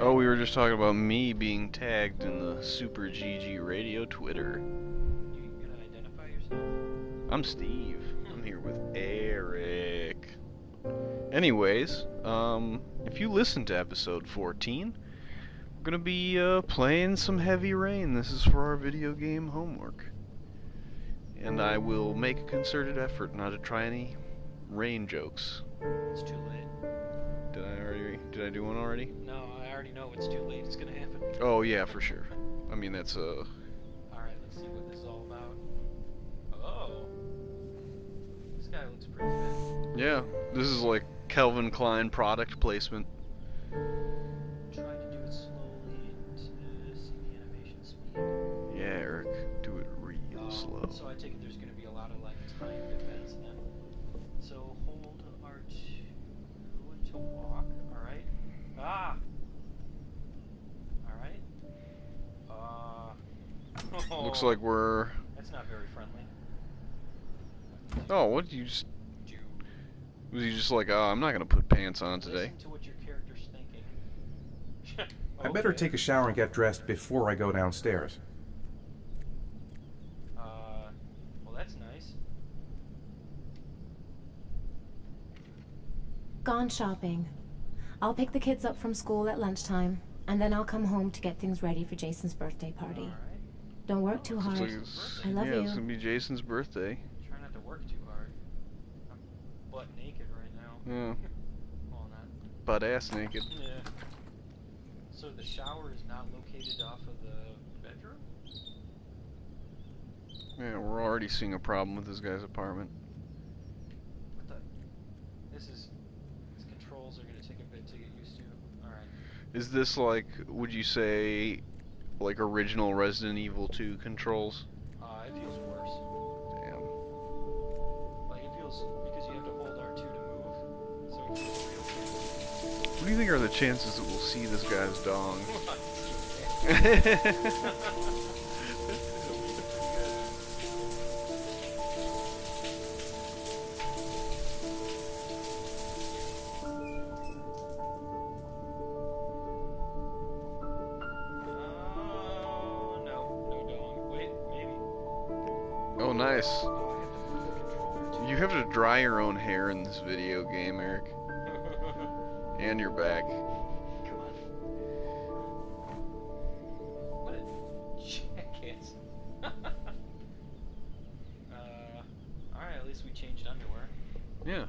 Oh, we were just talking about me being tagged in the Super GG Radio Twitter. You gonna identify yourself? I'm Steve. I'm here with Eric. Anyways, if you listen to episode 14, we're gonna be playing some Heavy Rain. This is for our video game homework. And I will make a concerted effort not to try any rain jokes. It's too late. Did I do one already? No, I already know it's too late. It's gonna happen. Oh yeah, for sure. I mean that's Alright, let's see what this is all about. Oh. This guy looks pretty good. yeah. This is like Calvin Klein product placement. Try to do it slowly to see the animation speed. Yeah, Eric, do it real slow. So I take it there's gonna be a lot of like timed events then. So hold R2 to walk. Alright. Ah! Alright. Looks like we're... That's not very friendly. Oh, what did you just... Dude. Was he just like, oh, I'm not gonna put pants on today? Listen to what your character's thinking. I better take a shower and get dressed before I go downstairs. Well, that's nice. Gone shopping. I'll pick the kids up from school at lunchtime, and then I'll come home to get things ready for Jason's birthday party. Alright. Don't work too hard. I love yeah, you. it's gonna be Jason's birthday. Try not to work too hard. I'm butt naked right now. Yeah, Well, not. butt ass naked. Yeah. So the shower is not located off of the bedroom? Yeah, we're already seeing a problem with this guy's apartment. What the? These controls are gonna take a bit to get used to. Alright. Is this like, would you say, like original Resident Evil 2 controls? It feels worse. Damn. Like, it feels, because you have to hold R2 to move, so it feels real. What do you think are the chances that we'll see this guy's dong? Oh, nice. You have to dry your own hair in this video game, Eric. And your back. Come on. What a jackass. Alright, at least we changed underwear. Yeah.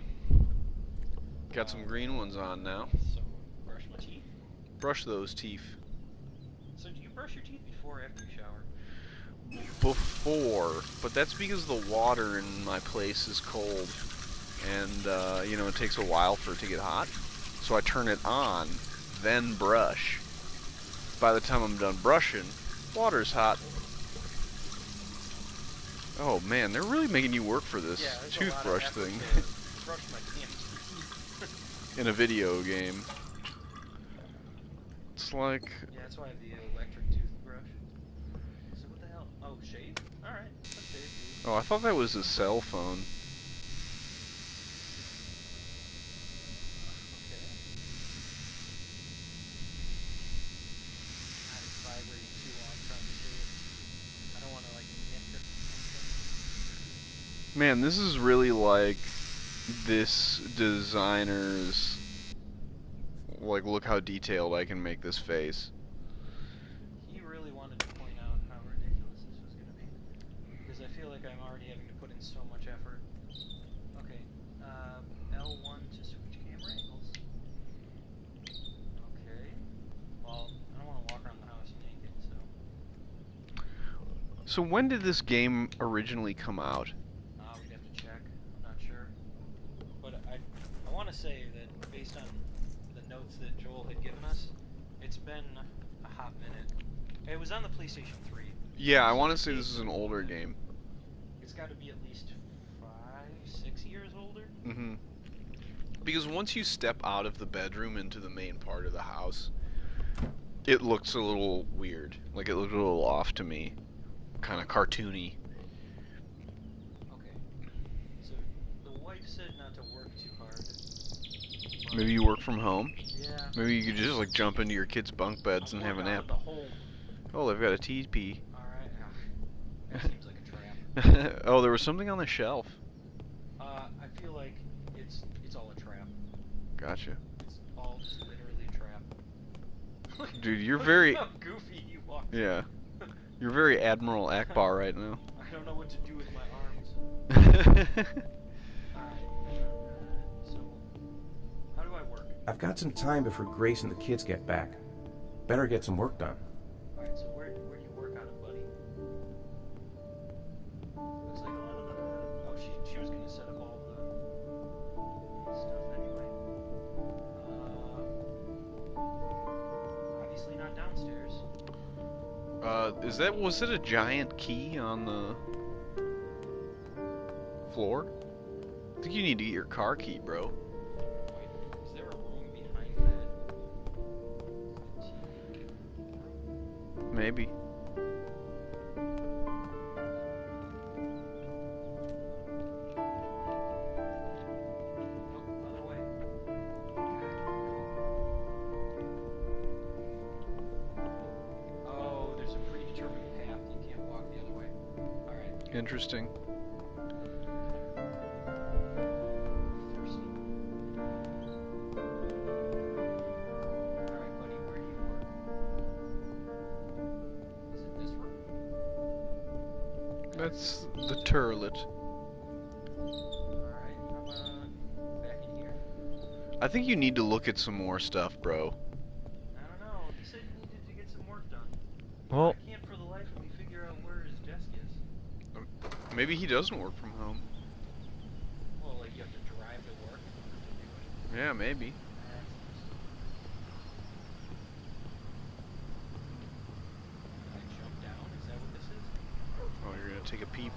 Got some green ones on now. So, brush my teeth. Brush those teeth. So, do you brush your teeth before or after you shower? Before, but that's because the water in my place is cold. And, you know, it takes a while for it to get hot. So I turn it on, then brush. By the time I'm done brushing, water's hot. Oh man, they're really making you work for this toothbrush thing. Brush my damn teeth. In a video game. It's like... Yeah, that's why I have the electric toothbrush. So what the hell? Oh, shave? Alright, let's shave. Oh, I thought that was a cell phone. Man, this is really like this designer's, like, look how detailed I can make this face. He really wanted to point out how ridiculous this was going to be. Because I feel like I'm already having to put in so much effort. Okay, L1 to switch camera angles. Okay. Well, I don't want to walk around the house naked, so... So when did this game originally come out? We'd have to check. I'm not sure. But I want to say that based on the notes that Joel had given us, it's been a hot minute. It was on the PlayStation 3. Yeah, I want to say this is an older game. It's got to be at least 5, 6 years older. Mm-hmm. Because once you step out of the bedroom into the main part of the house, it looks a little weird. Like, it looked a little off to me. Kind of cartoony. Okay. So, the wife said not to work too hard. Maybe you work from home? Yeah, Yeah. Maybe you could just like jump into your kids' bunk beds and have a nap. The hole. Oh, they've got a TP. Alright. That seems like a trap. Oh, there was something on the shelf. I feel like it's all a trap. Gotcha. It's all just literally a trap. Dude, you're Look very... how goofy you walked. Yeah. You're very Admiral Akbar right now. I don't know what to do with my arms. Alright. So, how do I work? I've got some time before Grace and the kids get back. Better get some work done. Alright, so where do you work on it, buddy? Looks like a lot of the... Oh, she was gonna set up all the stuff anyway. Obviously not downstairs. Was it a giant key on the floor? I think you need to get your car key, bro. Wait, is there a room behind that? Maybe. Nope, other way. Oh, there's a predetermined path. You can't walk the other way. Alright. Interesting. Thirsty. Alright, buddy, where do you work? Is it this room? That's the turlet. Alright, how about back in here? I think you need to look at some more stuff, bro. I don't know. He said he needed to get some work done. Well, I can't for the life of me figure out where his desk is. maybe he doesn't work from home. Well, like you have to drive to work to do it. Yeah, maybe. Can I jump down? Is that what this is? Oh, you're gonna take a peep.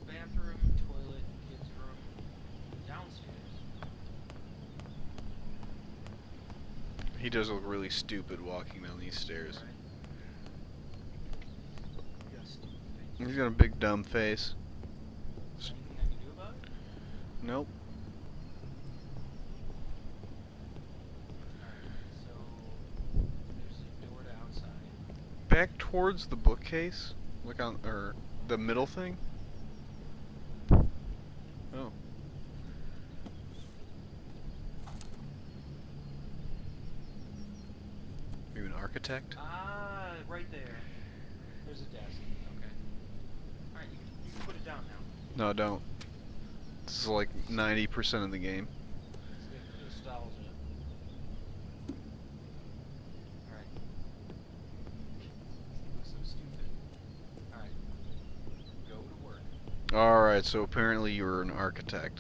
Bathroom, toilet, kids' room, downstairs. He does look really stupid walking down these stairs. He's got a big dumb face. Is there anything I can do about it? Nope. Alright, so there's a door to outside. Back towards the bookcase, look on, or the middle thing. Oh. Are you an architect? Ah, right there. There's a desk. Okay. Alright, you can put it down now. No, don't. This is like 90% of the game. Let's get nostalgia. Alright. It looks so stupid. Alright. Go to work. Alright, so apparently you're an architect.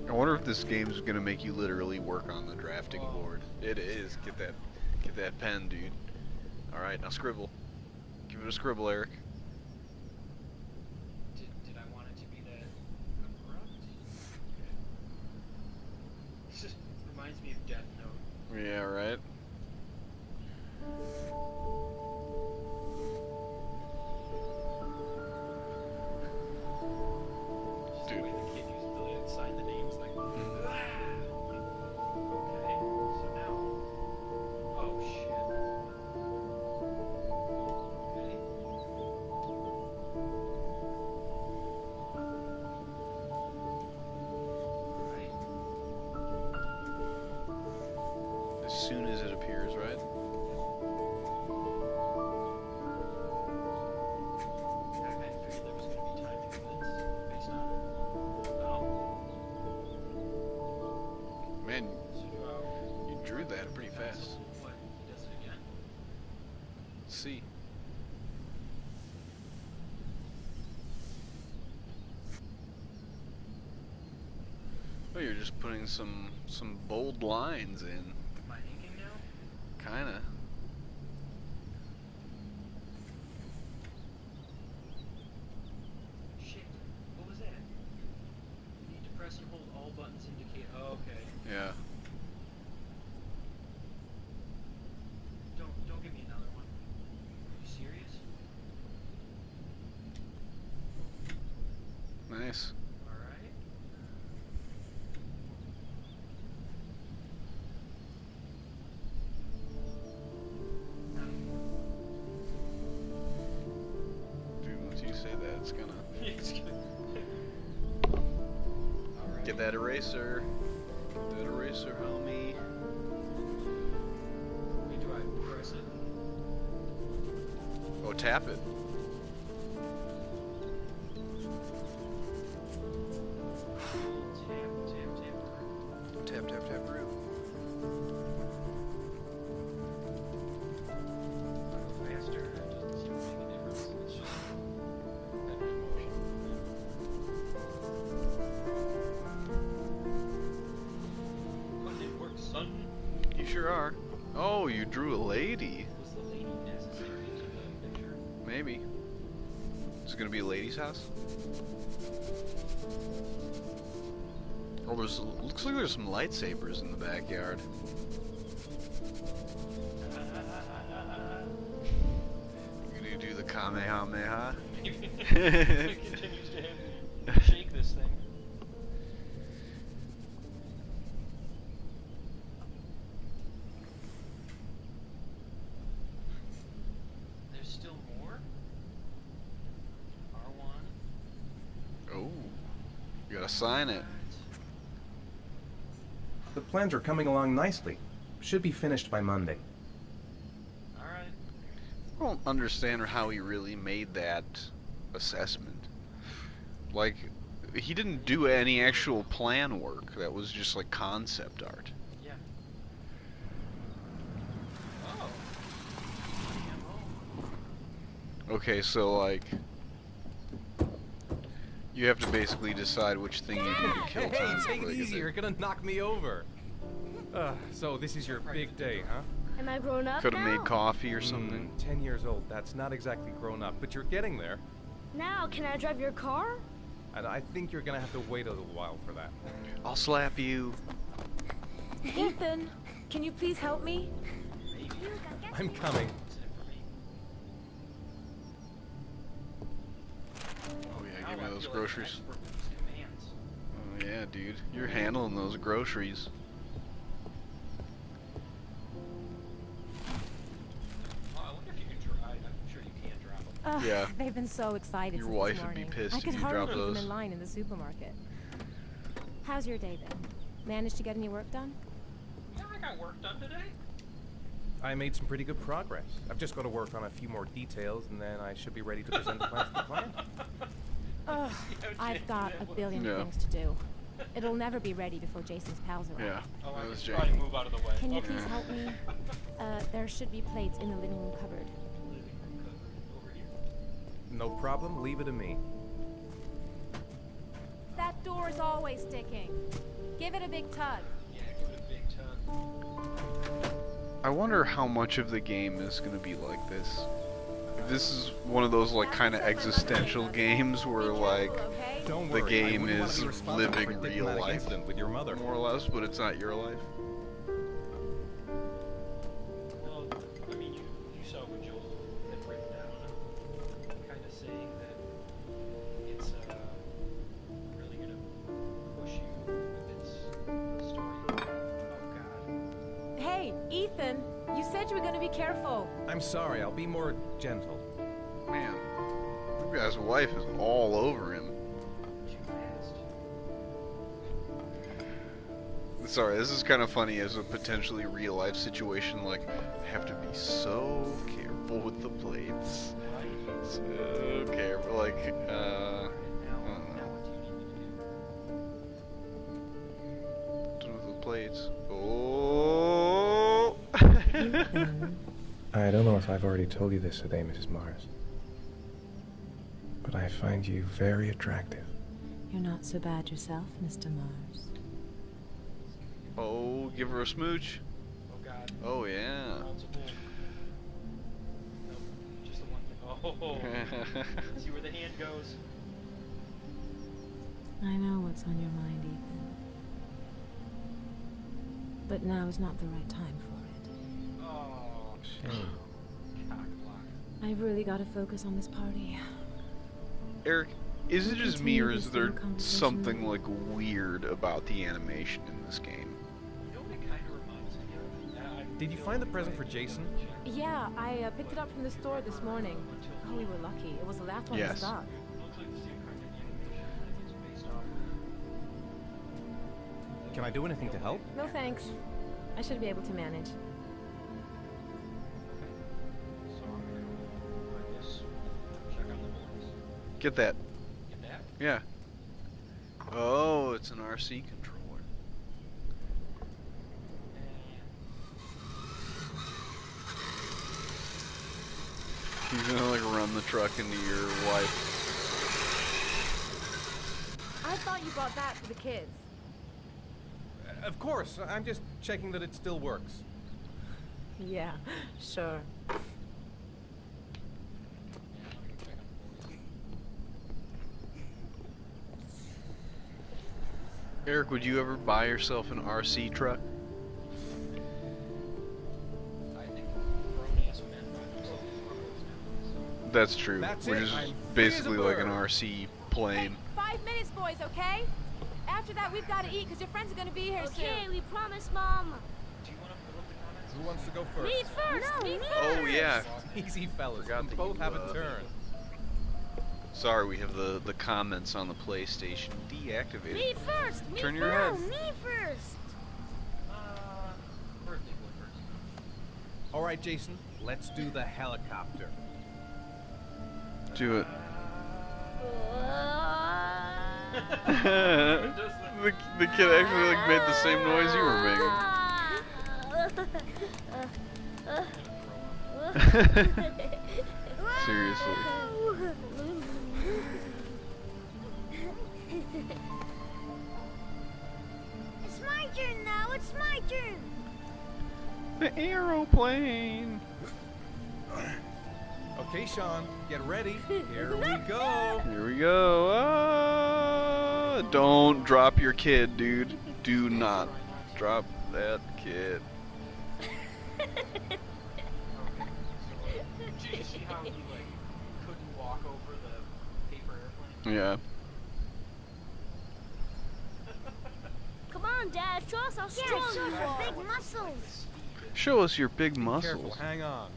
I wonder if this game's gonna make you literally work on the drafting board. It is. Get that pen, dude. Alright, now scribble. Give it a scribble, Eric. Did I want it to be that abrupt? Okay. This just reminds me of Death Note. Yeah, right. Just the way the kid used to sign the names like "Ah!" Okay, so now. Oh shit. Okay. Alright. As soon as it appears, right? I figured there was going to be time increments based on. Oh. Man, So you drew that pretty fast. what? He does it again? Let's see. Oh, you're just putting some bold lines in. Am I inking now? Kinda. nice. Alright. Dude, once you say that, it's gonna... Alright. Get that eraser. Get that eraser, homie. Wait, do I press it? Oh, tap it. Tap. Tap, root. Faster, it doesn't seem to make a difference. It's just repetitive motion. But it works, son. You sure are. Oh, you drew a lady. Was the lady necessary to the picture? Maybe. Is it gonna be a lady's house? Oh, looks like there's some lightsabers in the backyard. You gonna do the Kamehameha? It continues to shake this thing. There's still more? R1. Oh, you gotta sign it. The plans are coming along nicely. Should be finished by Monday. Alright. I don't understand how he really made that assessment. Like, he didn't do any actual plan work. That was just like concept art. Yeah. Oh. Okay, so like, you have to basically decide which thing you do to kill Hey, time. take it easy. You're gonna knock me over. So this is your big day, huh? Am I grown up Could have now? made coffee or something. 10 years old. That's not exactly grown up, but you're getting there. Now, can I drive your car? And I think you're gonna have to wait a little while for that. I'll slap you. Ethan, can you please help me? I'm coming. Oh yeah, give me those groceries. Oh yeah, dude, you're handling those groceries. Yeah. They've been so excited Your since wife this would be morning. pissed I if could you hardly dropped keep them those. in line in the supermarket. How's your day been? Managed to get any work done? Yeah, I got work done today. I made some pretty good progress. I've just got to work on a few more details, and then I should be ready to present the plans to the client. Ugh, I've got a billion Yeah. things to do. It'll never be ready before Jason's pals arrive. Yeah, Oh, I that was can probably Jake. move out of the way. Can you Okay. please help me? There should be plates in the living room cupboard. Living room cupboard over here. No problem. Leave it to me. That door is always sticking. Give it a big tug. Yeah, give it a big tug. I wonder how much of the game is gonna be like this. If this is one of those like kind of existential games where like Don't the worry. game I wouldn't want to is be responsible for a living real diplomatic life, incident with your mother. more or less, but it's not your life. Well, I mean, you saw what Joel had written down, kind of saying that it's really gonna push you with its story. Oh God. Hey, Ethan, you said you were going to be careful. I'm sorry. I'll be more gentle. Man, the guy's wife is all over him. Too fast. Sorry, this is kind of funny as a potentially real life situation. Like, I have to be so careful with the plates. Right. So careful, like, Now what do you need me to do? done with the plates. Oh! I don't know if I've already told you this today, Mrs. Mars, but I find you very attractive. You're not so bad yourself, Mr. Mars. Oh, give her a smooch. Oh God. Oh, yeah. Multiple. Nope. Just the one thing. Oh. See where the hand goes. I know what's on your mind, Ethan. But now is not the right time for it. Oh. Shame. Cock block. I've really got to focus on this party. Eric, Is it just me, Continue or is this there little conversation something later. like weird about the animation in this game? You know what it kind of reminds me of? I Did you feel find the like present I for Jason? Yeah, I picked it up from the store this morning. Oh, we were lucky. It was the last one in Yes. stock. It looks like the same kind of animation that it's based off of. Can I do anything to help? No thanks. I should be able to manage. So I'm gonna go, I guess, check on the boys. Get that. Get that? Yeah. Oh, it's an RC controller. He's gonna like run the truck into your wife. I thought you brought that for the kids. Of course. I'm just checking that it still works. Yeah, sure. Eric, would you ever buy yourself an RC truck? I think grown-ass men buy themselves Broncos now. That's true. That's Which it, is I'm free basically as a like an bird. RC plane. 5 minutes, boys, okay? After that, we've got to eat because your friends are going to be here Okay, soon. we promise, Mom. Do you want to pull up the comments? Who wants to go first? Me first. Me Oh first. yeah. Easy, fellas. Forgot You that both you, have a turn. Sorry, we have the comments on the PlayStation deactivated. Me first. Me Turn first. your head. Me first. Birthday boy first. All right, Jason. Let's do the helicopter. Do it. Uh, the kid actually like made the same noise you were making. Seriously. It's my turn now. It's my turn. The aeroplane. Okay, Sean. Get ready. Here we go. Here we go. Ah, don't drop your kid, dude. Do not drop that kid. Did you see how he like couldn't walk over the paper airplane? Yeah. Come on, Dad. Show us how strong you are. Big muscles. Show us your big Careful. muscles. Hang on.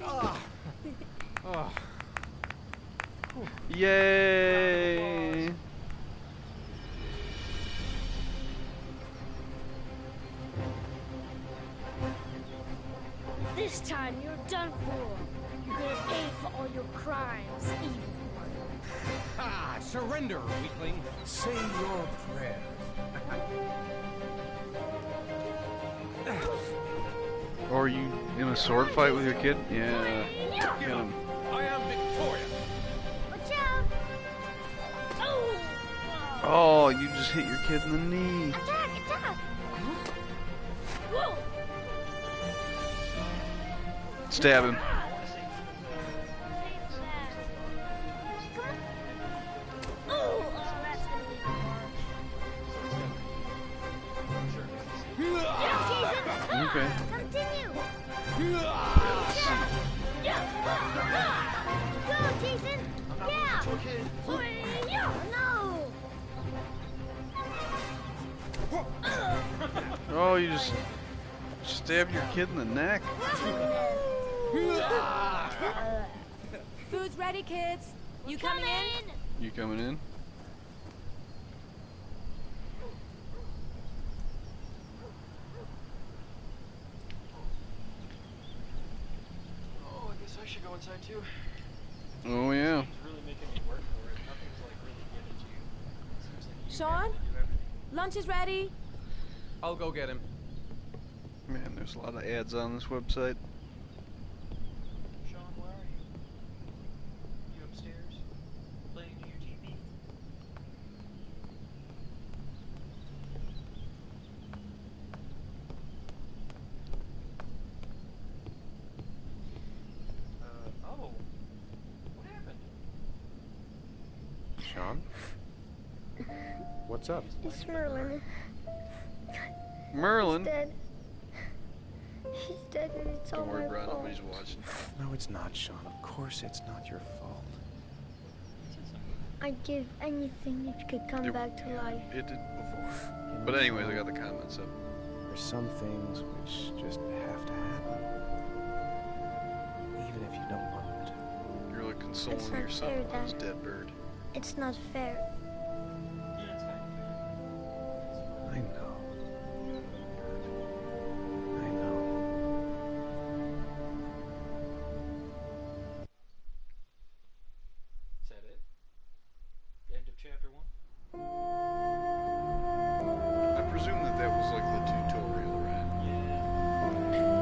Oh. Yay! This time you're done for. You're gonna pay for all your crimes, evil one. Ah, surrender, weakling. Say your prayer. Or are you in a sword fight with your kid? Yeah. Get him. I am victorious. Watch out! Oh! Oh, you just hit your kid in the knee. Attack! Attack! Whoa! Stab him. Oh, that's gonna leave a mark. Yeah, Jason! Okay. Continue! Let's see. Go, Jason! Yeah! Yeah! No! Oh, you just stabbed your kid in the neck. Food's ready, kids. You coming in? You coming in? Oh, I guess I should go inside too. Oh yeah. He's really making me work for it. Nothing's like really given to you. It seems like you Sean? have to do everything. Lunch is ready. I'll go get him. Man, there's a lot of ads on this website. Sean, where are you? You upstairs? Playing to your TV? Oh. What happened? Sean? What's up? It's Merlin. Merlin. He's dead. He's dead and it's all Don't worry, my bro. fault. Nobody's watching. No, it's not, Sean. Of course it's not your fault. I'd give anything if you could come back to life. It did before. But anyways, I got the comments up. There's some things which just have to happen. Even if you don't want them to. You're like consoling It's not yourself fair, about this Dad. dead bird. It's not fair. Yeah, it's fine. I know. I know. Is that it? End of chapter 1? I presume that that was like the tutorial, right? Yeah.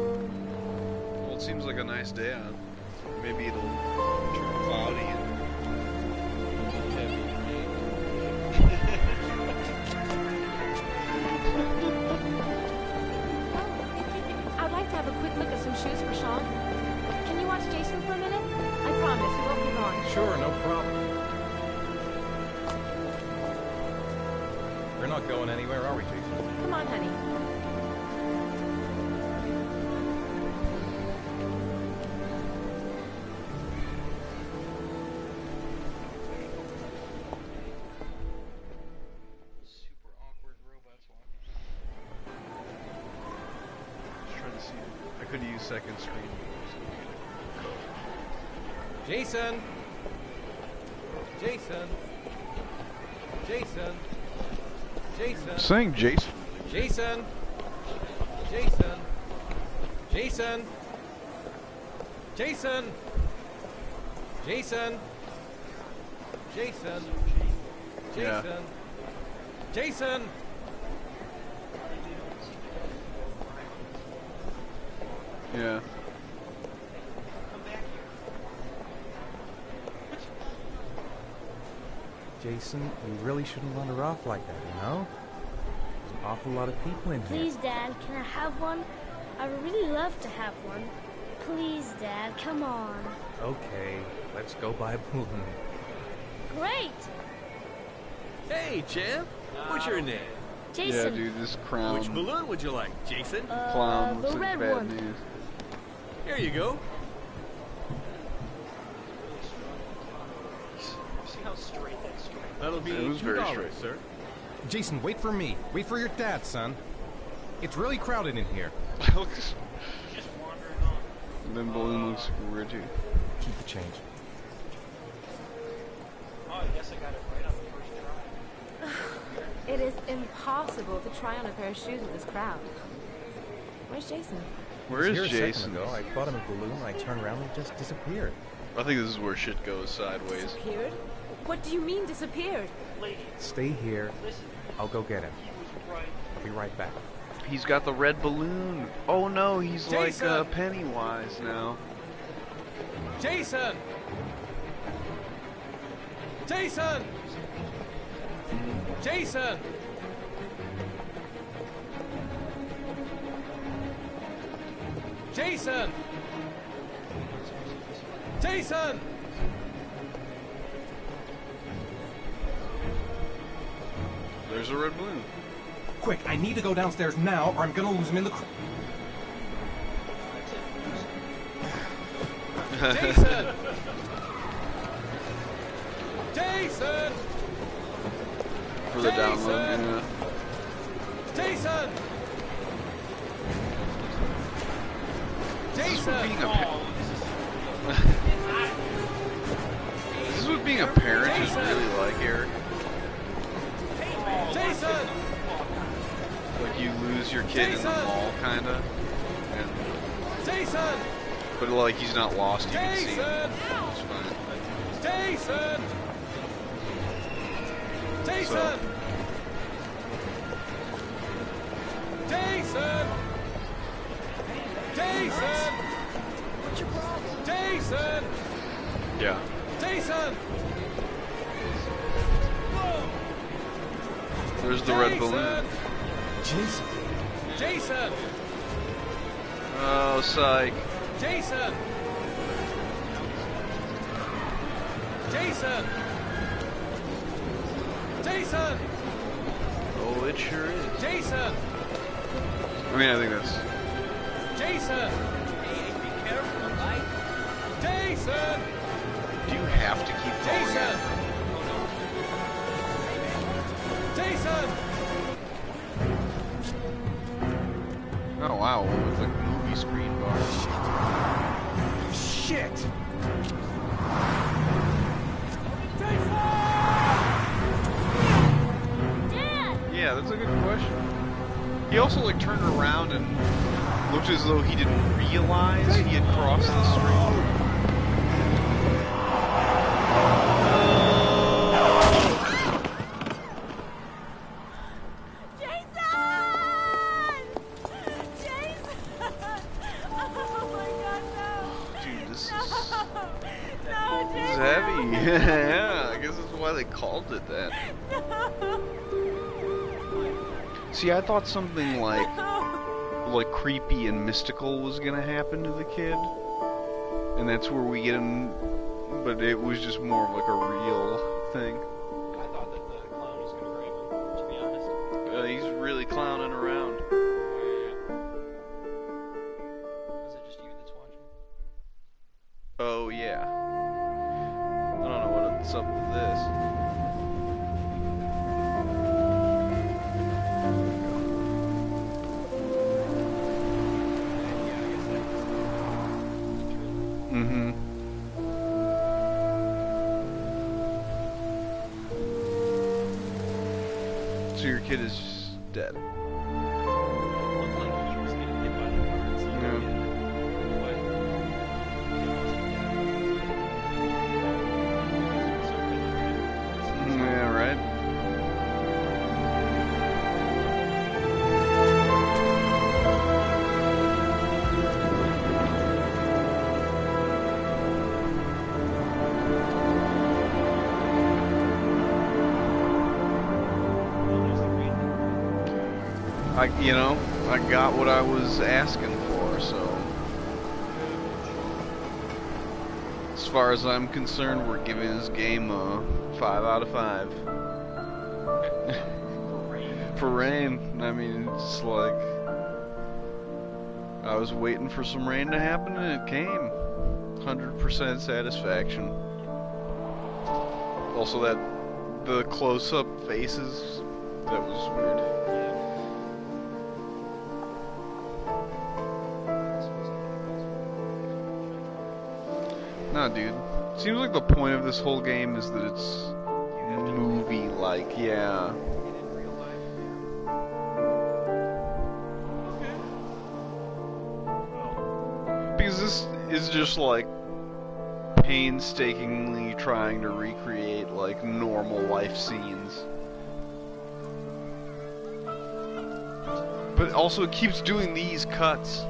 Well, it seems like a nice day out. Maybe it'll turn cloudy and heavy. I'd like to have a quick look at some shoes for Sean. Can you watch Jason for a minute? I promise, we won't be long. Sure, no problem. We're not going anywhere, are we, Jason? Come on, honey. Super awkward robots walking. Just trying to see. I could use second screen. Jason! Jason! Jason! Jason! Saying Jason. Jason! Jason! Jason! Jason! Jason! Jason! Yeah. Jason! Jason! Yeah. Come back here. Jason, you really shouldn't run her off like that, you know? There's an awful lot of people in here. Please, Dad, can I have one? I would really love to have one. Please, Dad, come on. Okay, let's go buy a balloon. Great! Hey, champ. What's your name? Jason. Yeah, dude, this crown. Which balloon would you like, Jason? Clown looks the like red bad one. news. Here you go. See how straight that straight? That'll be It was very $2, straight. sir. Jason, wait for me. Wait for your dad, son. It's really crowded in here. Just wandering on. And then balloon looks weird too. Keep the change. Oh, I guess I got it right on the first try. It is impossible to try on a pair of shoes with this crowd. Where's Jason? Where He was is here a second Jason? ago. I bought him a balloon, I turned around and he just disappeared. I think this is where shit goes sideways. Disappeared? What do you mean disappeared? Lady, Stay here. listen. I'll go get him. He was right. I'll be right back. He's got the red balloon. Oh no, he's Jason! like Pennywise now. Jason! Jason! Jason! Jason! Jason! There's a red balloon. Quick, I need to go downstairs now or I'm gonna lose him in the Jason! Jason! For the Jason! download, yeah. Jason! This is what being Jason! a This is what being a parent is really like, Eric. Jason! Like you lose your kid in the Jason! mall, kinda. And, Jason! but like he's not lost, you can see him. Jason! It's fine. Jason! Jason! So- Jason! Jason! What's your problem? Jason! Yeah. Jason! There's the red balloon. Jason! Jason! Jason! psych. Jason! Jason! Jason! Oh, it sure is. Jason! I mean, I think that's... Jason! Hey, be careful, right? Jason! Do you have to keep calling Jason! Jason! it? Oh, wow. With like movie screen bars. Shit! Dad! Yeah, that's a good question. He also like turned around and looked as though he didn't realize he had crossed the street. Jason! Jason! Oh my God, no! Dude, this No, is Jason! heavy. Yeah, I guess that's why they called it that. See, I thought something like creepy and mystical was gonna happen to the kid, and that's where we get him. But it was just more of like a real thing. I thought that the clown was gonna grab him, to be honest. He's really clowning around. Oh, yeah. Is it just you that's watching? Oh yeah. I don't know what's up with this. Mm-hmm. So your kid is just dead. It looked like he was getting hit by the car and stuff. Yeah. But it wasn't dead. Yeah, right. I got what I was asking for, so as far as I'm concerned, we're giving this game a 5 out of 5. For rain. I mean, it's like I was waiting for some rain to happen and it came. 100% satisfaction. Also the close-up faces, that was weird. Nah, dude. Seems like the point of this whole game is that it's movie-like, yeah. in real life. Okay. Because this is just like painstakingly trying to recreate like normal life scenes. But also it keeps doing these cuts.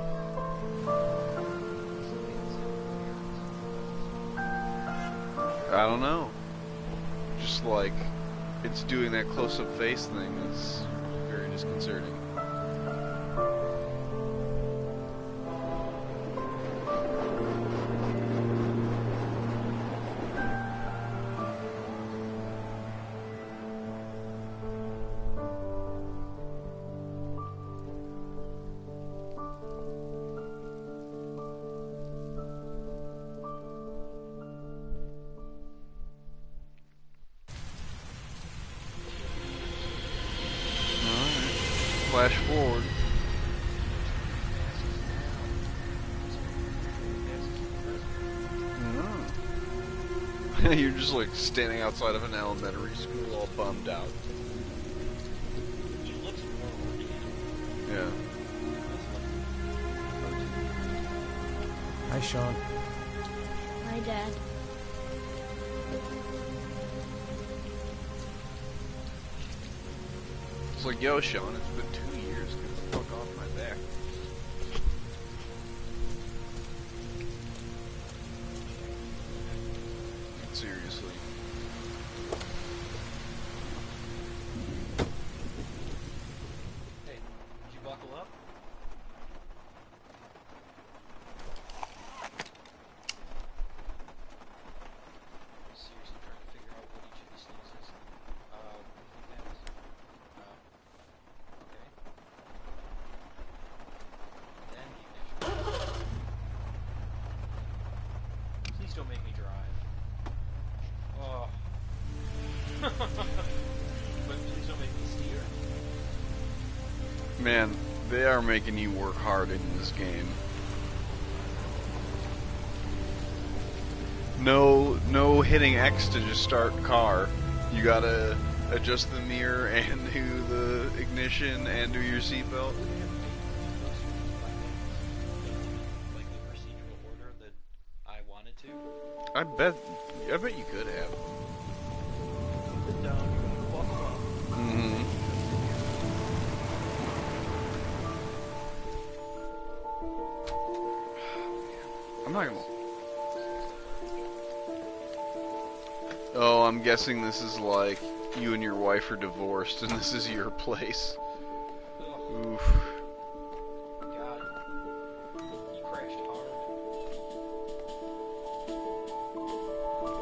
I don't know. Just like it's doing that close-up face thing that's very disconcerting. Flash forward. You're just like standing outside of an elementary school all bummed out. He looks more organic. Yeah. Hi, Sean. Hi, Dad. It's like, yo, Sean, it's been 2 years. Get the fuck off my back. Seriously. Hey, did you buckle up? Man, they are making you work hard in this game. No hitting X to just start car. You gotta adjust the mirror and do the ignition and do your seatbelt. Like the procedural order that I wanted to. I bet you could have. Put down, buckle up. Mm-hmm. I'm not gonna. Oh, I'm guessing this is like you and your wife are divorced and this is your place. Oof. God. You crashed hard.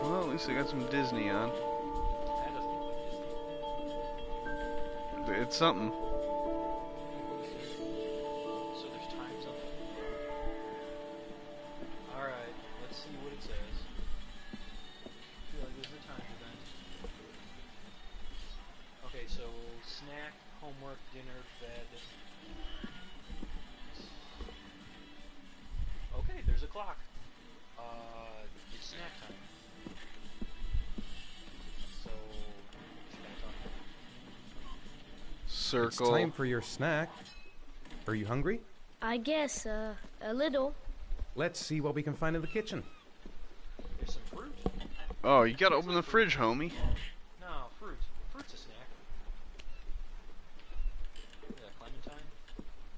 Well, at least I got some Disney on. That doesn't look like Disney. It's something. So there's times on it. Alright, let's see what it says. I feel like this is a time event. Okay, so snack, homework, dinner, bed. Okay, there's a clock. It's snack time. So, should I talk? Circle. It's time for your snack. Are you hungry? I guess, a little. Let's see what we can find in the kitchen. There's some fruit. Oh, you gotta open the fridge, homie. No, fruit. Fruit's a snack. Yeah, clementine.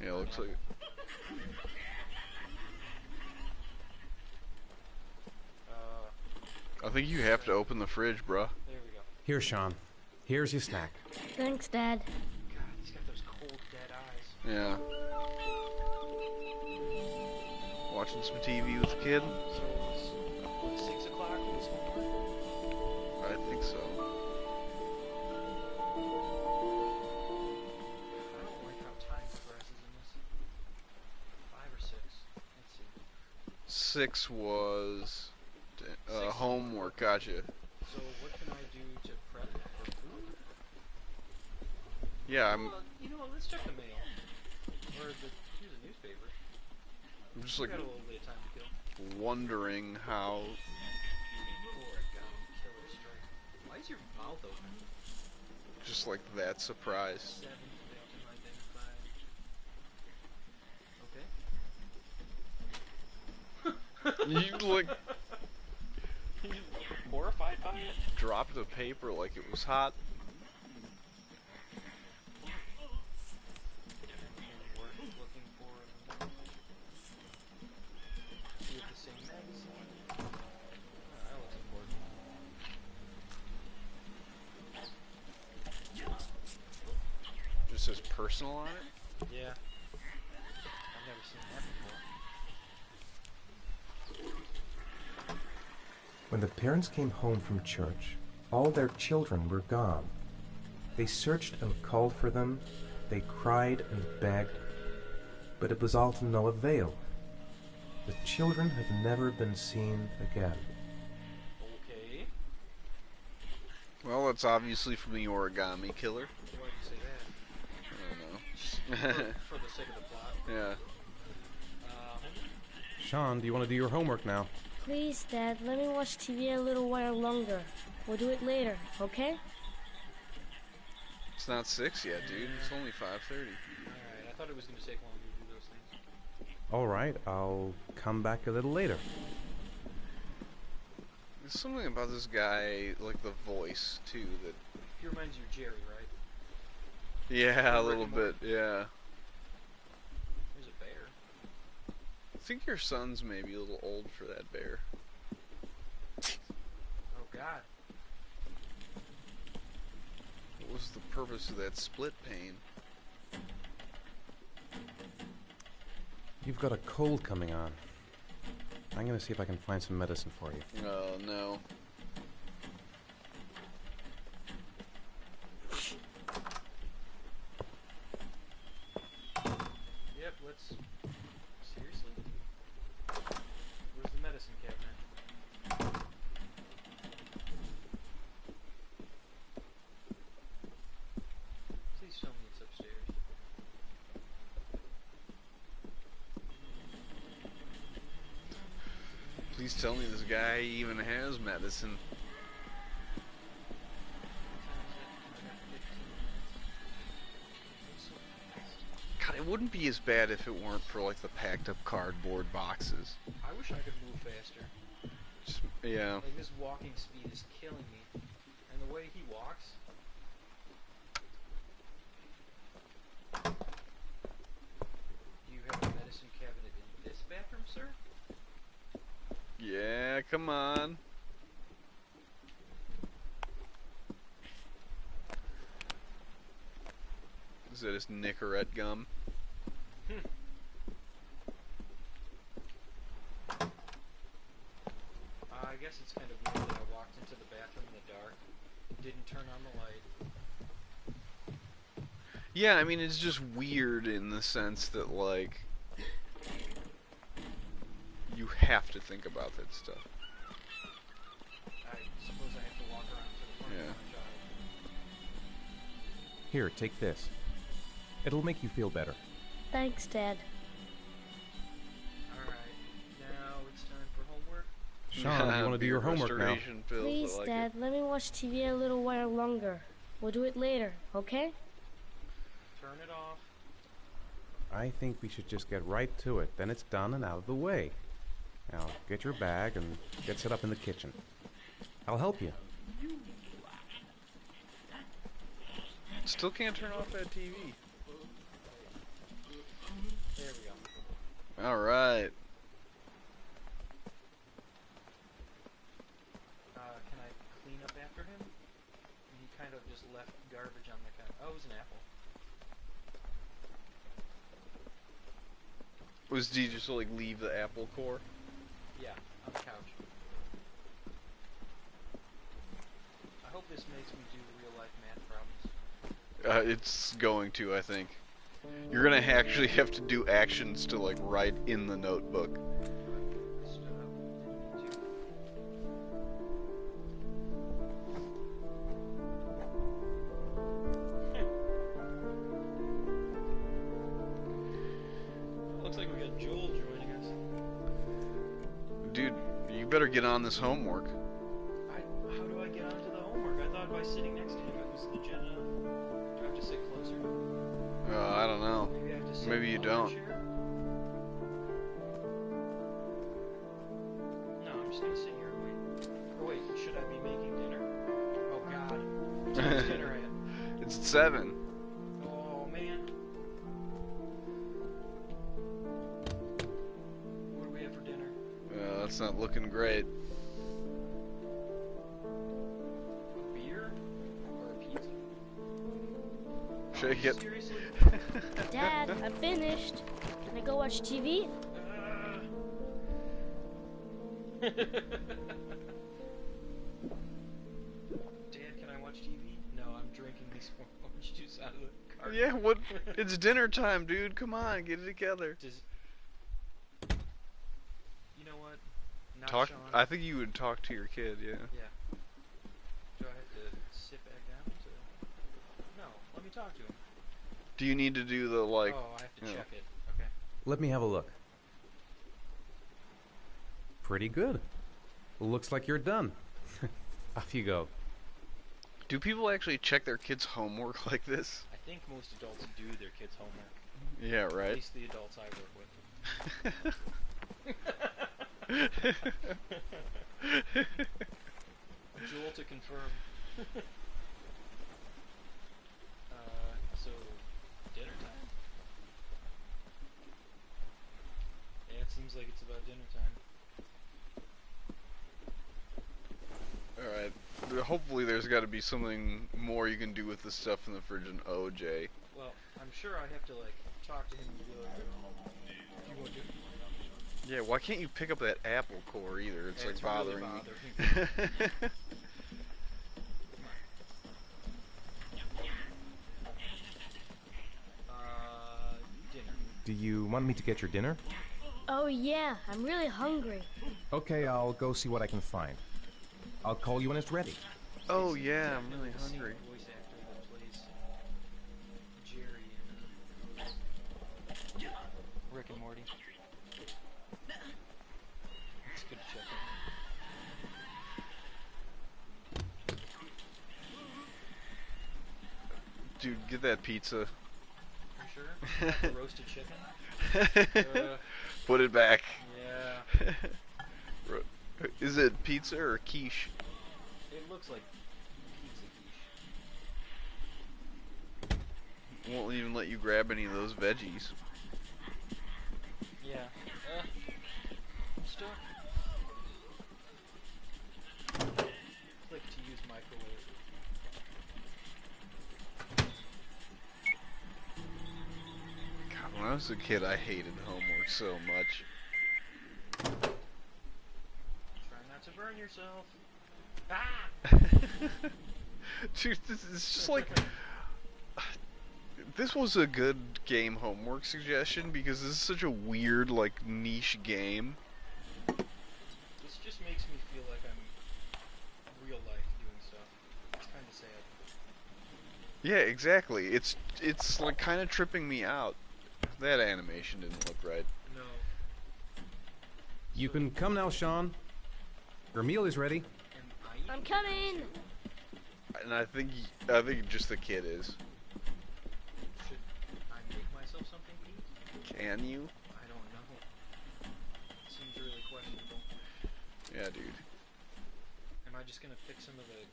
Yeah, looks like it. I think you have to open the fridge, bruh. There we go. Here, Sean. Here's your snack. Thanks, Dad. God, he's got those cold, dead eyes. Yeah. Watching some TV with the kid? So it's 6 o'clock in this homework? I think so. I don't like how time progresses in this. 5 or 6? Let's see. 6 was Six. homework. Gotcha. So what can I do to prep for food? Yeah, I'm You know what, let's check the mail. Or here's a newspaper. just We like got a little bit of time to kill. wondering how. Origami killer strike. Why is your mouth open? Just like that surprise. 7 victim identified. Okay. You like Horrified by it? dropped the paper like it was hot. Worth looking for. See if the same magazine. Oh, that looks important. Just says personal on it. Yeah. I've never seen that before. When the parents came home from church, all their children were gone. They searched and called for them. They cried and begged, but it was all to no avail. The children have never been seen again. Okay. Well, that's obviously from the Origami Killer. Why do you say that? I don't know. For the sake of the plot. Yeah. Sean, do you want to do your homework now? Please, Dad, let me watch TV a little while longer. We'll do it later, okay? It's not 6 yet, dude. It's only 5:30. Alright, I thought it was going to take longer to do those things. All right, I'll come back a little later. There's something about this guy, like the voice too, that. He reminds you of Jerry, right? Yeah, a Rick little and bit. Yeah. There's a bear. I think your son's maybe a little old for that bear. Oh god. What was the purpose of that split pane? You've got a cold coming on. I'm gonna see if I can find some medicine for you. Oh no. Yep, let's... Seriously? Where's the medicine cabinet? Please tell me it's upstairs. Please tell me this guy even has medicine. God, it wouldn't be as bad if it weren't for like the packed up cardboard boxes. I wish I could move faster. Yeah. Like this walking speed is killing me. And the way he walks. Do you have a medicine cabinet in this bathroom, sir? Yeah, come on. Is that his Nicorette gum? I guess it's kind of weird that I walked into the bathroom in the dark, didn't turn on the light. Yeah, I mean, it's just weird in the sense that, like, you have to think about that stuff. I suppose I have to walk around to the front Yeah. of my job. Here, take this. It'll make you feel better. Thanks, Dad. Alright, now it's time for homework. Sean, you want to do your homework now? Restoration pills, I Please, like Dad, let me watch TV a little while longer. We'll do it later, okay? Turn it off. I think we should just get right to it. Then it's done and out of the way. Now, get your bag and get set up in the kitchen. I'll help you. Still can't turn off that TV. There we go. Alright. Can I clean up after him? He kind of just left garbage on the counter. Oh, it was an apple. Did he just, like, leave the apple core? Yeah, on the couch. I hope this makes me do real-life math problems. It's going to, I think. You're gonna actually have to do actions to, like, write in the notebook. Looks like we got Joel joining us. Dude, you better get on this homework. How do I get onto the homework? I thought by sitting next to him it was legit enough. Do I have to sit closer? I don't know. Maybe I have to sit Maybe you on my don't. chair? No, I'm just gonna sit here and wait. Oh wait, should I be making dinner? Oh god. What time's dinner at? It's 7. Oh man. What do we have for dinner? That's not looking great. A beer? Or a pizza? Shake it. Seriously? Dad, I'm finished. Can I go watch TV? Dad, can I watch TV? No, I'm drinking this orange juice out of the carton. Yeah, what? It's dinner time, dude. Come on, get it together. You know what? Not Talk. Sean. I think you would talk to your kid, yeah. Yeah. Do I have to sit back down to... No, let me talk to him. Do you need to do the, like... Oh, I have to you know. check it. Okay. Let me have a look. Pretty good. Looks like you're done. Off you go. Do people actually check their kids' homework like this? I think most adults do their kids' homework. Yeah, At right. least the adults I work with. Jewel to confirm. So, dinner time? Yeah, it seems like it's about dinner time. Alright. Hopefully there's got to be something more you can do with the stuff in the fridge in OJ. Well, I'm sure I have to, like, talk to him and be like, you want to... Yeah, why can't you pick up that apple core either? It's, Yeah, like, it's really bothering me. Dinner. Do you want me to get your dinner? Oh yeah, I'm really hungry. Okay, I'll go see what I can find. I'll call you when it's ready. Oh yeah, I'm really The same hungry. voice actor that plays Jerry in Rick and Morty. It's good to check in. Dude, get that pizza. You sure? Not the roasted chicken? Put it back. Yeah. Is it pizza or quiche? It looks like pizza quiche. Won't even let you grab any of those veggies. Yeah. I'm stuck. Click to use microwave. God, when I was a kid, I hated homework so much. Try not to burn yourself. Ah! Dude, this is just like... This was a good game homework suggestion because this is such a weird, like, niche game. This just makes me feel like I'm real life doing stuff. It's kind of sad. Yeah, exactly. It's like kind of tripping me out. That animation didn't look right. No. You can come now, Sean. Your meal is ready. I'm coming! And I think just the kid is. Should I make myself something to eat? Can you? I don't know. It seems really questionable. Yeah, dude. Am I just gonna pick some of the...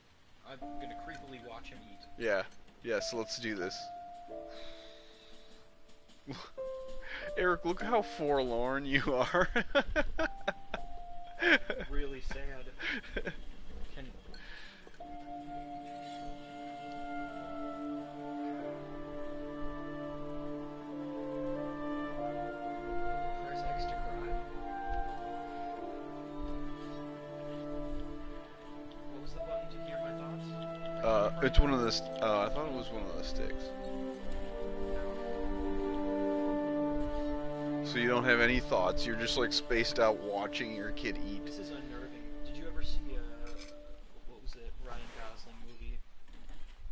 I'm gonna creepily watch him eat. Yeah. Yes, let's do this. Eric, look how forlorn you are. Really sad. Can... Press X to cry. What was the button to hear my thoughts? It's one of the. I thought it was one of the sticks. So you don't have any thoughts. You're just like spaced out watching your kid eat. This is unnerving. Did you ever see what was it, Ryan Gosling movie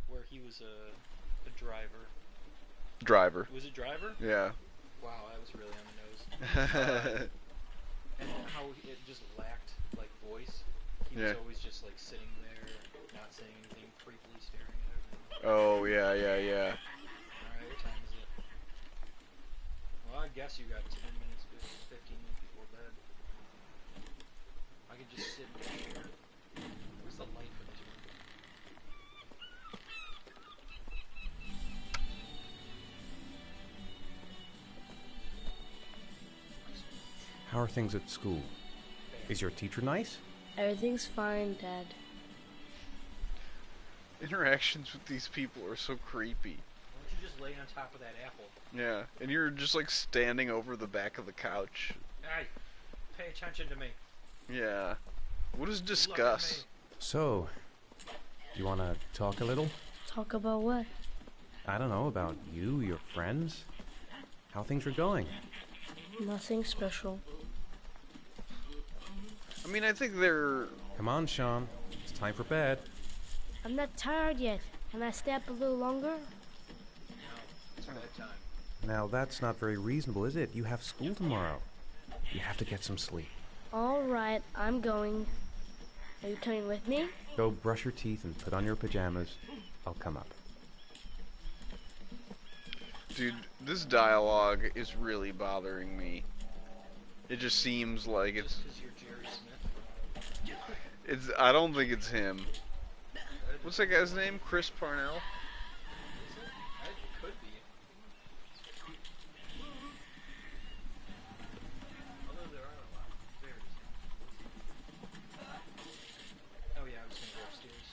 where he was a driver? Driver. Was it Driver? Yeah. Wow, that was really on the nose. And how it just lacked like voice. He was Yeah. always just like sitting there, not saying anything, creepily staring at everything. Oh yeah. Alright, what time is it? Well, I guess you got 10 minutes, 15 minutes before bed. I could just sit in the chair. Where's the light for this room? How are things at school? Is your teacher nice? Everything's fine, Dad. Interactions with these people are so creepy. Why don't you just lay on top of that apple? Yeah, and you're just like standing over the back of the couch. Hey, pay attention to me. Yeah. What is Look at discuss? me. So, you want to talk a little? Talk about what? I don't know, about you, your friends, how things are going. Nothing special. I mean, I think they're. Come on, Sean. It's time for bed. I'm not tired yet. Can I stay up a little longer? No, it's bedtime. Now, that's not very reasonable, is it? You have school tomorrow. You have to get some sleep. All right, I'm going. Are you coming with me? Go brush your teeth and put on your pajamas. I'll come up. Dude, this dialogue is really bothering me. It just seems like it's. Just 'cause you're Jerry Smith. It's. I don't think it's him. What's that guy's name? Chris Parnell? Is it? It could be. Although there are a lot. Very Oh yeah, I was gonna go upstairs.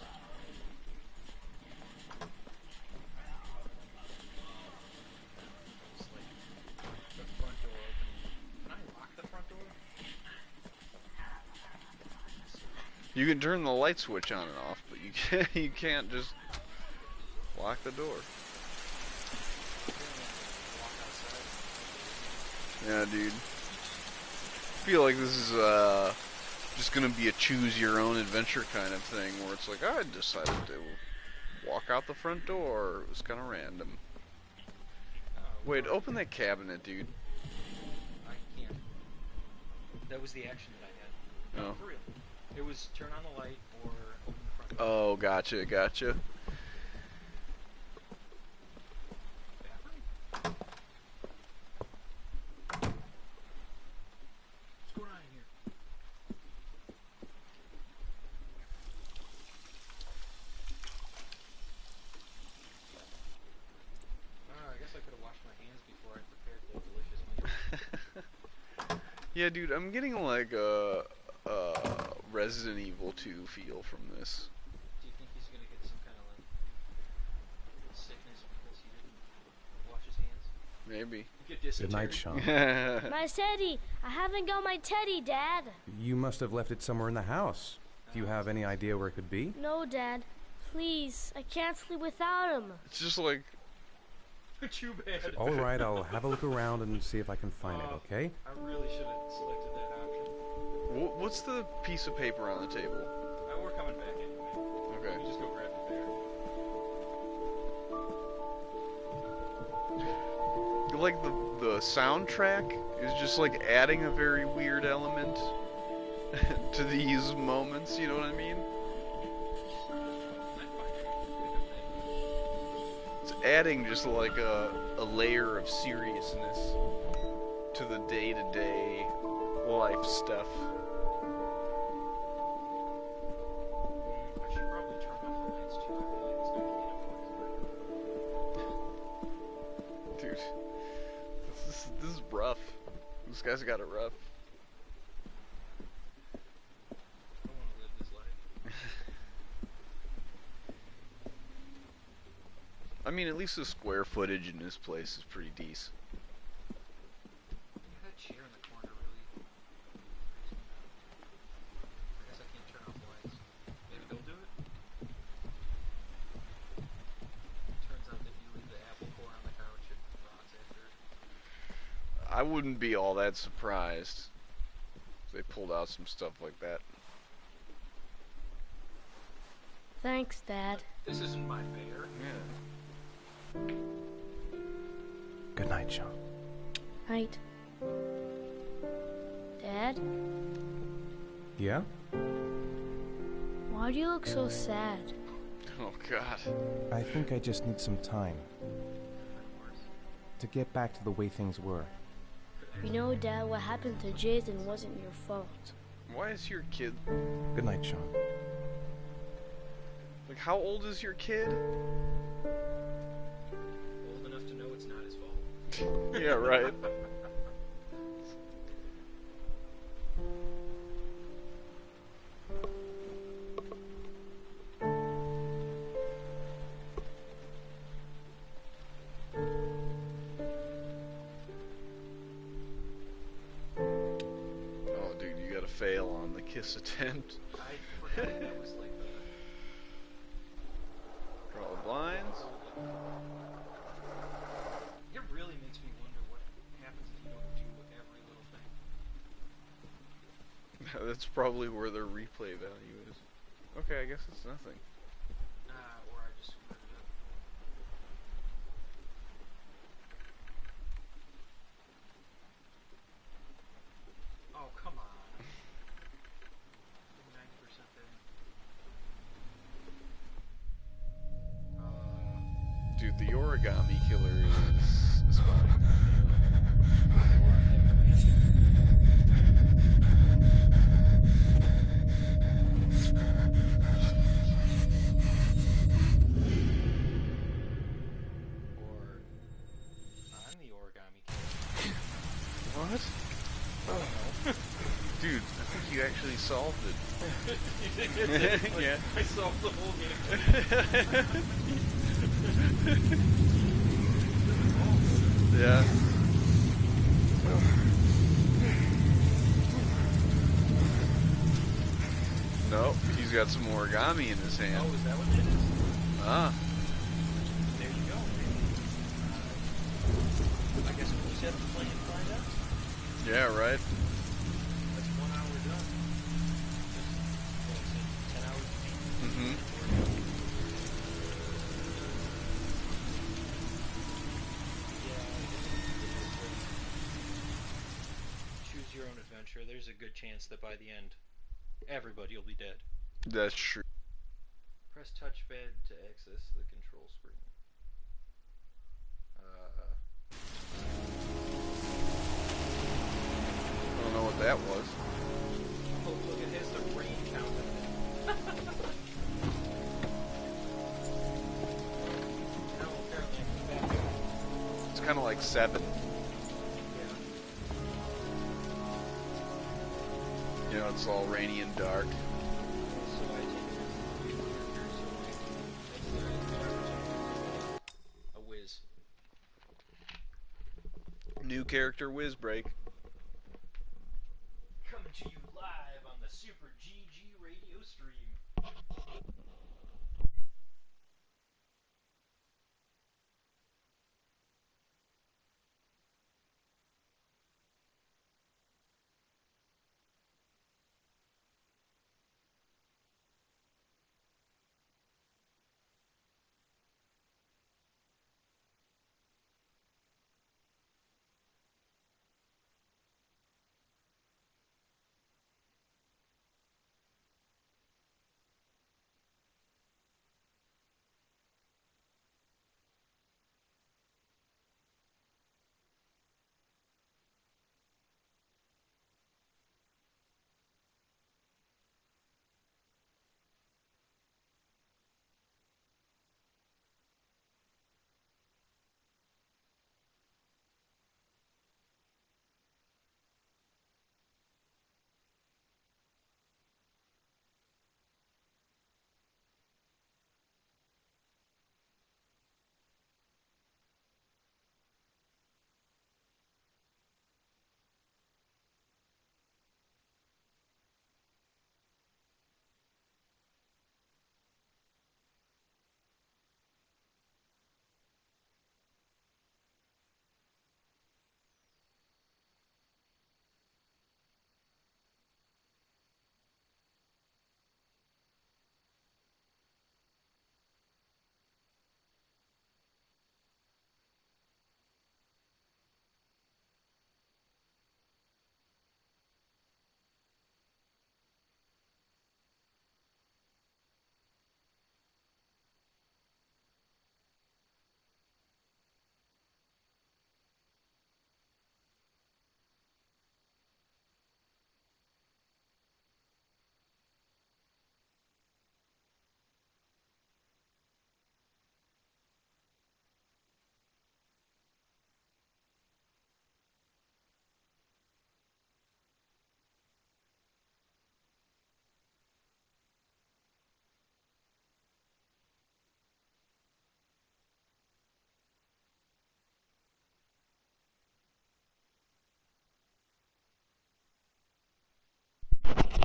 It's like the front door opening. Can I lock the front door? You can turn the light switch on and off, but you can't just lock the door. Walk outside. Yeah, dude. I feel like this is just gonna be a choose your own adventure kind of thing where it's like I decided to walk out the front door. It was kind of random. Wait, open that cabinet, dude. I can't. That was the action that I had. No, Oh. for real. It was turn on the light or open the front door. Oh, gotcha. Yeah, dude, I'm getting like a Resident Evil 2 feel from this. Do you think he's gonna get some kind of like sickness because he didn't wash his hands? Maybe. Get Good night, dysentery. Sean. My teddy! I haven't got my teddy, Dad. You must have left it somewhere in the house. Do you have any idea where it could be? No, Dad. Please, I can't sleep without him. It's just like, Too bad. All right, I'll have a look around and see if I can find it, okay? I really should have selected that option. what's the piece of paper on the table? We're coming back anyway. Okay. We just go grab it there. Like the soundtrack is just like adding a very weird element to these moments, you know what I mean? It's adding just like a layer of seriousness to the day-to-day life stuff. I should probably turn off the lights too. I feel like it's gonna be Dude, this is rough. This guy's got it rough. I don't want to live this life. I mean, at least the square footage in this place is pretty decent. Yeah, that chair in the corner really freaks me out. I guess I can't turn off the lights. Maybe they'll do it? Turns out that you leave the apple core on the couch, it rots after. I wouldn't be all that surprised if they pulled out some stuff like that. Thanks, Dad. This isn't my bear. Yeah. Good night, Sean. Night. Dad, Yeah? why do you look so sad? Oh God. I think I just need some time to get back to the way things were. You know, Dad, what happened to Jason wasn't your fault. Why is your kid... Good night, Sean. Like, how old is your kid? Old enough to know it's not his fault. Yeah, right. Oh, dude, you gotta fail on the kiss attempt. I forgot that was like the... Draw the blinds. It really makes me wonder what happens if you don't do every little thing. That's probably where their replay value is. Okay, I guess it's nothing. Or I just screwed it up. Oh, come on. 90% there. Dude, the origami killer is fine. Or I'm the origami killer. What? Dude, I think you actually solved it. Yeah. I solved the whole game. Yeah. Nope, he's got some origami in his hand. Oh, is that what it is? Ah. There you go. I guess we just have to play and find out. Yeah, right. That's 1 hour done. What is it? 10 hours to beat? Mm-hmm. Choose your own adventure. There's a good chance that by the end, everybody will be dead. That's true. Press touchpad to access the control screen. I don't know what that was. Oh, look, it has the rain countdown. Now apparently I can back up. It's kind of like 7. Yeah. You know, it's all rainy and dark. So I take new character, so that's a whiz. New character whiz break. Coming to you live on the Super GG radio stream.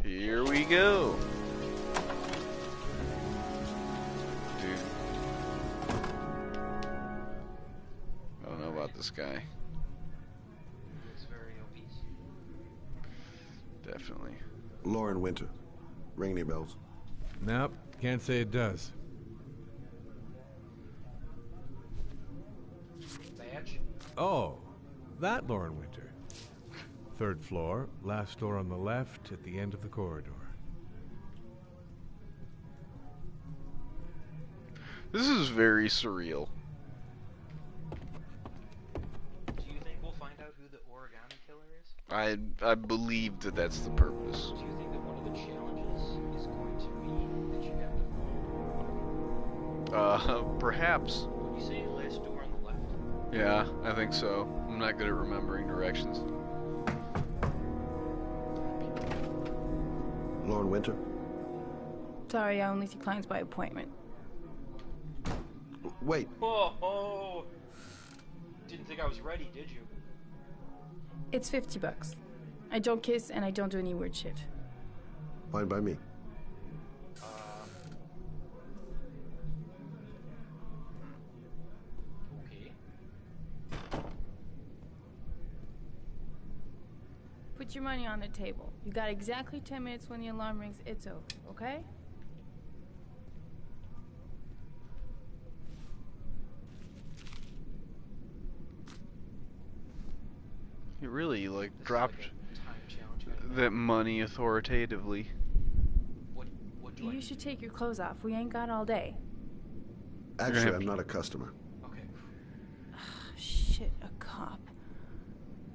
Here we go. Dude. I don't know about this guy. Looks very obese. Definitely. Lauren Winter. Ring any bells? Nope, can't say it does. Badge? Oh, that Lauren Winter. 3rd floor, last door on the left at the end of the corridor. This is very surreal. Do you think we'll find out who the origami killer is? I believe that that's the purpose. Do you think that one of the challenges is going to be that you have to Perhaps. What do you say, last door on the left? Yeah, I think so. I'm not good at remembering directions. Lauren Winter? Sorry, I only see clients by appointment. Wait. Oh! Didn't think I was ready, did you? It's $50. I don't kiss and I don't do any weird shit. Fine by me. Okay. Put your money on the table. You got exactly 10 minutes when the alarm rings. It's over, okay? He really, like, This is dropped like a time challenge kind of that money authoritatively. What do I You should take your clothes off. We ain't got all day. Actually, I'm not a customer. Okay. Shit, a cop.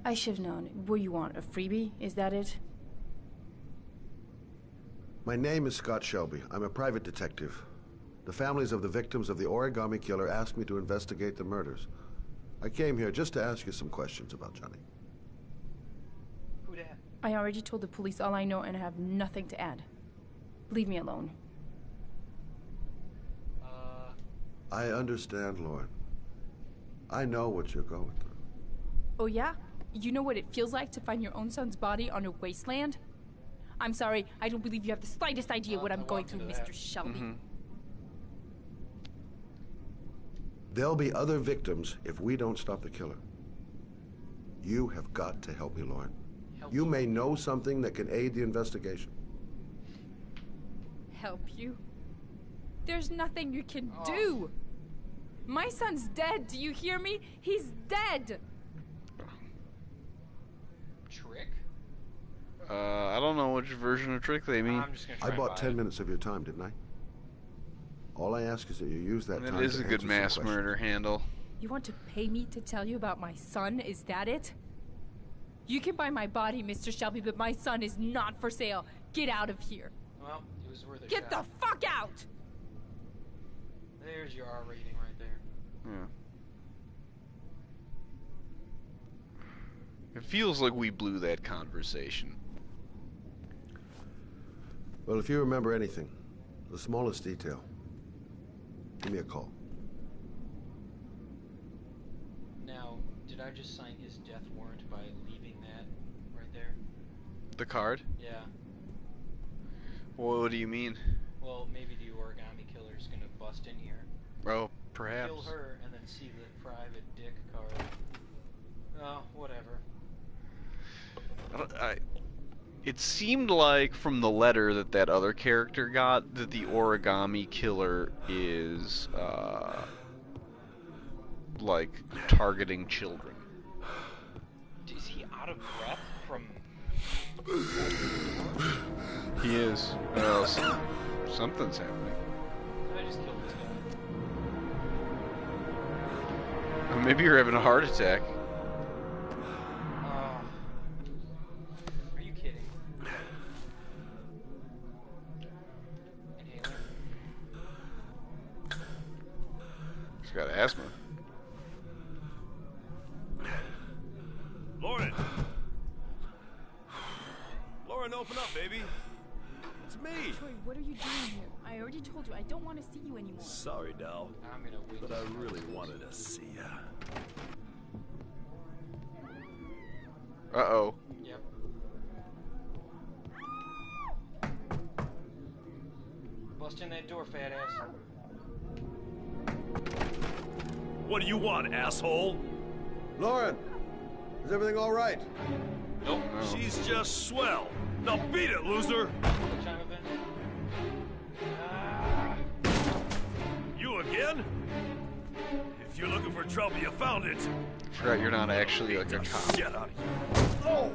I should have known. What do you want, a freebie? Is that it? My name is Scott Shelby. I'm a private detective. The families of the victims of the origami killer asked me to investigate the murders. I came here just to ask you some questions about Johnny. Who dat? I already told the police all I know and I have nothing to add. Leave me alone. I understand, Lauren. I know what you're going through. Oh yeah? You know what it feels like to find your own son's body on a wasteland? I'm sorry, I don't believe you have the slightest idea what I'm going through, Mr. Shelby. There'll be other victims if we don't stop the killer. You have got to help me, Lauren. You may know something that can aid the investigation. Help you? There's nothing you can do. My son's dead. Do you hear me? He's dead. Trick? I don't know which version of trick they mean. I'm just gonna try I and bought buy 10 it. minutes of your time, didn't I? All I ask is that you use that time It is to a good answer some mass questions. murder handle. You want to pay me to tell you about my son? Is that it? You can buy my body, Mr. Shelby, but my son is not for sale. Get out of here. Well, it was worth a Get shot. the fuck out! There's your R rating right there. Yeah. It feels like we blew that conversation. Well, if you remember anything, the smallest detail, give me a call. Now, did I just sign his death warrant by leaving that right there? The card? Yeah. Well, what do you mean? Well, maybe the origami killer's gonna bust in here. Oh, perhaps. Kill her and then see the private dick card. Oh, whatever. It seemed like from the letter that other character got that the origami killer is like targeting children. Is he out of breath from... He is. Something's happening. I just killed this guy. Maybe you're having a heart attack. Are you kidding? Inhaler? He's got asthma. Lauren! Lauren, open up, baby. It's me. Troy, what are you doing here? I already told you, I don't want to see you anymore. Sorry, Dal. I'm gonna wait. But I really wanted to see ya. Uh-oh. Yep. Bust in that door, fat ass. What do you want, asshole? Lauren, is everything all right? Nope. She's just swell. Now beat it, loser. What time of it? You again? If you're looking for trouble, you found it. Forgot you're not actually like a cop. Get out of here. Oh!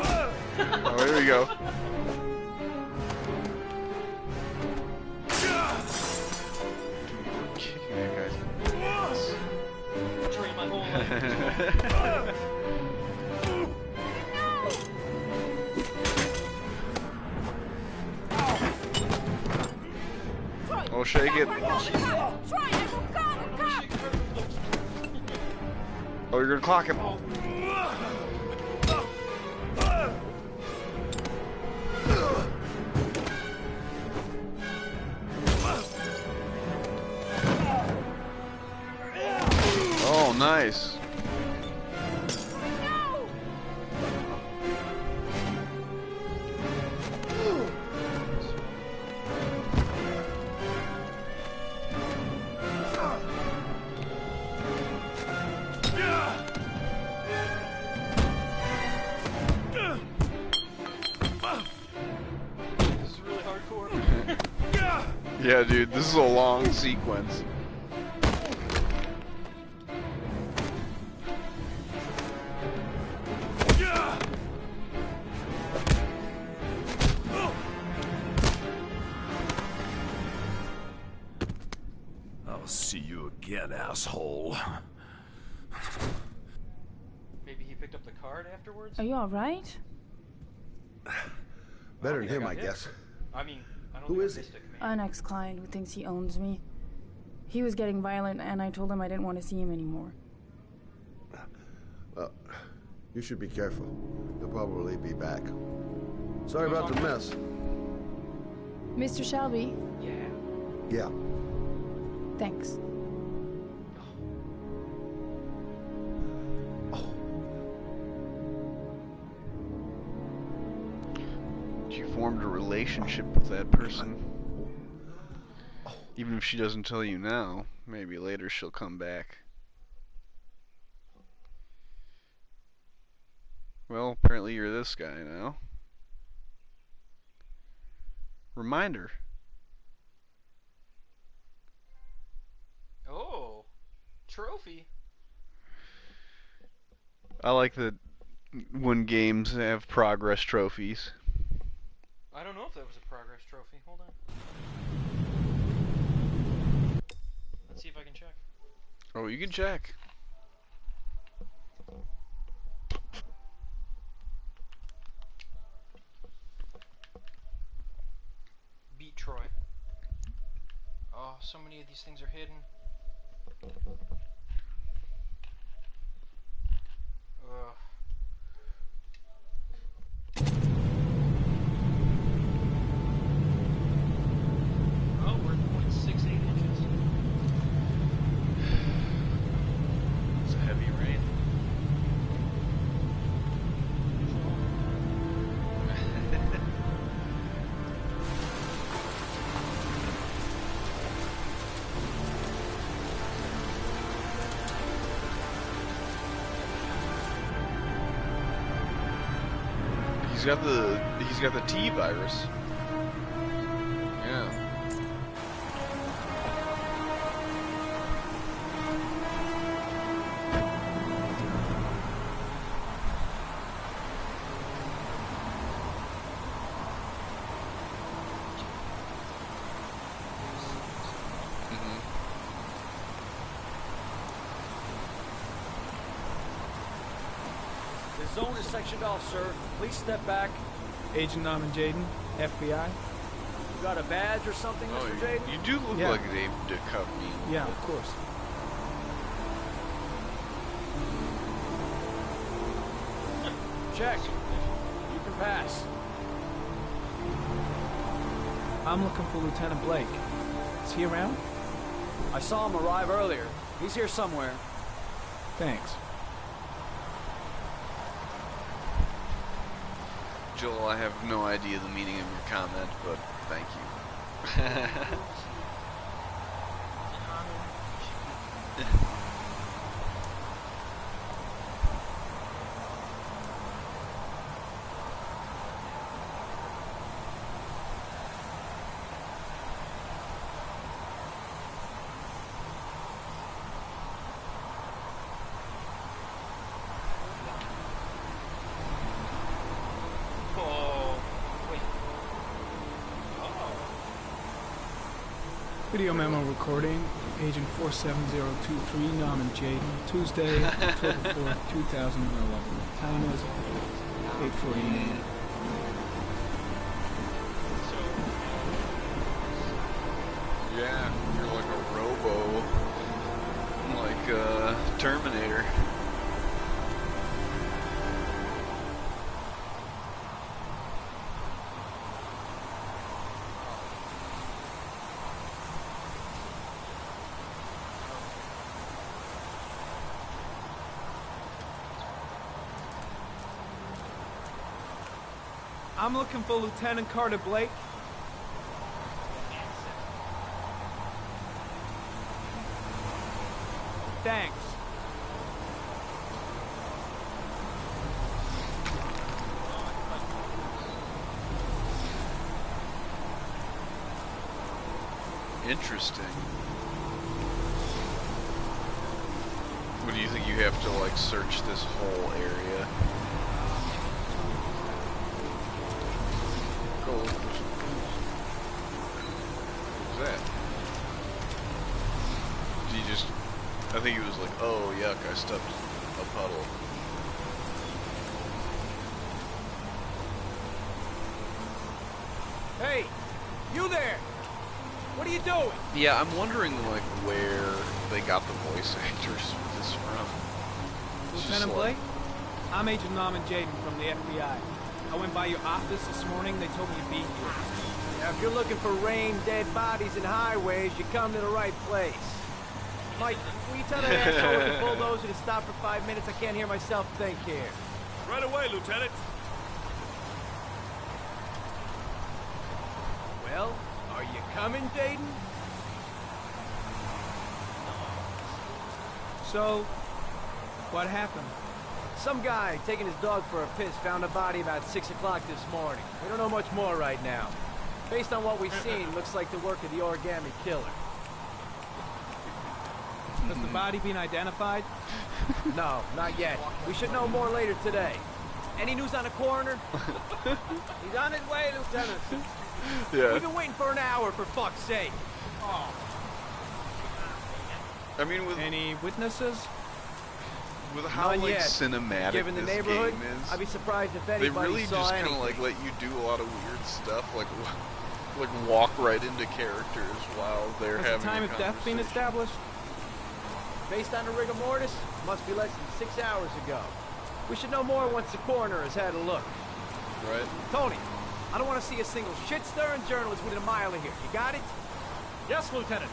Oh, here we go. Kicking that guy's ass. Train my whole life. Oh, shake it. Oh, you're gonna clock him. Oh, nice. This is really hardcore. Yeah, dude, this is a long sequence. I'll see you again, asshole. Maybe he picked up the card afterwards? Are you alright? Better than think him, got I hit. guess. I mean, I don't Who think is I he? missed a command. An ex-client who thinks he owns me. He was getting violent and I told him I didn't want to see him anymore. You should be careful. They'll probably be back. Sorry about the mess. Mr. Shelby? Yeah. Thanks. You formed a relationship with that person. Even if she doesn't tell you now, maybe later she'll come back. Well, apparently you're this guy now. Reminder. Oh, trophy. I like that when games have progress trophies. I don't know if that was a progress trophy. Hold on. Let's see if I can check. Oh, you can check. Beat Troy. Oh, so many of these things are hidden. Ugh. Oh, we're at 0.68 inches. It's a heavy rain. He's got the T virus. Yeah. The zone is sectioned off, sir. Please step back. Agent Norman Jaden, FBI. You got a badge or something, Mr. Jaden? You do look like Dave Duchovny. Yeah, of course. Check. You can pass. I'm looking for Lieutenant Blake. Is he around? I saw him arrive earlier. He's here somewhere. Thanks. Joel, I have no idea the meaning of your comment, but thank you. Video memo recording, Agent 47023, Norman Jaden, Tuesday, October 4th, 2011. Time is 8:48. Yeah, you're like a robo, like Terminator. I'm looking for Lieutenant Carter Blake. Thanks. Interesting. What do you think? You have to like search this whole area? What's that? He just, I think he was like, oh yuck, I stepped a puddle. Hey, you there! What are you doing? Yeah, I'm wondering like where they got the voice actors for this from. Lieutenant Blake? I'm Agent Norman Jaden from the FBI. I went by your office this morning. They told me you'd be here. Yeah, if you're looking for rain, dead bodies, and highways, you come to the right place. Mike, will you tell that asshole with the bulldozer to stop for 5 minutes? I can't hear myself think here. Right away, Lieutenant. Well, are you coming, Jaden? So, what happened? Some guy taking his dog for a piss found a body about 6 o'clock this morning. We don't know much more right now. Based on what we've seen, looks like the work of the origami killer. Has the body been identified? No, not yet. We should know more later today. Any news on the coroner? He's on his way, Lieutenant. Yeah. We've been waiting for an hour, for fuck's sake. Oh. I mean, with any witnesses? With how None like yet. cinematic Given the this neighborhood, game is, I'd be surprised if they anybody really saw just kind anything. of like let you do a lot of weird stuff, like walk right into characters while they're Has having the time a of death been conversation. established? Based on the rigor mortis, must be less than 6 hours ago. We should know more once the coroner has had a look. Right. Tony, I don't want to see a single shit-stirring journalist within a mile of here. You got it? Yes, Lieutenant.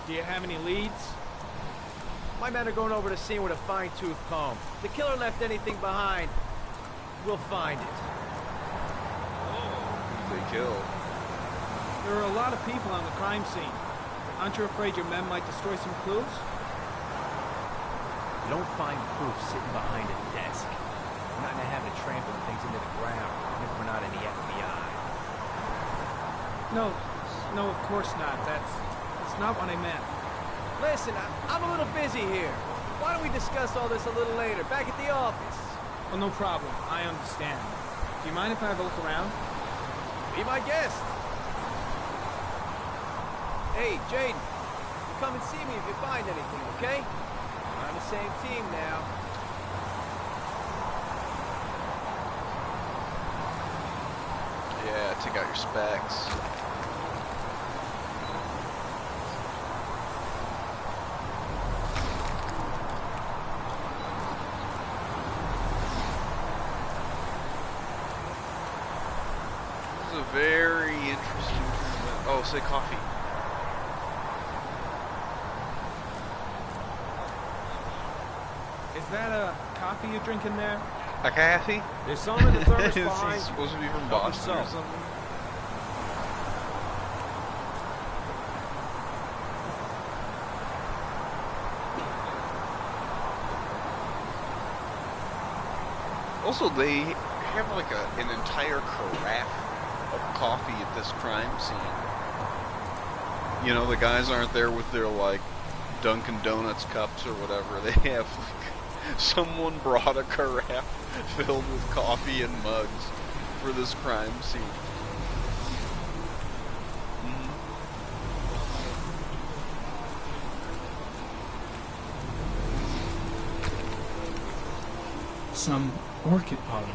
Do you have any leads? My men are going over the scene with a fine-tooth comb. If the killer left anything behind, we'll find it. They kill. There are a lot of people on the crime scene. Aren't you afraid your men might destroy some clues? You don't find proof sitting behind a desk. We're not in the habit of trampling things into the ground, even if we're not in the FBI. No, of course not. That's not what I meant. Listen, I'm a little busy here. Why don't we discuss all this a little later, back at the office? Oh, no problem. I understand. Do you mind if I have a look around? Be my guest. Hey, Jaden, you come and see me if you find anything, okay? We're on the same team now. Yeah, take out your specs. This is a very interesting. Oh, say coffee. Is that a coffee you're drinking there? A coffee? There's some in the thermos Is he behind. supposed to be from Help Boston or yourself. something? Also, they have like an entire carafe of coffee at this crime scene. You know, the guys aren't there with their like Dunkin' Donuts cups or whatever. They have like someone brought a carafe filled with coffee and mugs for this crime scene. Some orchid pollen.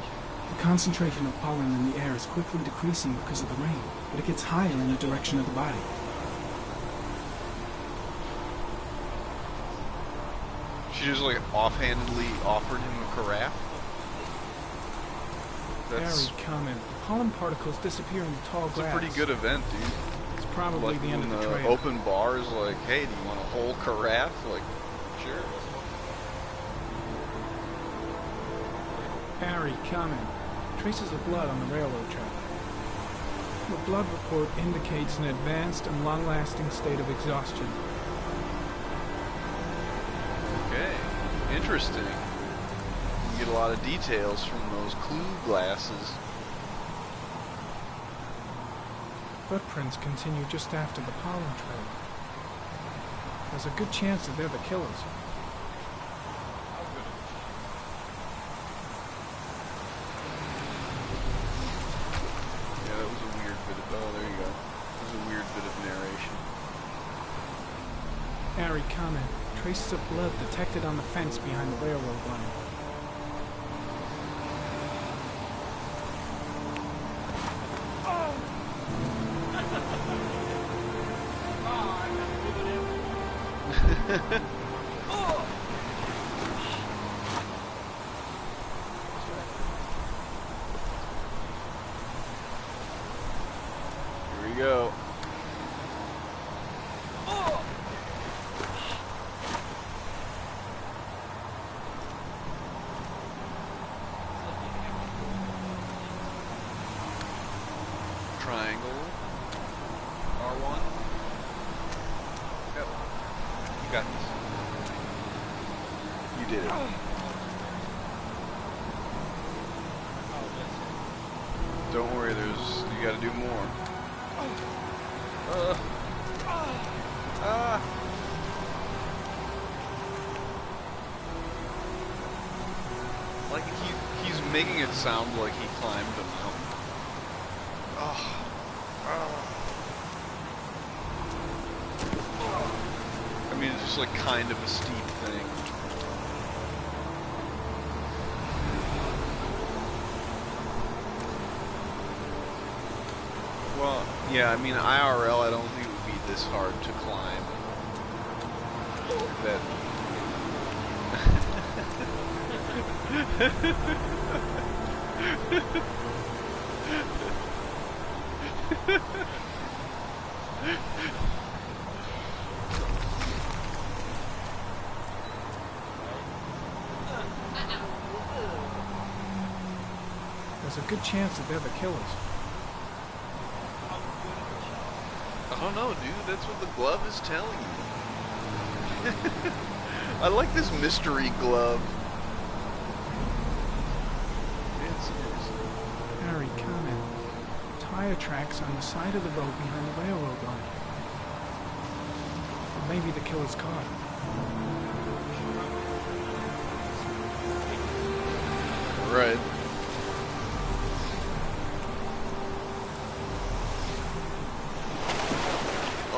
The concentration of pollen in the air is quickly decreasing because of the rain, but it gets higher in the direction of the body. She just like offhandedly offered him a carafe. That's Very common. Pollen particles disappear in the tall it's grass. a pretty good event, dude. It's probably Like the end of when the trail. open bar is like, hey, do you want a whole carafe? Like, sure. Harry, comment. Traces of blood on the railroad track. The blood report indicates an advanced and long-lasting state of exhaustion. Okay, interesting. You get a lot of details from those clue glasses. Footprints continue just after the pollen trail. There's a good chance that they're the killers. Yeah, that was a weird bit of, oh, there you go. That was a weird bit of narration. Harry, comment. Traces of blood detected on the fence behind the railroad line. triangle. R1. Yep. You got this. You did it. Don't worry, you gotta do more. Like he's making it sound like he climbed a mountain. I mean, it's just like kind of a steep thing. Well, yeah, I mean, IRL, I don't think it would be this hard to climb. That. There's a good chance that they're the killers. I don't know, dude. That's what the glove is telling you. I like this mystery glove. Harry, comment. Tire tracks on the side of the road behind the railroad line. Or maybe the killer's car. Right.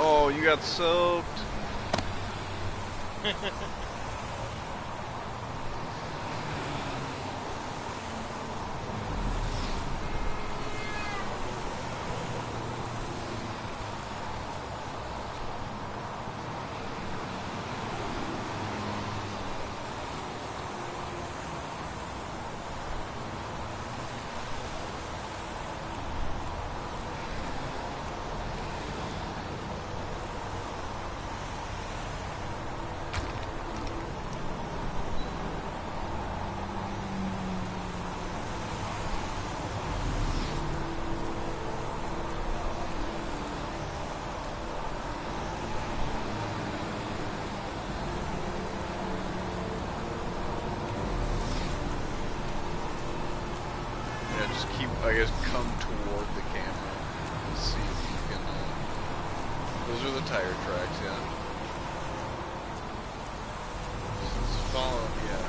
Oh, you got soaked. I guess come toward the camera and see if you can. Those are the tire tracks, yeah. Just follow, yeah.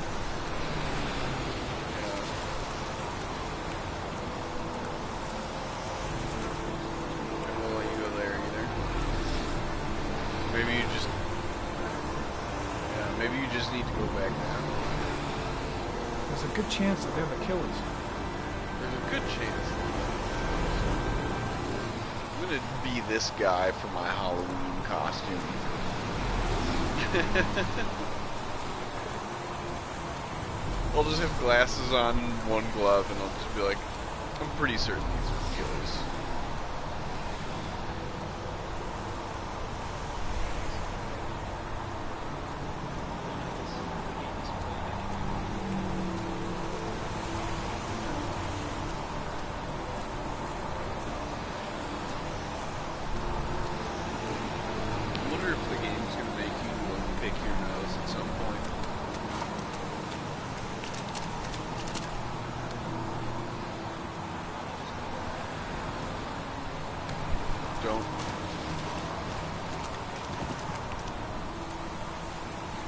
Yeah. I won't let you go there either. Maybe you just. Yeah, maybe you just need to go back now. There's a good chance that they're the killers. There's a good chance. I'm gonna be this guy for my Halloween costume. I'll just have glasses on, one glove, and I'll just be like, I'm pretty certain these are killers.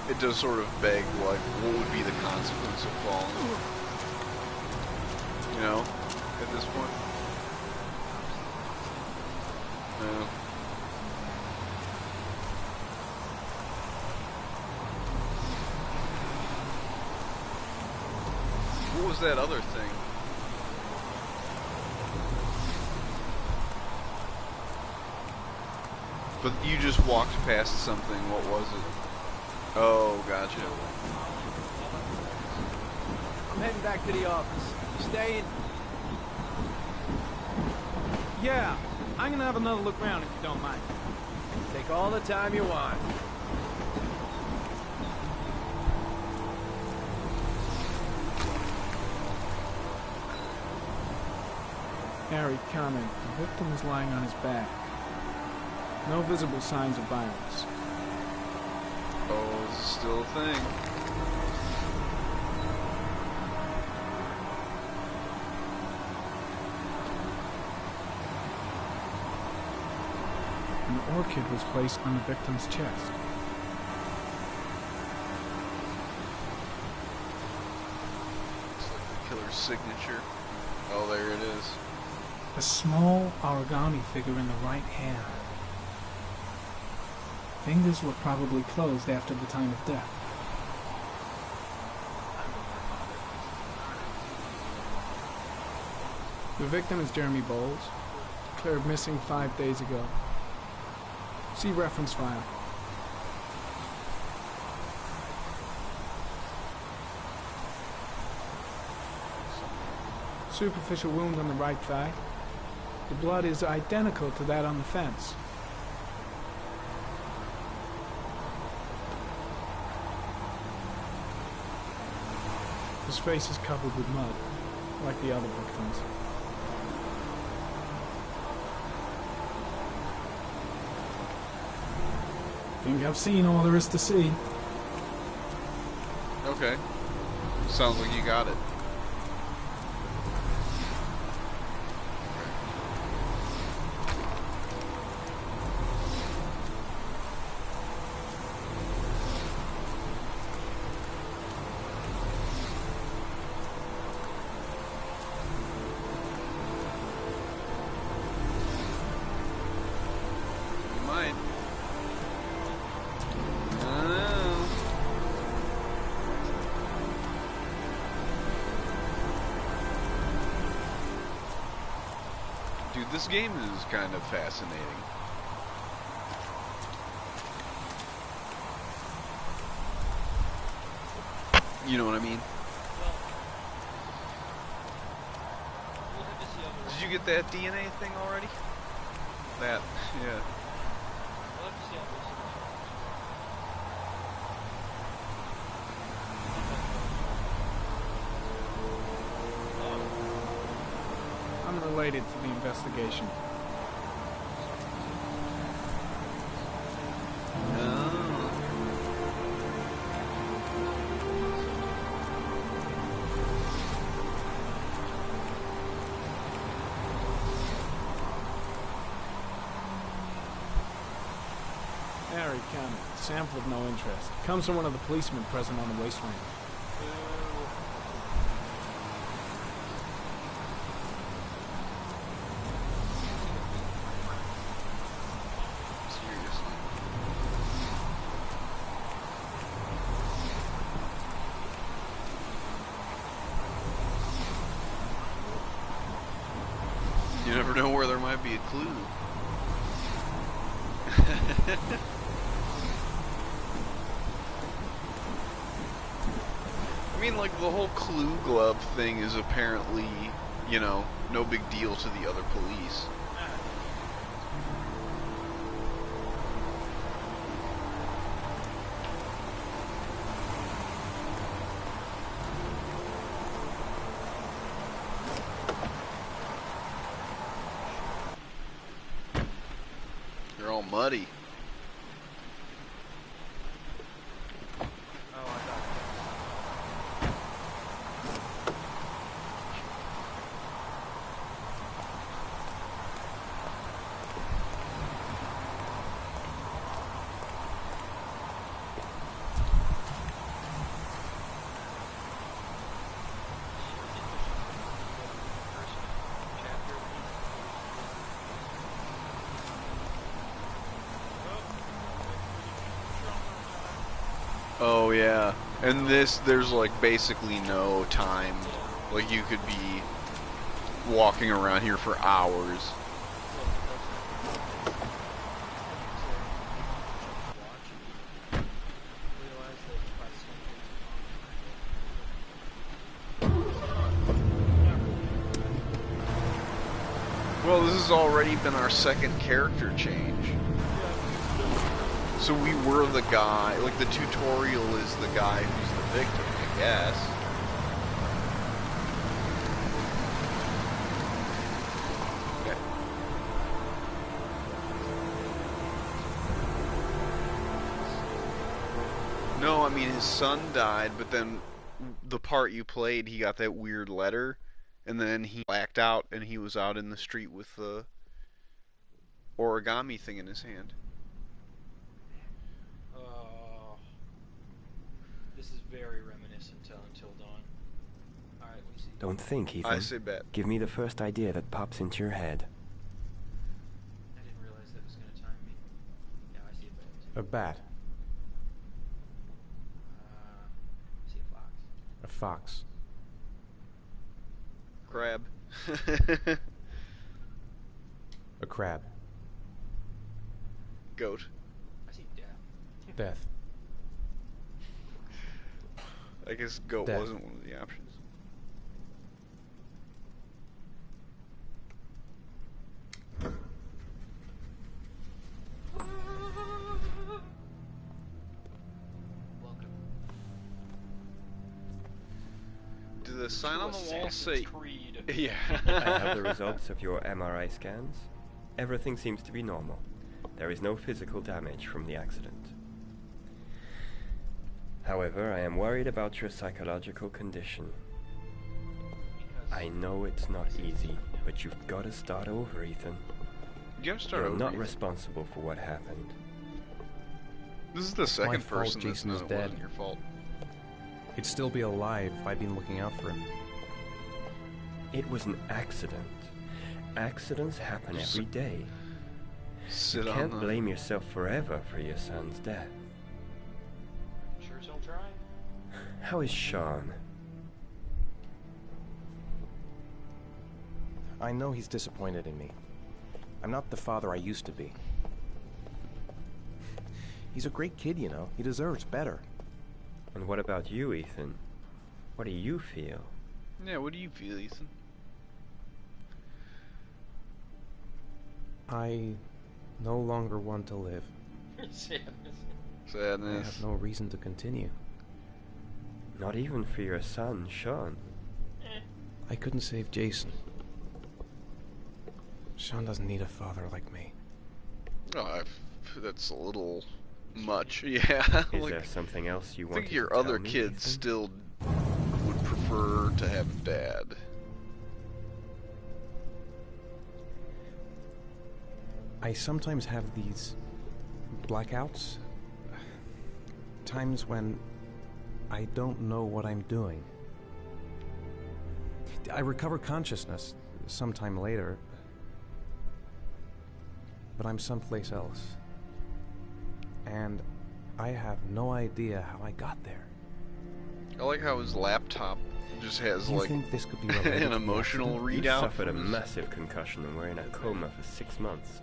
It does sort of beg, like, what would be the consequence of falling? You know, at this point? No. What was that other thing? But you just walked past something, what was it? Oh, gotcha. I'm heading back to the office. You staying? Yeah, I'm gonna have another look around if you don't mind. Take all the time you want. Harry, comment. The victim is lying on his back. No visible signs of violence. Oh, this is still a thing. An orchid was placed on the victim's chest. It's like the killer's signature. Oh, there it is. A small origami figure in the right hand. Fingers were probably closed after the time of death. The victim is Jeremy Bowles, declared missing 5 days ago. See reference file. Superficial wound on the right thigh. The blood is identical to that on the fence. His face is covered with mud, like the other victims. Think I've seen all there is to see. Okay. Sounds like you got it. Dude, this game is kind of fascinating. You know what I mean? Did you get that DNA thing already? That, yeah. Unrelated to the investigation. Harry County. Sample of no interest. Comes from one of the policemen present on the wasteland. You never know where there might be a clue. I mean, like, the whole clue glove thing is apparently, you know, no big deal to the other police. They're all muddy. Oh yeah, and this, there's like basically no time. Like, you could be walking around here for hours. Well, this has already been our second character change. So we were the guy, like the tutorial is the guy who's the victim, I guess. No, I mean his son died, but then the part you played, he got that weird letter, and then he blacked out, and he was out in the street with the origami thing in his hand. This is very reminiscent to Until Dawn. Alright, let me see. Don't think, Ethan. I say bet. Give me the first idea that pops into your head. I didn't realize that was going to time me. Yeah, I see a bat. A bat. I see a fox. A fox. Crab. A crab. Goat. I see death. Death. I guess goat Death. wasn't one of the options. Welcome. Did the sign on the wall say... Creed. Yeah. I have the results of your MRI scans. Everything seems to be normal. There is no physical damage from the accident. However, I am worried about your psychological condition. I know it's not easy, but you've got to start over, Ethan. You gotta start You're over. not Ethan. responsible for what happened. This is the My second fault person that's Jason is known it dead. wasn't your fault. He'd still be alive if I'd been looking out for him. It was an accident. Accidents happen every day. Sit You on can't the... blame yourself forever for your son's death. Sure as he'll try? How is Sean? I know he's disappointed in me. I'm not the father I used to be. He's a great kid, you know. He deserves better. And what about you, Ethan? What do you feel? Yeah, what do you feel, Ethan? I no longer want to live. Sadness. I Sadness. have no reason to continue. Not even for your son, Sean. I couldn't save Jason. Sean doesn't need a father like me. Oh, that's a little much. Yeah. Is like, there something else you I want think to your tell other me, kids Ethan? still would prefer to have a dad. I sometimes have these blackouts. Times when I don't know what I'm doing. I recover consciousness sometime later, but I'm someplace else. And I have no idea how I got there. I like how his laptop just has You like think this could be related to an the emotional accident? You readout. suffered a from his- massive concussion and were in a coma for 6 months.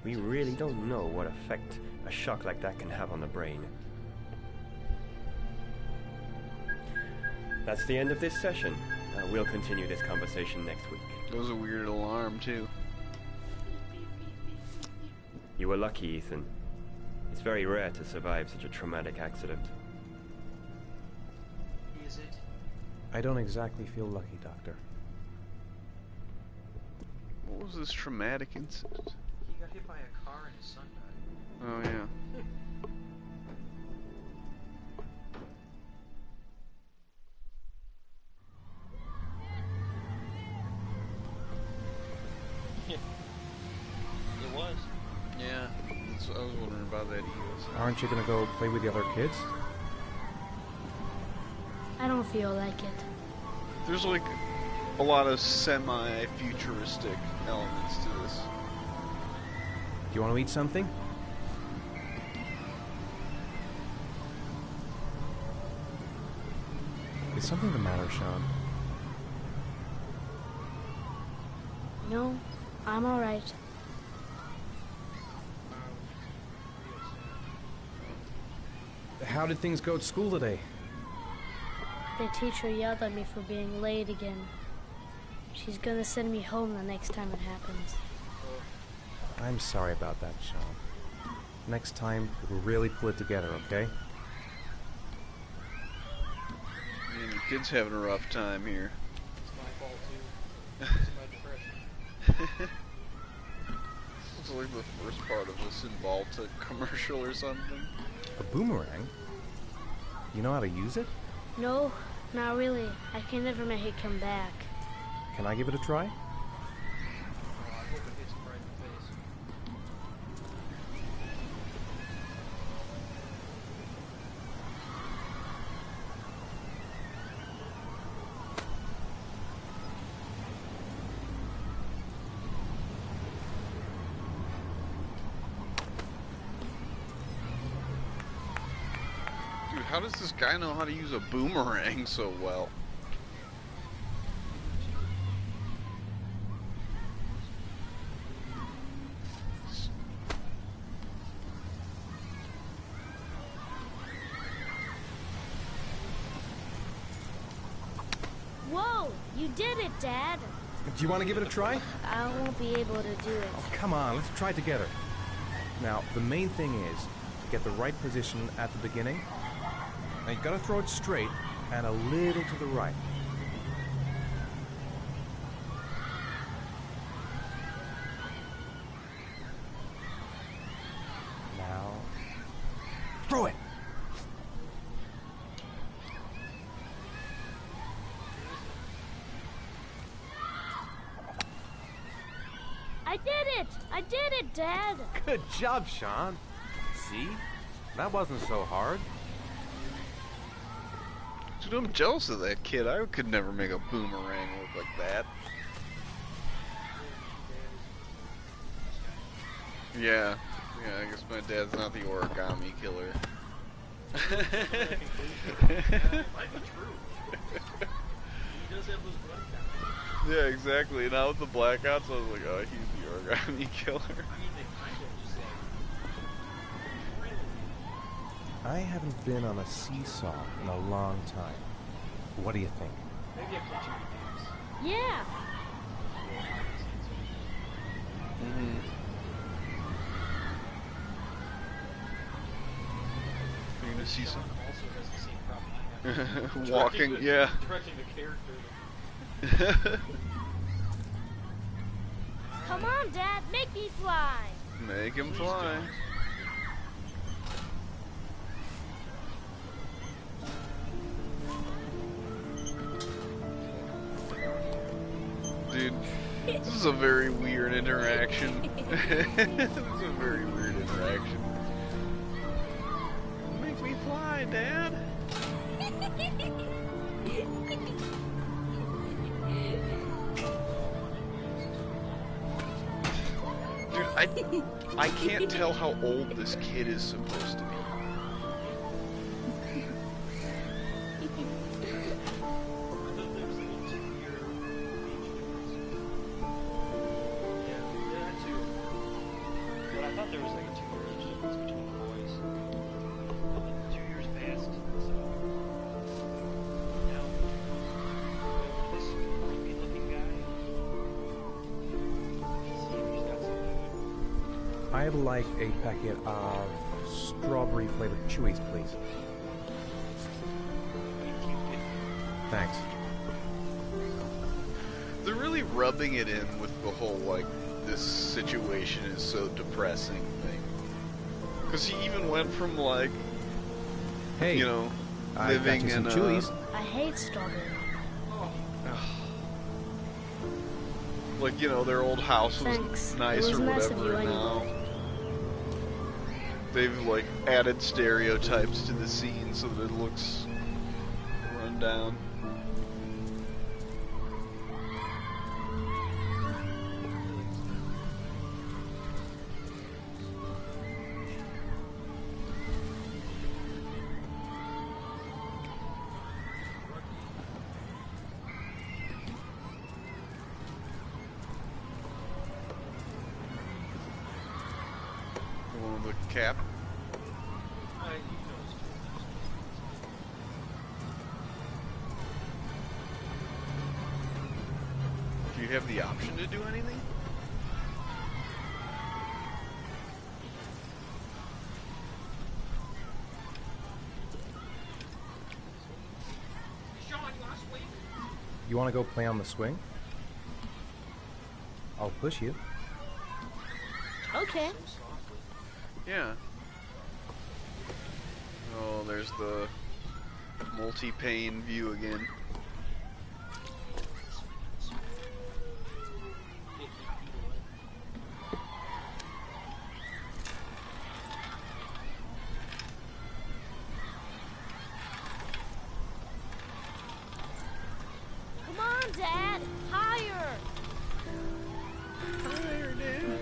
We really don't know what effect a shock like that can have on the brain. That's the end of this session. We'll continue this conversation next week. That was a weird alarm too. You were lucky, Ethan. It's very rare to survive such a traumatic accident. Is it? I don't exactly feel lucky, Doctor. What was this traumatic incident? He got hit by a car and his son died. Oh yeah. It was. Yeah. I was wondering about that. EOS. Aren't you gonna go play with the other kids? I don't feel like it. There's like a lot of semi-futuristic elements to this. Do you want to eat something? Is something the matter, Sean? No, I'm alright. How did things go at school today? The teacher yelled at me for being late again. She's gonna send me home the next time it happens. I'm sorry about that, Sean. Next time, we'll really pull it together, okay? Man, the kid's having a rough time here. It's my fault too. It's my depression. It's like the first part of a Sinbalta commercial or something. A boomerang? You know how to use it? No, not really. I can never make it come back. Can I give it a try? Dude, how does this guy know how to use a boomerang so well? Whoa! You did it, Dad! Do you want to give it a try? I won't be able to do it. Oh, come on, let's try together. Now, the main thing is to get the right position at the beginning. Now, you gotta throw it straight and a little to the right. Now, throw it! I did it! I did it, Dad! Good job, Sean. See? That wasn't so hard. Dude, I'm jealous of that kid. I could never make a boomerang look like that. Yeah. Yeah, I guess my dad's not the origami killer. Might be true. He does have those blood counts. Yeah, exactly. Now with the blackouts, I was like, oh, he's the origami killer. I haven't been on a seesaw in a long time. What do you think? Maybe I played too many games. Yeah! You're gonna see some Also has the same problem I have. walking, yeah. Directing the character. Come on, Dad, make me fly! Make him fly. Dude, this is a very weird interaction. This is a very weird interaction. Make me fly, Dad. Dude, I can't tell how old this kid is supposed to be. I'd like a packet of strawberry flavored chewies, please. Thanks. They're really rubbing it in with the whole, like, this situation is so depressing thing. Because he even went from, like, hey, you know, I got living you some in chewies. I hate strawberry. like, you know, their old house was Thanks. nice It was or nice of whatever, you and now anyway. they've, like, added stereotypes to the scene so that it looks run down. The one with the cap. Do you have the option to do anything? You want to go play on the swing? I'll push you. Okay. Yeah. Oh, there's the multi-pane view again. Come on, Dad! Higher! Higher, Dad!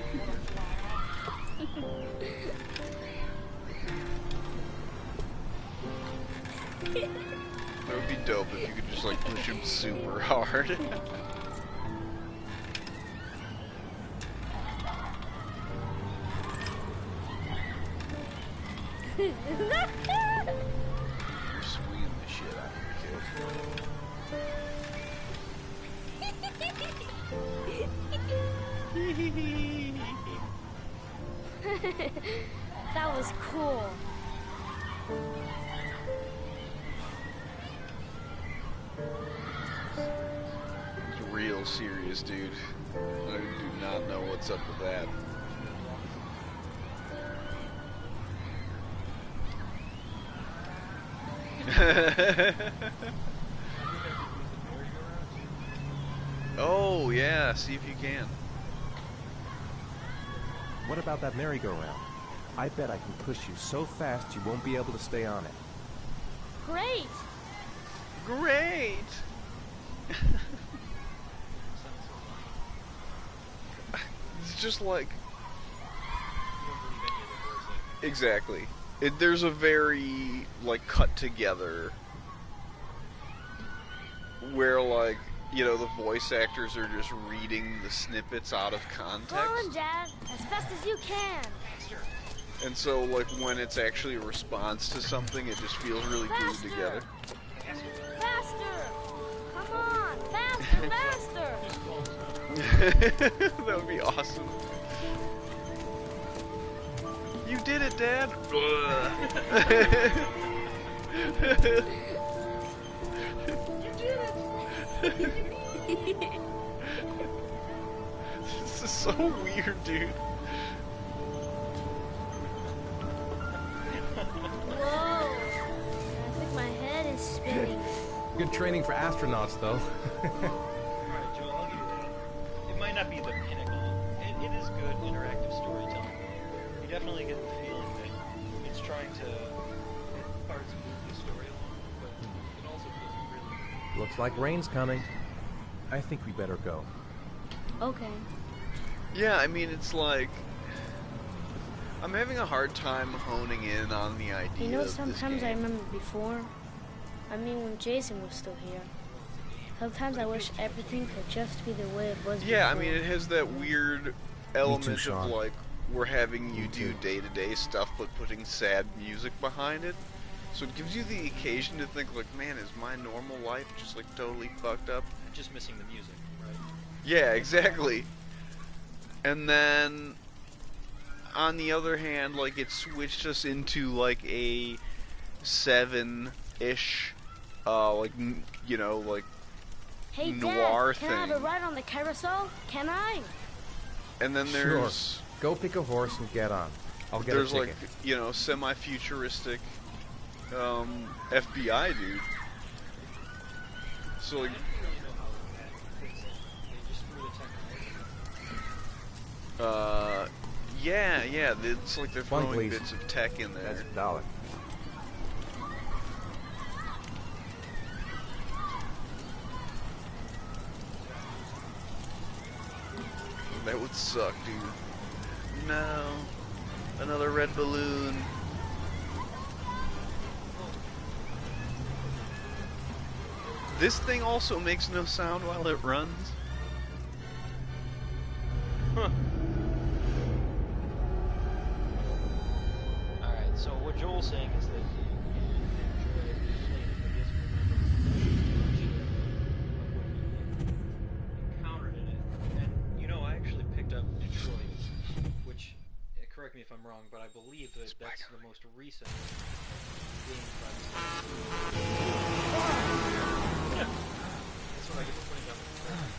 That would be dope if you could just like push him super hard. You're swinging the shit out of your kid. That was cool. It's real serious, dude. I do not know what's up with that. Oh, yeah, see if you can. What about that merry-go-round? I bet I can push you so fast you won't be able to stay on it. Great! Great! It's just like... Exactly. There's a very, like, cut together... where, like, you know, the voice actors are just reading the snippets out of context. Come on, Dad! As fast as you can! And so, like, when it's actually a response to something, it just feels really glued together. Faster! Come on! Faster, faster! That would be awesome. You did it, Dad! This is so weird, dude. Whoa! I think my head is spinning. Good training for astronauts, though. Alright, Joel, I'll give you that. It might not be the pinnacle. It is good interactive storytelling. You definitely get the feeling that it's trying to hit parts move the story along, but it also feels really good. Looks like rain's coming. I think we better go. Okay. Yeah, I mean, it's like... I'm having a hard time honing in on the idea You know, of this sometimes I game. remember before. I mean, when Jason was still here. Sometimes I wish everything could just be the way it was Yeah, I before. mean, it has that weird element of, Sean. like, we're having you do day-to-day stuff, but putting sad music behind it. So it gives you the occasion to think, like, man, is my normal life just, like, totally fucked up? Just missing the music, right? Yeah, exactly. And then, on the other hand, like, it switched us into, like, a 7-ish, like, you know, like, Hey, noir Dad, can I have a thing. ride on the carousel? Can I? And then there's... Sure. Go pick a horse and get on. I'll get there's a ticket. like, you know, semi-futuristic FBI dude. So like, yeah, it's like they're One, throwing please. bits of tech in there. That's $1. That would suck, dude. No, another red balloon. This thing also makes no sound while it runs. Huh. Alright, so what Joel's saying is that he enjoyed playing it, but he doesn't remember much of what he encountered in it. And, you know, I actually picked up Detroit, which, correct me if I'm wrong, but I believe that that's the most recent game by the That's what I get for putting down the track.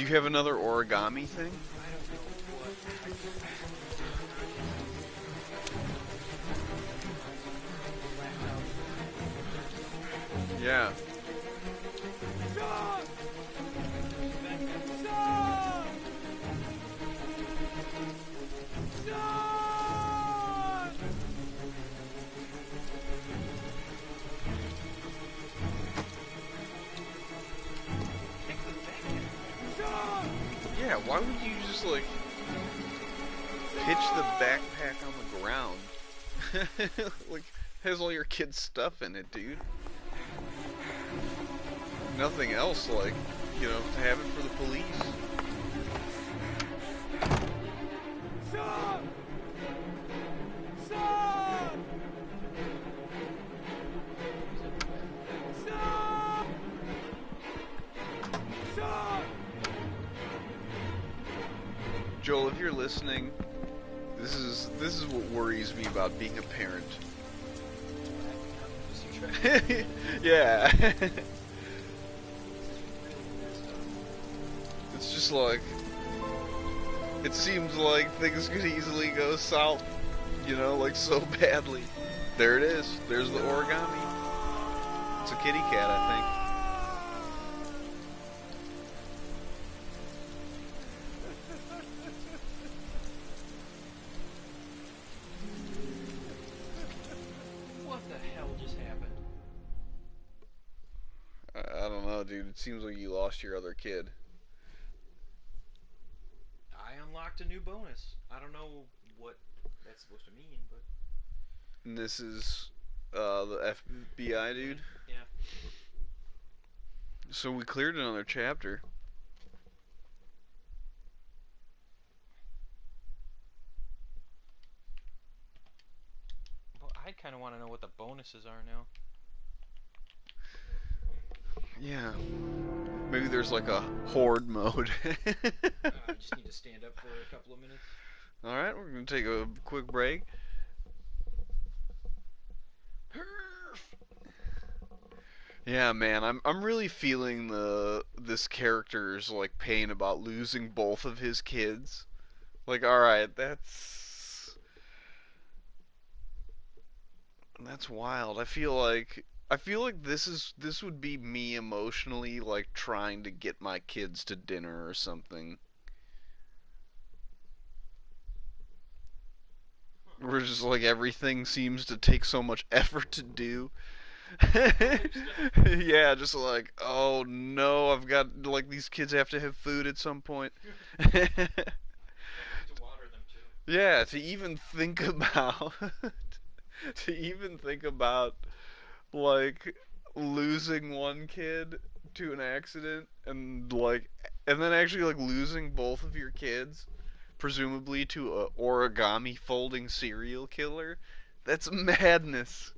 you have another origami thing? I don't know what Yeah. Sean! Sean! Sean! Yeah, why would you just, like, pitch the backpack on the ground? Like, has all your kids' stuff in it, dude. Nothing else, like, you know, to have it for the police. Sean! Sean! Sean! Sean! Joel, if you're listening, this is what worries me about being a parent. Yeah. It's just like, it seems like things could easily go south, you know, like so badly. There it is. There's the origami. It's a kitty cat, I think. What the hell just happened? I don't know, dude. It seems like you lost your other kid. I unlocked a new bonus. I don't know what that's supposed to mean, but... And this is the FBI dude? Yeah. So we cleared another chapter. Well, I kind of want to know what the bonuses are now. Yeah. Maybe there's like a horde mode. I just need to stand up for a couple of minutes. Alright, we're gonna take a quick break. Yeah, man, I'm really feeling this character's like pain about losing both of his kids. Like, alright, that's wild. I feel like this would be me emotionally, like trying to get my kids to dinner or something. Where just like everything seems to take so much effort to do. Yeah, just like, oh no, I've got, like, these kids have to have food at some point. Yeah, to even think about like losing one kid to an accident and then actually like losing both of your kids presumably to a origami folding serial killer. That's madness.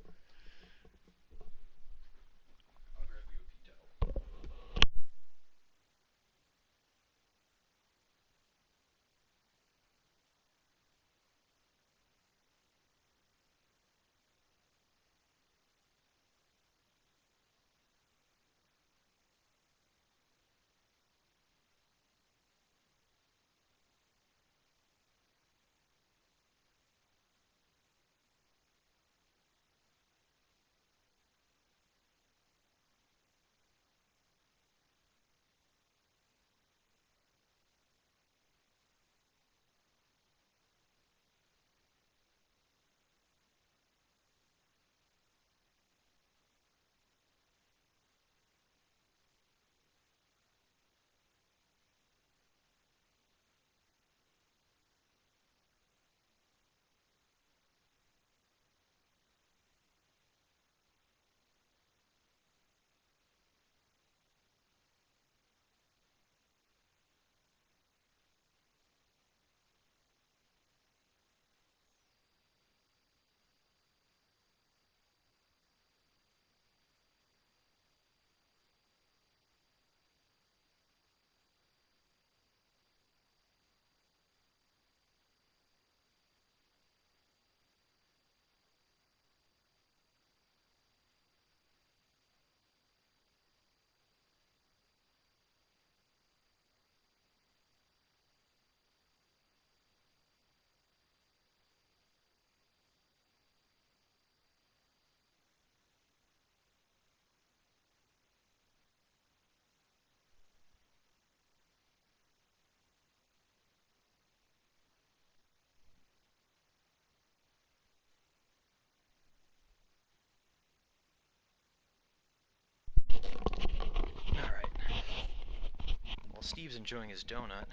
Steve's enjoying his donut,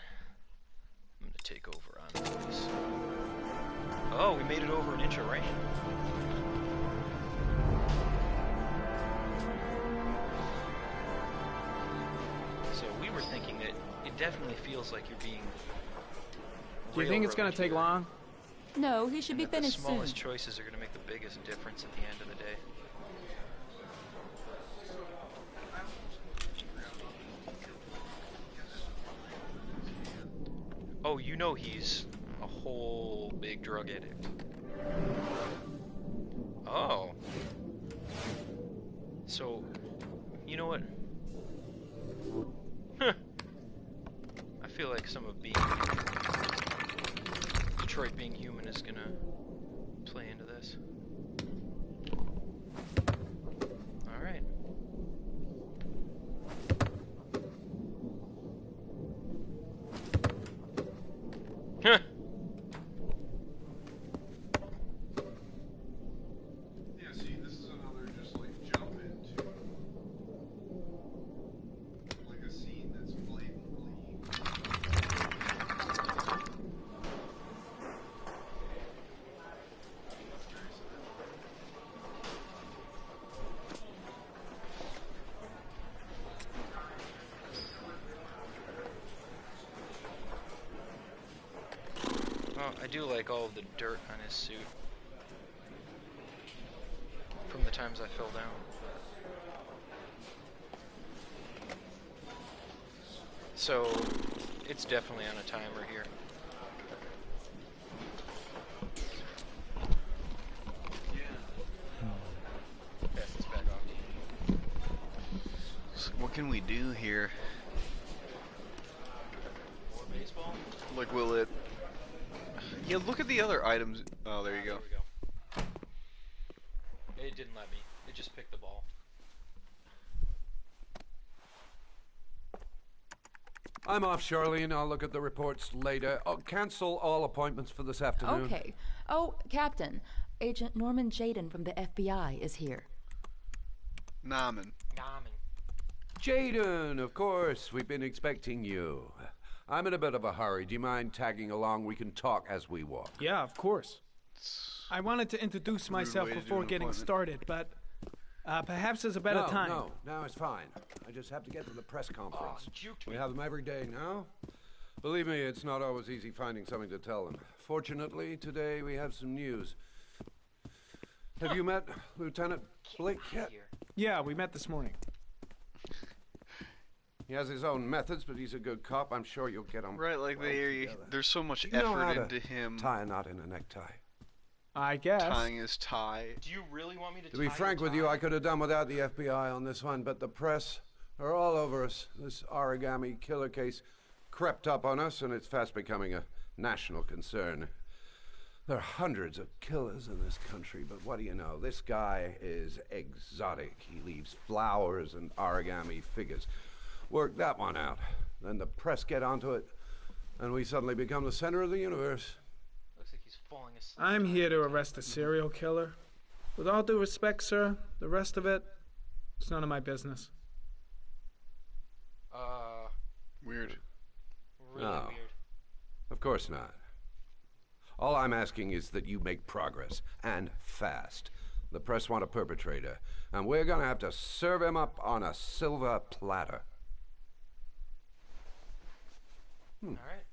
I'm gonna take over on this. Oh, we made it over an inch of rain. So we were thinking that it definitely feels like you're being. Do you think it's gonna take long? No, he should be The finished soon. smallest choices are gonna make the biggest difference at the end of the day. Oh, you know he's a whole big drug addict. Oh. So, you know what? I feel like some of Detroit being human is gonna play into this. Alright. Huh. Yeah, see, this is another just like jump into like a scene that's blatantly Oh, I do like all of the dirt on his suit from the times I fell down. So, it's definitely on a timer here. Pass this back off to you. So what can we do here? More baseball? Like, will it? Yeah, look at the other items. Oh, there you go. There we go. It didn't let me. It just picked the ball. I'm off, Charlene. I'll look at the reports later. Oh, cancel all appointments for this afternoon. Okay. Oh, Captain, Agent Norman Jaden from the FBI is here. Namen. Jaden, of course. We've been expecting you. I'm in a bit of a hurry. Do you mind tagging along? We can talk as we walk. Yeah, of course. I wanted to introduce myself way to do before an getting appointment. started, but perhaps there's a better time. No, it's fine. I just have to get to the press conference. Juked We me. have them every day now. Believe me, it's not always easy finding something to tell them. Fortunately, today we have some news. Have you met Lieutenant Blake yet? Yeah, we met this morning. He has his own methods, but he's a good cop. I'm sure you'll get him. Right, like there's so much You know how effort to into him tie a knot in a necktie. I guess. tying his tie. Do you really want me to To be frank with you, I could have done without the FBI on this one, but the press are all over us. This origami killer case crept up on us, and it's fast becoming a national concern. There are hundreds of killers in this country, but what do you know? This guy is exotic. He leaves flowers and origami figures. Work that one out. Then the press get onto it, and we suddenly become the center of the universe. Looks like he's falling asleep. I'm here to arrest a serial killer. With all due respect, sir, the rest of it, it's none of my business. Weird. Really No. weird. Of course not. All I'm asking is that you make progress, and fast. The press want a perpetrator, and we're gonna have to serve him up on a silver platter. All right.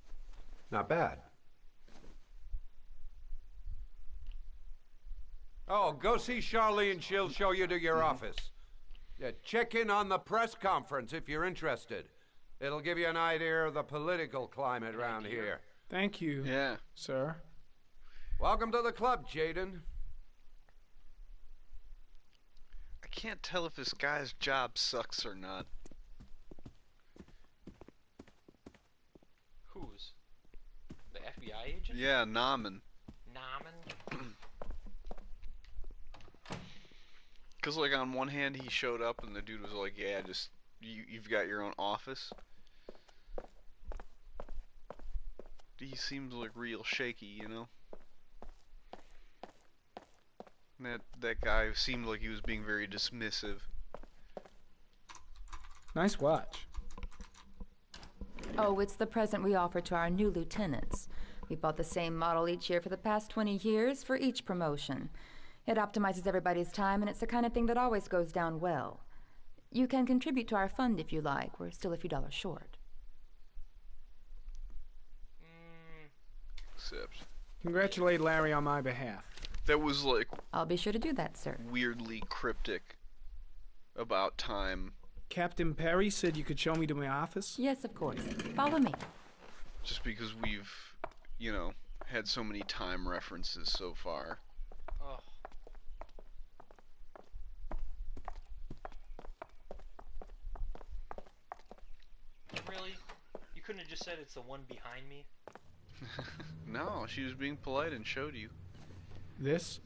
Not bad. Oh, go see Charlene. She'll show you to your office. Yeah, check in on the press conference if you're interested. It'll give you an idea of the political climate around here. Thank you, sir. Welcome to the club, Jaden. I can't tell if this guy's job sucks or not. Whose? The FBI agent? Yeah, Namen. Namen? Because, like, on one hand, he showed up and the dude was like, yeah, just, you've got your own office. He seems, like, real shaky, you know? And that guy seemed like he was being very dismissive. Nice watch. Oh, it's the present we offer to our new lieutenants. We bought the same model each year for the past 20 years for each promotion. It optimizes everybody's time, and it's the kind of thing that always goes down well. You can contribute to our fund if you like. We're still a few dollars short. Except Congratulate Larry on my behalf. that was like I'll be sure to do that, sir. weirdly cryptic about time. Captain Perry said you could show me to my office? Yes, of course. Follow me. Just because we've, had so many time references so far. Oh. Really? You couldn't have just said it's the one behind me? No, she was being polite and showed you. This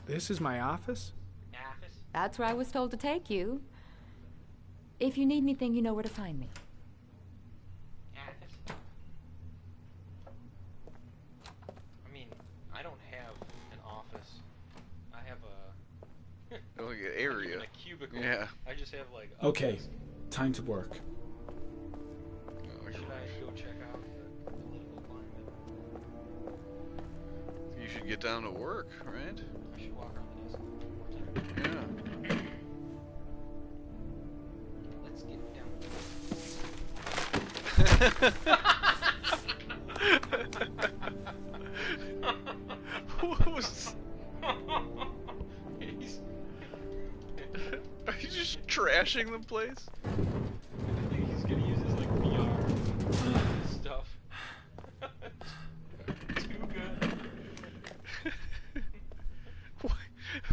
is my office? Office? That's where I was told to take you. If you need anything, you know where to find me. Office? I mean, I don't have an office. I have a... Like an area. A cubicle. Yeah. I just have like... a Okay, desk. time to work. Should I go check out the political climate? You should get down to work, right? I should walk around the desk one more time. Yeah. Let's get down What was... Are you just trashing the place? I think he's gonna use his like VR stuff. Too good.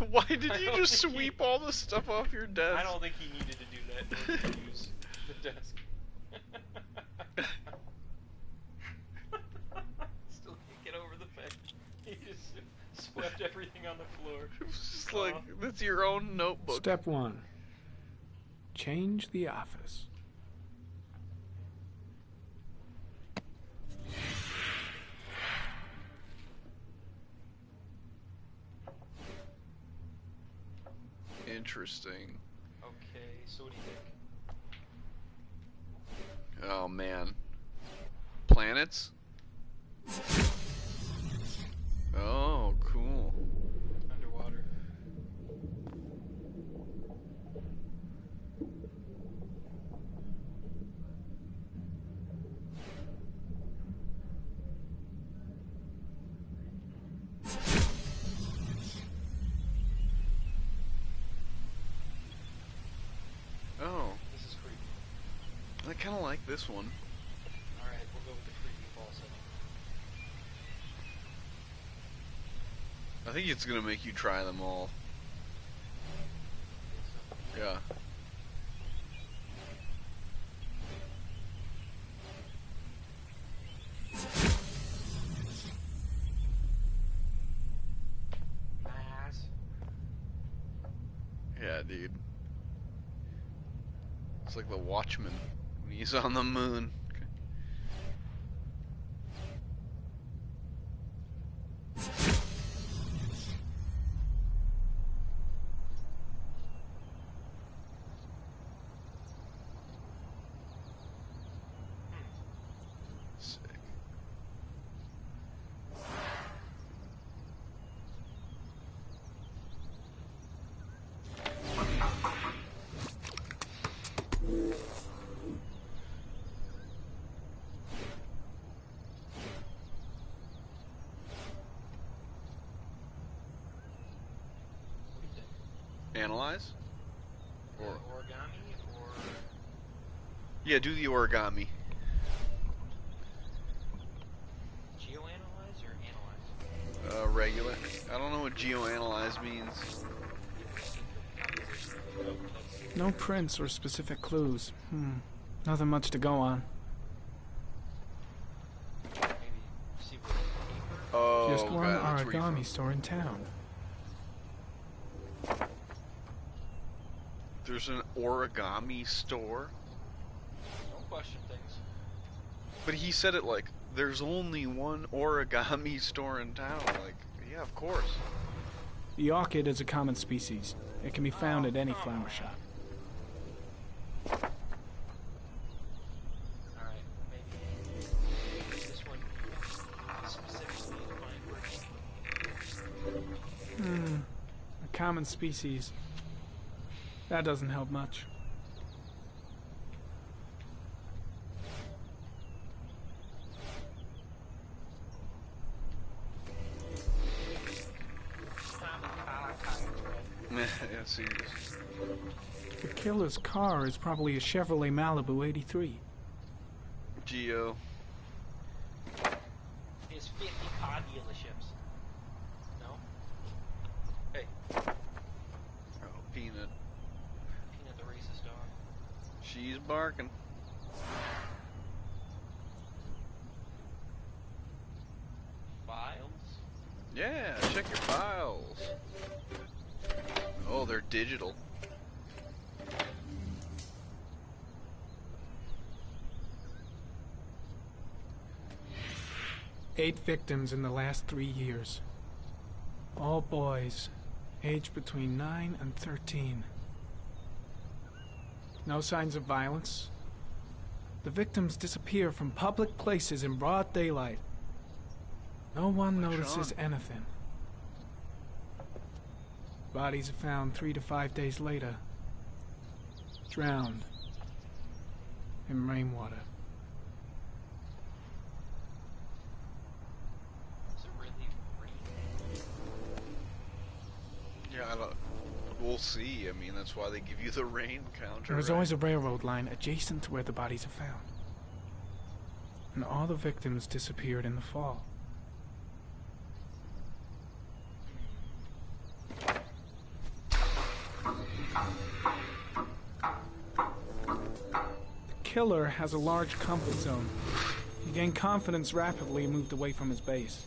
Why did you just sweep all the stuff off your desk? I don't think he needed to do that in order to use the desk. Still can't get over the fact he just swept everything on the floor. It's just like, that's your own notebook. Step 1. Change the office. Interesting. Okay, so what do you think? Oh man. Planets? Oh, cool. Underwater. Oh. This is creepy. I kind of like this one. Alright, we'll go with the creepy ball setting. I think it's gonna make you try them all. Yeah. Nice. Yeah, dude. It's like the Watchman when he's on the moon. Sick. Analyze? Or Origami or yeah, do the origami. geoanalyze or analyze? Regular. I don't know what geoanalyze means. No prints or specific clues. Nothing much to go on. Oh, Just one God, that's where you origami found- store in town. There's an origami store? Don't question things. But he said it like, there's only one origami store in town. Like, yeah, of course. The orchid is a common species. It can be found at any flower shop. Alright. common species. That doesn't help much. Yeah, serious. The killer's car is probably a Chevrolet Malibu 83. Geo. There's 50 car dealerships. No? Hey. Oh, Peanut. Peanut the racist dog. She's barking. Files? Yeah, check your files. Oh, they're digital. Eight victims in the last 3 years. All boys, aged between 9 and 13. No signs of violence. The victims disappear from public places in broad daylight. No one notices anything. Bodies are found 3 to 5 days later, drowned in rainwater. Is it really raining? Yeah, we'll see. I mean, that's why they give you the rain counter. There is always a railroad line adjacent to where the bodies are found. And all the victims disappeared in the fall. The killer has a large comfort zone. He gained confidence rapidly and moved away from his base.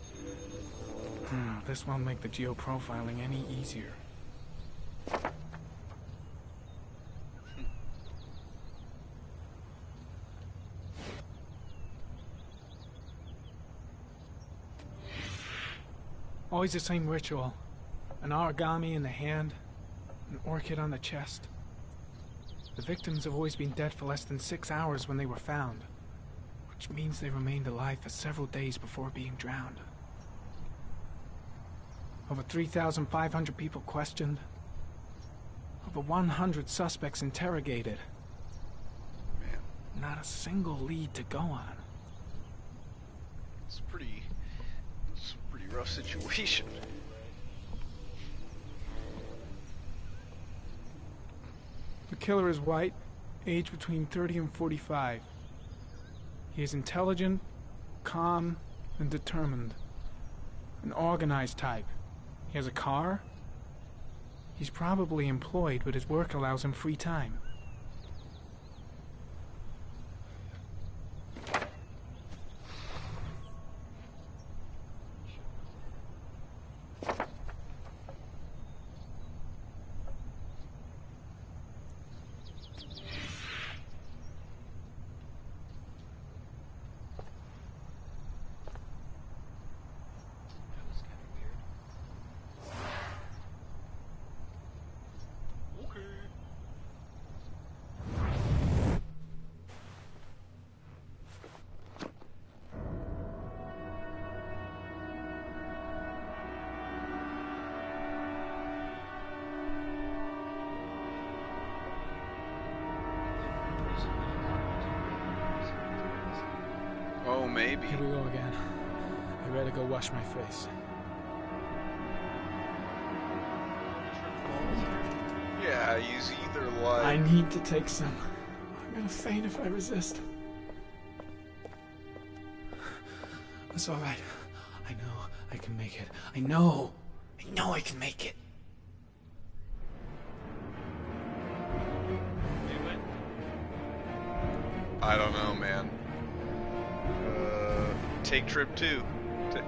This won't make the geoprofiling any easier. Always the same ritual. An origami in the hand, an orchid on the chest. The victims have always been dead for less than 6 hours when they were found, which means they remained alive for several days before being drowned. Over 3,500 people questioned. Over 100 suspects interrogated. Man. Not a single lead to go on. It's a pretty rough situation. The killer is white, aged between 30 and 45. He is intelligent, calm, and determined. An organized type. He has a car. He's probably employed, but his work allows him free time. Oh, maybe. Here we go again. I better go wash my face. Yeah, use either like... I need to take some. I'm gonna faint if I resist. It's alright. I know I can make it. I know I can make it. I don't know, man. Take trip 2. There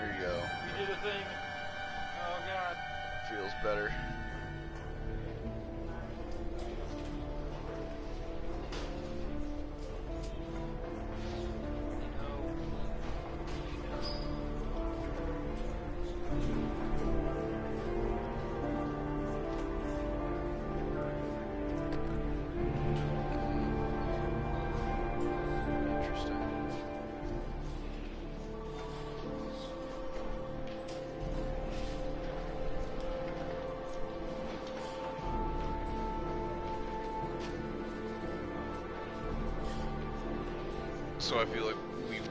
you go. You did a thing. Oh god. Feels better. So I feel like we've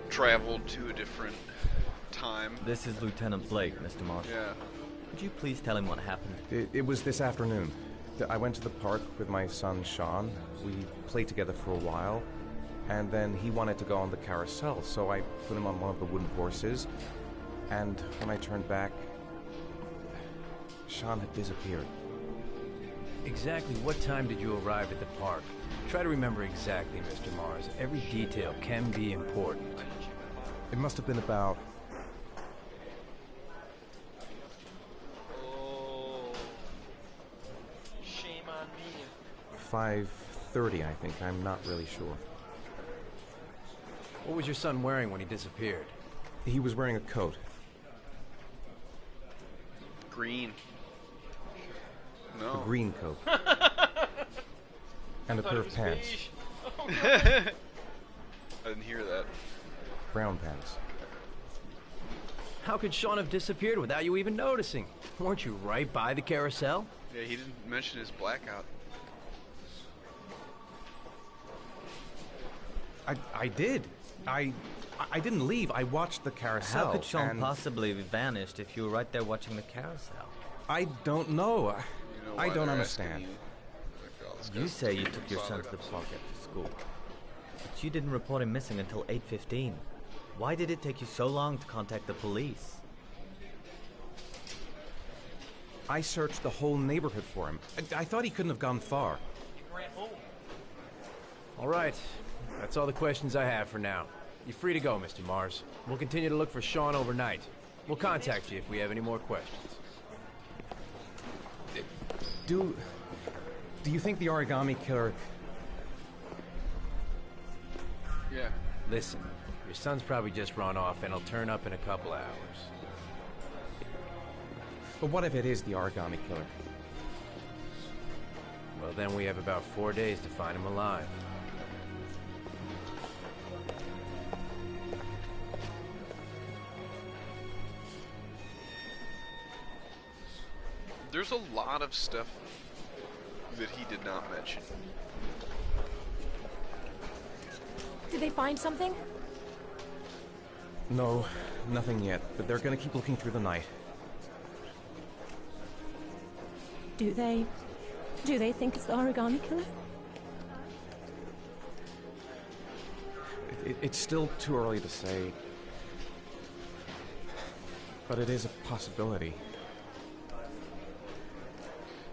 traveled to a different time. This is Lieutenant Blake, Mr. Marsh. Yeah. Could you please tell him what happened? It was this afternoon. I went to the park with my son, Sean. We played together for a while, and then he wanted to go on the carousel, so I put him on one of the wooden horses, and when I turned back, Sean had disappeared. Exactly what time did you arrive at the park? Try to remember exactly, Mr. Mars. Every detail can be important. It must have been about... Oh, shame on me. 5:30, I think. I'm not really sure. What was your son wearing when he disappeared? He was wearing a coat. Green. No. A green coat. And a pair of pants. Oh, I didn't hear that. Brown pants. How could Sean have disappeared without you even noticing? Weren't you right by the carousel? Yeah, he didn't mention his blackout. I did. I didn't leave. I watched the carousel. How could Sean and possibly have vanished if you were right there watching the carousel? I don't know. I don't they're understand. You say you took your son to the park after school, but you didn't report him missing until 8:15. Why did it take you so long to contact the police? I searched the whole neighborhood for him. I thought he couldn't have gone far. All right. That's all the questions I have for now. You're free to go, Mr. Mars. We'll continue to look for Sean overnight. We'll contact you if we have any more questions. Do you think the origami killer... Yeah. Listen, your son's probably just run off and he'll turn up in a couple hours. But what if it is the origami killer? Well, then we have about 4 days to find him alive. There's a lot of stuff that he did not mention. Did they find something? No, nothing yet, but they're gonna keep looking through the night. Do they think it's the origami killer? It's still too early to say, but it is a possibility.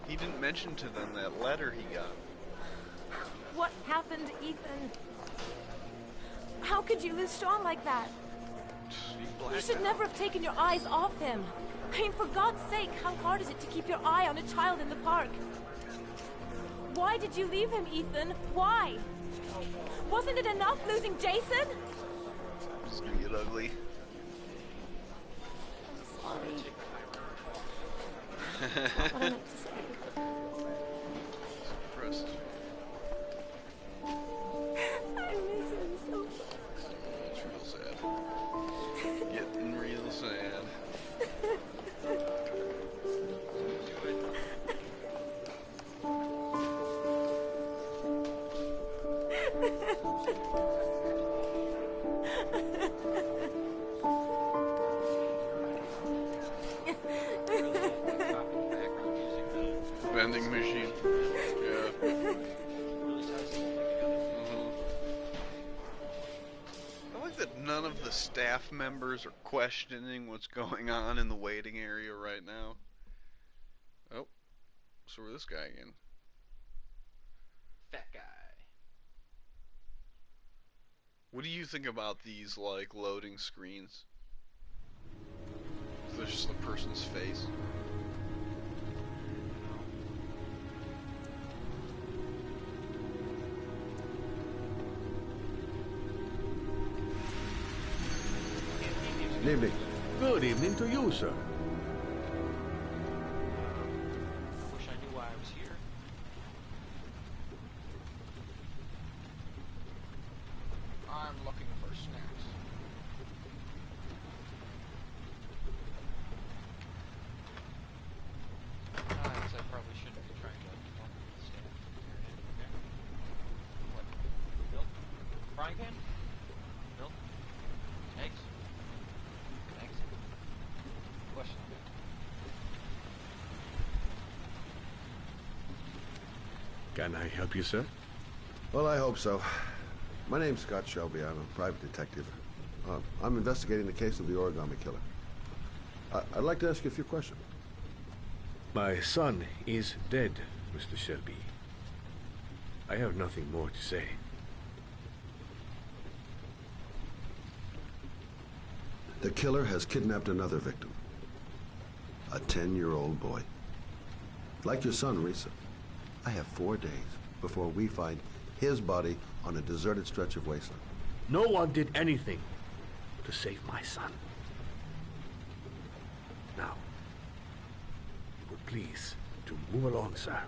He didn't mention to them that letter he got. What happened, Ethan? How could you lose Sean like that? You should never have taken your eyes off him. I mean, for God's sake, how hard is it to keep your eye on a child in the park? Why did you leave him, Ethan? Why? Wasn't it enough losing Jason? It's gonna get ugly. I'm sorry. That's not what I meant to say. Suppressed. I miss him so much. It's real sad. Getting real sad. Vending machine. Yeah. I like that none of the staff members are questioning what's going on in the waiting area right now. Oh, so we're this guy again. Fat guy. What do you think about these, like, loading screens? There's just the person's face. Good evening. Good evening to you, sir. I wish I knew why I was here. I'm looking for snacks. I guess I probably shouldn't be trying to talk to the staff. Okay. What? Milk? Frying pan? Can I help you, sir? Well, I hope so. My name's Scott Shelby. I'm a private detective. I'm investigating the case of the origami killer. I'd like to ask you a few questions. My son is dead, Mr. Shelby. I have nothing more to say. The killer has kidnapped another victim. A 10-year-old boy. Like your son, Risa. I have 4 days before we find his body on a deserted stretch of wasteland. No one did anything to save my son. Now, but please, to move along, sir.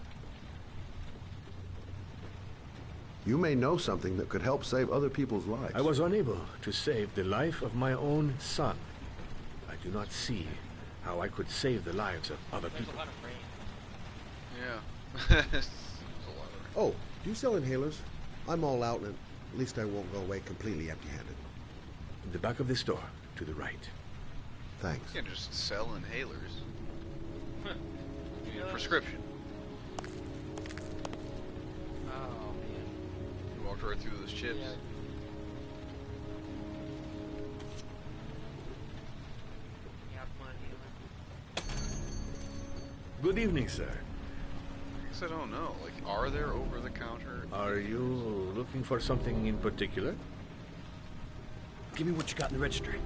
You may know something that could help save other people's lives. I was unable to save the life of my own son. I do not see how I could save the lives of other people. Yeah. Oh, do you sell inhalers? I'm all out, and at least I won't go away completely empty-handed. In the back of the store, to the right. Thanks. You can't just sell inhalers. You need a prescription. Oh, man. You walked right through those chips. Yeah. Good evening, sir. I guess I don't know. Like, are there over-the-counter? Are you looking for something in particular? Give me what you got in the register.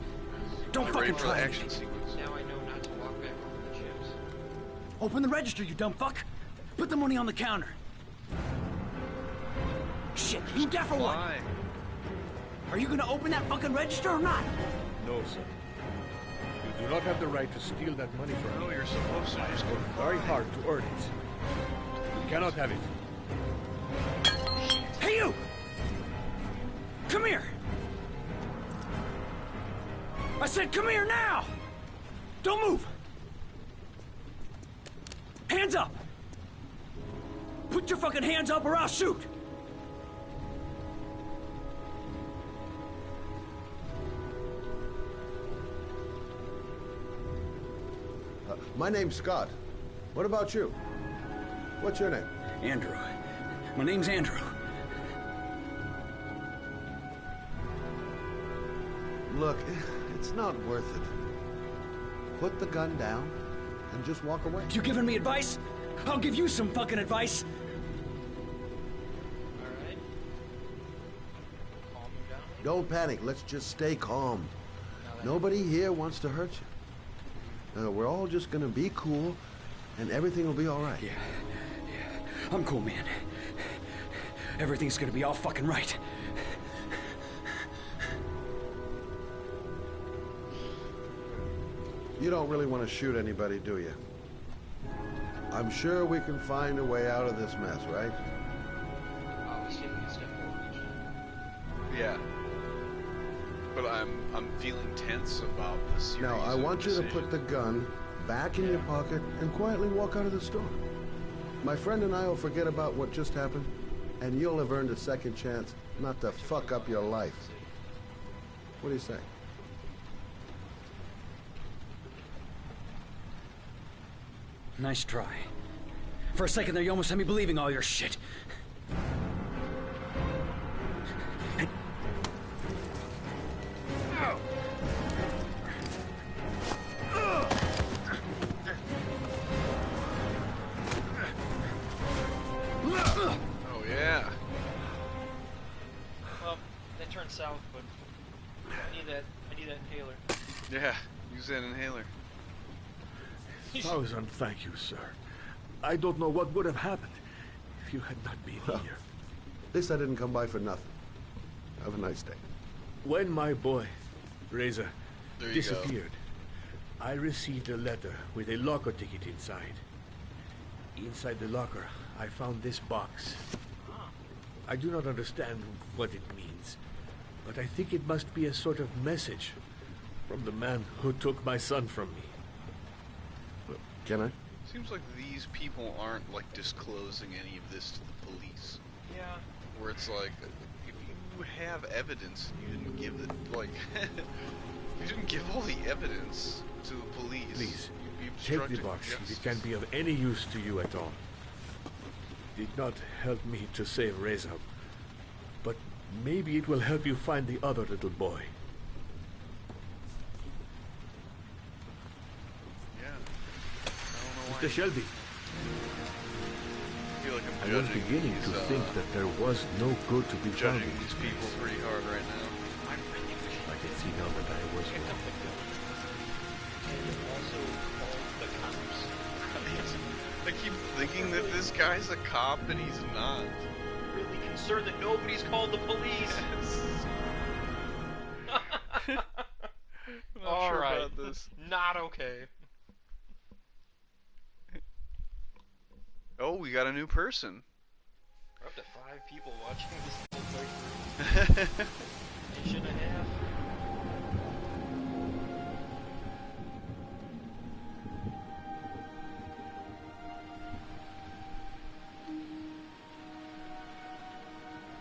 Don't I'm fucking ready for the try action anything. sequence. Now I know not to walk back over the chips. Open the register, you dumb fuck. Put the money on the counter. Shit, you deaf or what? Why? Are you gonna open that fucking register or not? No, sir. You do not have the right to steal that money from me. No, you're supposed to just go Very hard to earn it. You cannot have it. Hey, you! Come here! I said come here now! Don't move! Hands up! Put your fucking hands up or I'll shoot! My name's Scott. What about you? What's your name? Andrew. My name's Andrew. Look, it's not worth it. Put the gun down and just walk away. You giving me advice? I'll give you some fucking advice. Alright. Calm him down. Don't panic. Let's just stay calm. Nobody here wants to hurt you. We're all just gonna be cool, and everything will be all right. Yeah. I'm cool, man. Everything's gonna be all fucking right. You don't really want to shoot anybody, do you? I'm sure we can find a way out of this mess, right? He's taking a step forward each time. Yeah. But I'm feeling tense about the series. Now, I want you to put the gun back in your pocket and quietly walk out of the store. My friend and I will forget about what just happened, and you'll have earned a second chance not to fuck up your life. What do you say? Nice try. For a second there, you almost had me believing all your shit. Oh, yeah. Well, they turned south, but I need that inhaler. Yeah, use that inhaler. 1,000 thank you, sir. I don't know what would have happened if you had not been here. At least I didn't come by for nothing. Have a nice day. When my boy, Reza, There you disappeared, I received a letter with a locker ticket inside. Inside the locker, I found this box. I do not understand what it means, but I think it must be a sort of message from the man who took my son from me. Can I? Seems like these people aren't, like, disclosing any of this to the police. Yeah. Where it's like, if you have evidence and you didn't give it, like, you didn't give all the evidence to the police. Please, you'd be take the obstructing box justice. if it can be of any use to you at all. did not help me to save Reza, but maybe it will help you find the other little boy. Yeah. I don't know why. Mr. Shelby. I feel like I'm I was judging beginning to these, think that there was no good to be found judging in these this people place. pretty hard right now. I can see now that I was wrong. Also called the cops. I keep thinking that this guy's a cop and he's not. Really concerned that nobody's called the police. Not All sure right. about this. Not okay. Oh, we got a new person. We're up to 5 people watching this playthrough. Nation and a half.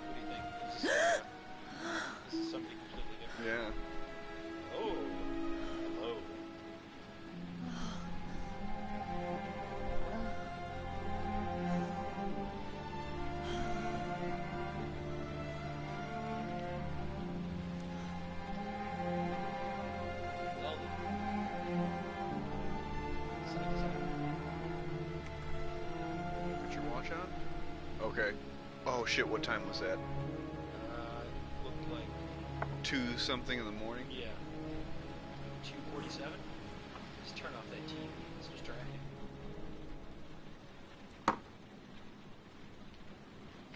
What do you think? This is somebody completely different. Yeah. Oh. Hello. Put your watch on? Okay. Oh shit, what time was that? Looked like 2 something in the morning? Yeah. 2:47? Just turn off that TV. It's distracting. God,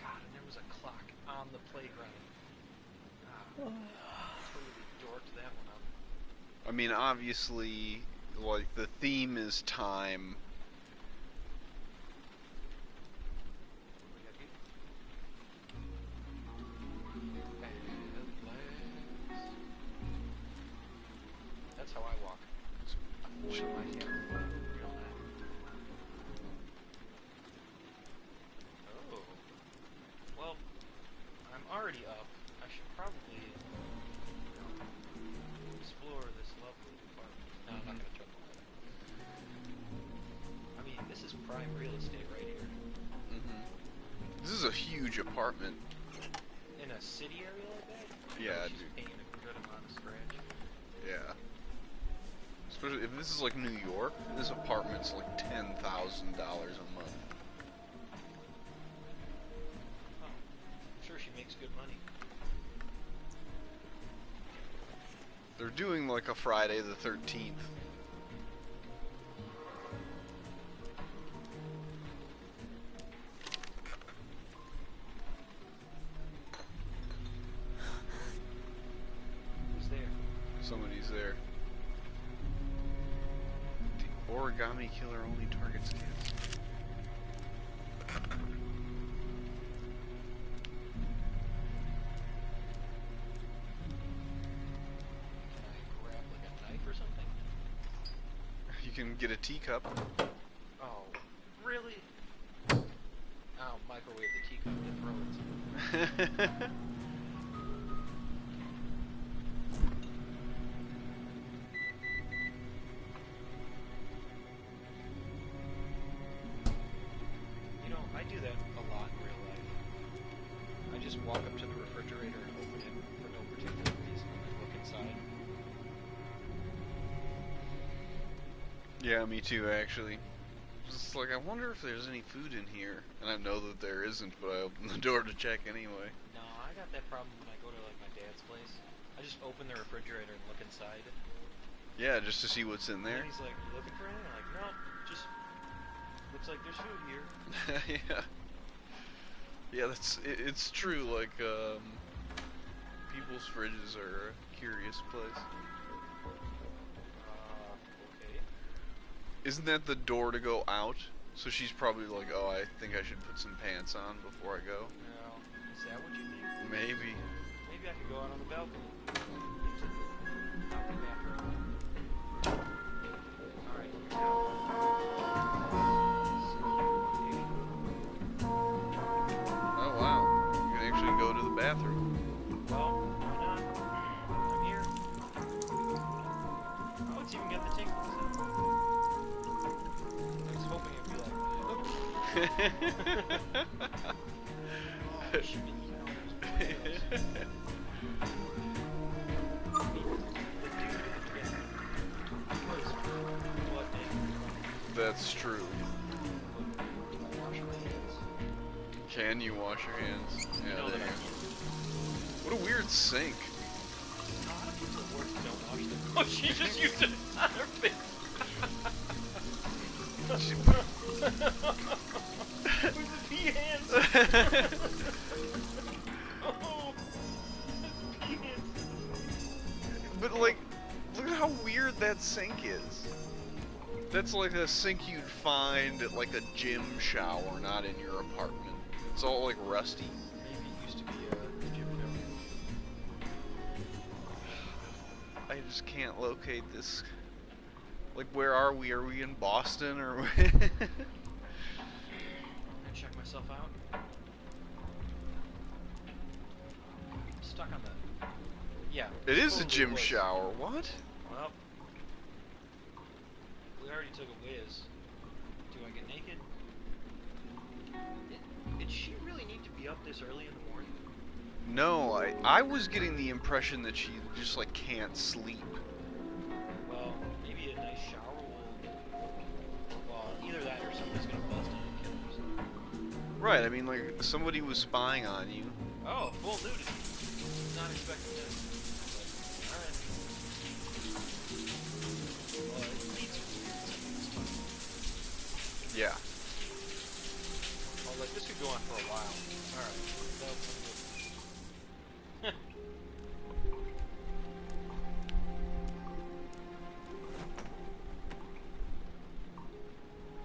and there was a clock on the playground. Totally dorked that one up. I mean, obviously, like, the theme is time. That's how I walk. Avoid my hair. You know that. Oh. Well, I'm already up. I should probably explore this lovely apartment. No, I'm not gonna jump on that. I mean, this is prime real estate right here. This is a huge apartment. In a city area like that? Yeah, she's dude. paying a good amount of scratch. Yeah. Especially if this is like New York, this apartment's like $10,000 a month. Oh, I'm sure she makes good money. They're doing like a Friday the 13th. Who's there? Somebody's there. The origami killer only targets kids. Grab like a knife or something? You can get a teacup. Oh, really? Oh, microwave the teacup to throw it. You know, I do that a lot in real life. I just walk up to the refrigerator and open it for no particular reason and then look inside. Yeah, me too, actually. Just like, I wonder if there's any food in here. And I know that there isn't, but I open the door to check anyway. No, I got that problem when I go to like my dad's place. I just open the refrigerator and look inside. Yeah, just to see what's in And there. then he's like, "You looking for anything?" I'm like, "No, just looks like there's food here." Yeah. Yeah, it's true, like, people's fridges are a curious place. Okay. Isn't that the door to go out? So she's probably like, oh, I think I should put some pants on before I go. No, is that what you think? Maybe. Maybe I could go out on the balcony. Out the bathroom. Alright, Oh, wow. You can actually go to the bathroom. well, why not? I'm here. Oh, it's even got the tingles. I was hoping it'd be like, That's true. Can you wash your hands? Yeah, there you go. What a weird sink. Oh, she just used it on her face. With the pea hands. Oh, pea hands. But like, look at how weird that sink is. That's like a sink you'd find at like a gym shower, not in your apartment. It's all like rusty. Maybe it used to be a gym shower. I just can't locate this. Like, where are we? Are we in Boston or? I check myself out. I'm stuck on the. Yeah. It is a totally gym was. shower. What? Well, we already took a whiz. Do I get naked? Did she really need to be up this early in the morning? No, I was getting the impression that she just like can't sleep. Well, maybe a nice shower will. Well, either that or somebody's gonna bust in and kill herself. Right. I mean, like somebody was spying on you. Oh, full nudity. Not expecting that. But, alright. Well, it needs some weird. Yeah. Oh, like this could go on for a while. Alright.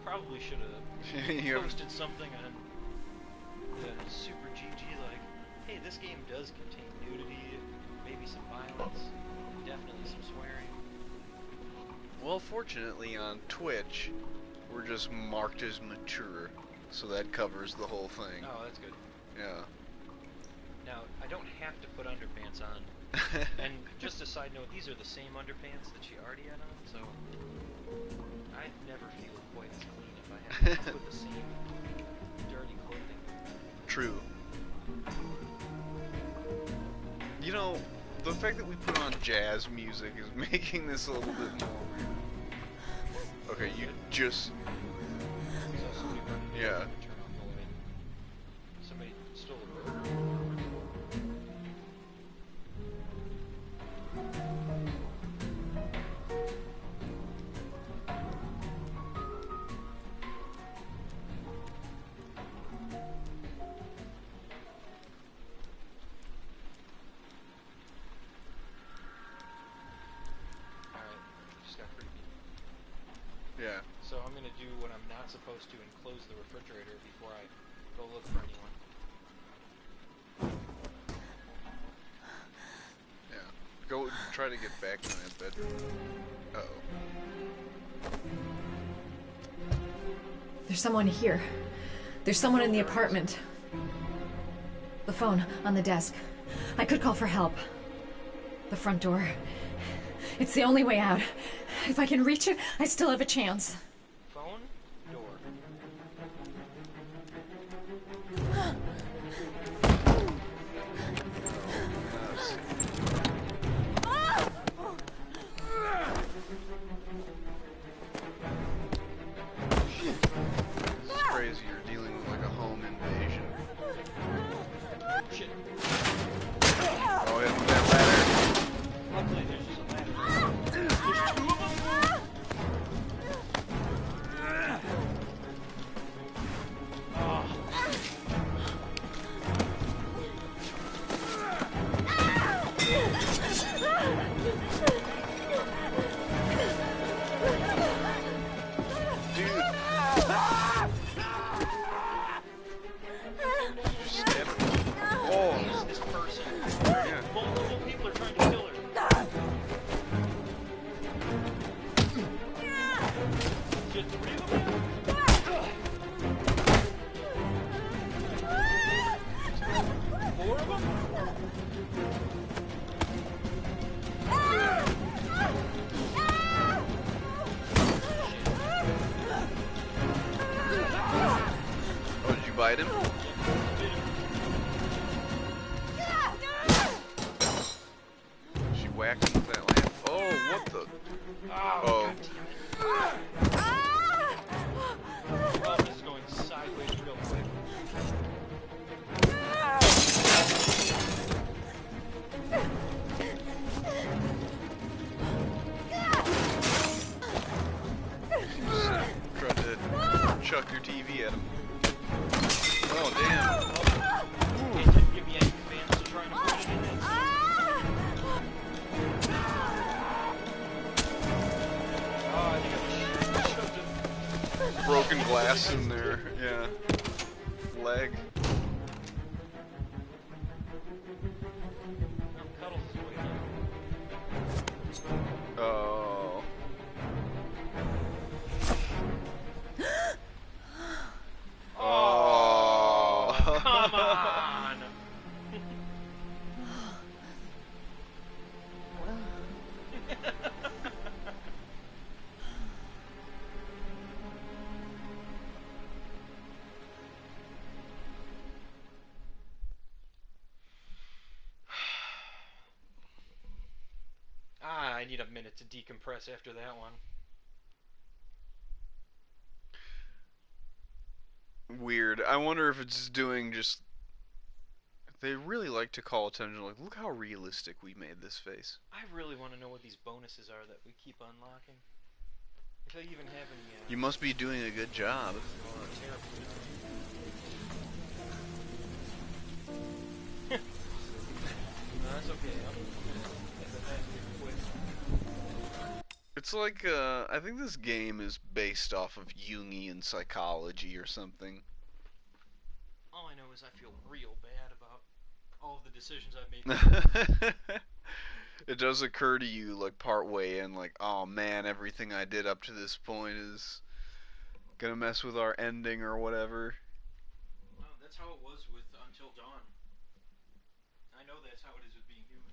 Probably should have posted something on the Super GG like, hey, this game does contain nudity, maybe some violence, definitely some swearing. Well, fortunately on Twitch, we're just marked as mature, so that covers the whole thing. Oh, that's good. Yeah. Now, I don't have to put underpants on. And just a side note, these are the same underpants that she already had on, so I'd never feel quite as clean if I had to put the same dirty clothing. True. You know, the fact that we put on jazz music is making this a little bit more real. Okay, you just... Yeah. Somebody stole a burger. Yeah. So I'm gonna do what I'm not supposed to and close the refrigerator before I go look for anyone. Yeah. Go try to get back in that bedroom. Uh-oh. There's someone here. There's someone in the apartment. The phone on the desk. I could call for help. The front door. It's the only way out. If I can reach it, I still have a chance. Phone, door. This is crazy. You're dealing with like a home invasion. Shit. Oh, hit him with that ladder. Luckily, there's just a ladder. There's two of them? bite him? She whacked him with that lamp. Oh, what the? Oh. Oh, this is going sideways real quick. Tried to chuck your TV at him. Oh, damn. Hey, did you give me any commands to try and avoid it in it? Oh, I think I shoved it. Broken glass in there. Yeah. Leg. Oh. Oh, come on! I need a minute to decompress after that one. Weird. I wonder if it's doing just... They really like to call attention, like, look how realistic we made this face. I really want to know what these bonuses are that we keep unlocking. If they even have any... You must be doing a good job. No, that's okay. It's like, I think this game is based off of Jungian psychology or something. All I know is I feel real bad about all of the decisions I've made. It does occur to you, like, part way in, like, oh man, everything I did up to this point is gonna mess with our ending or whatever. No, that's how it was with Until Dawn. I know that's how it is with being human.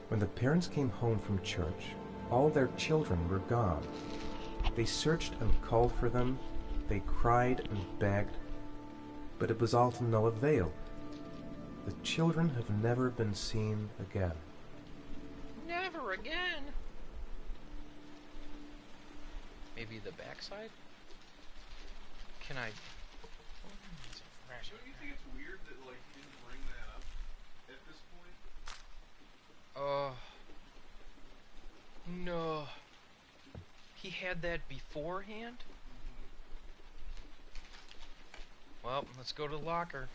When the parents came home from church, all their children were gone. They searched and called for them. They cried and begged, but it was all to no avail. The children have never been seen again. Never again. Maybe the backside? Can I... Don't you think it's weird that, like, he didn't bring that up at this point? No. He had that beforehand? Well, let's go to the locker.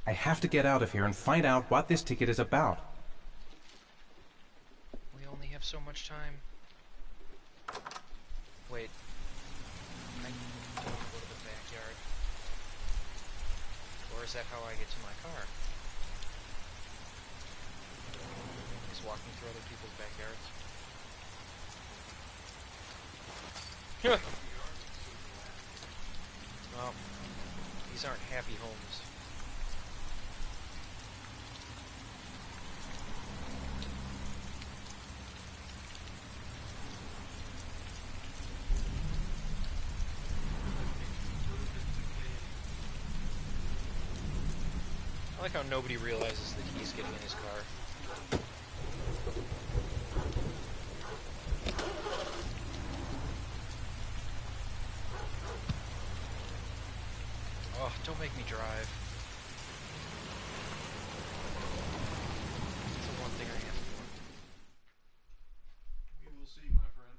I have to get out of here and find out what this ticket is about. We only have so much time. Wait. I don't go to the backyard. Or is that how I get to my car? Just walking through other people's backyards. Well, these aren't happy homes. I like how nobody realizes that he's getting in his car. Oh, don't make me drive. That's the one thing I asked for. We will see, my friend.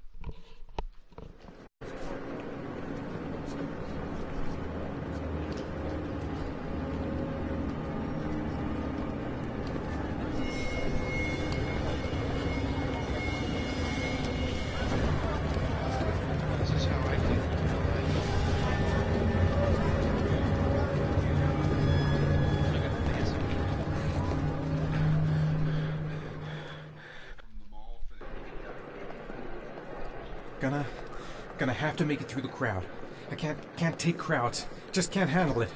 This is how I feel in real life. Look at the fancy people. Gonna have to make it through the crowd. I can't take crowds. Just can't handle it.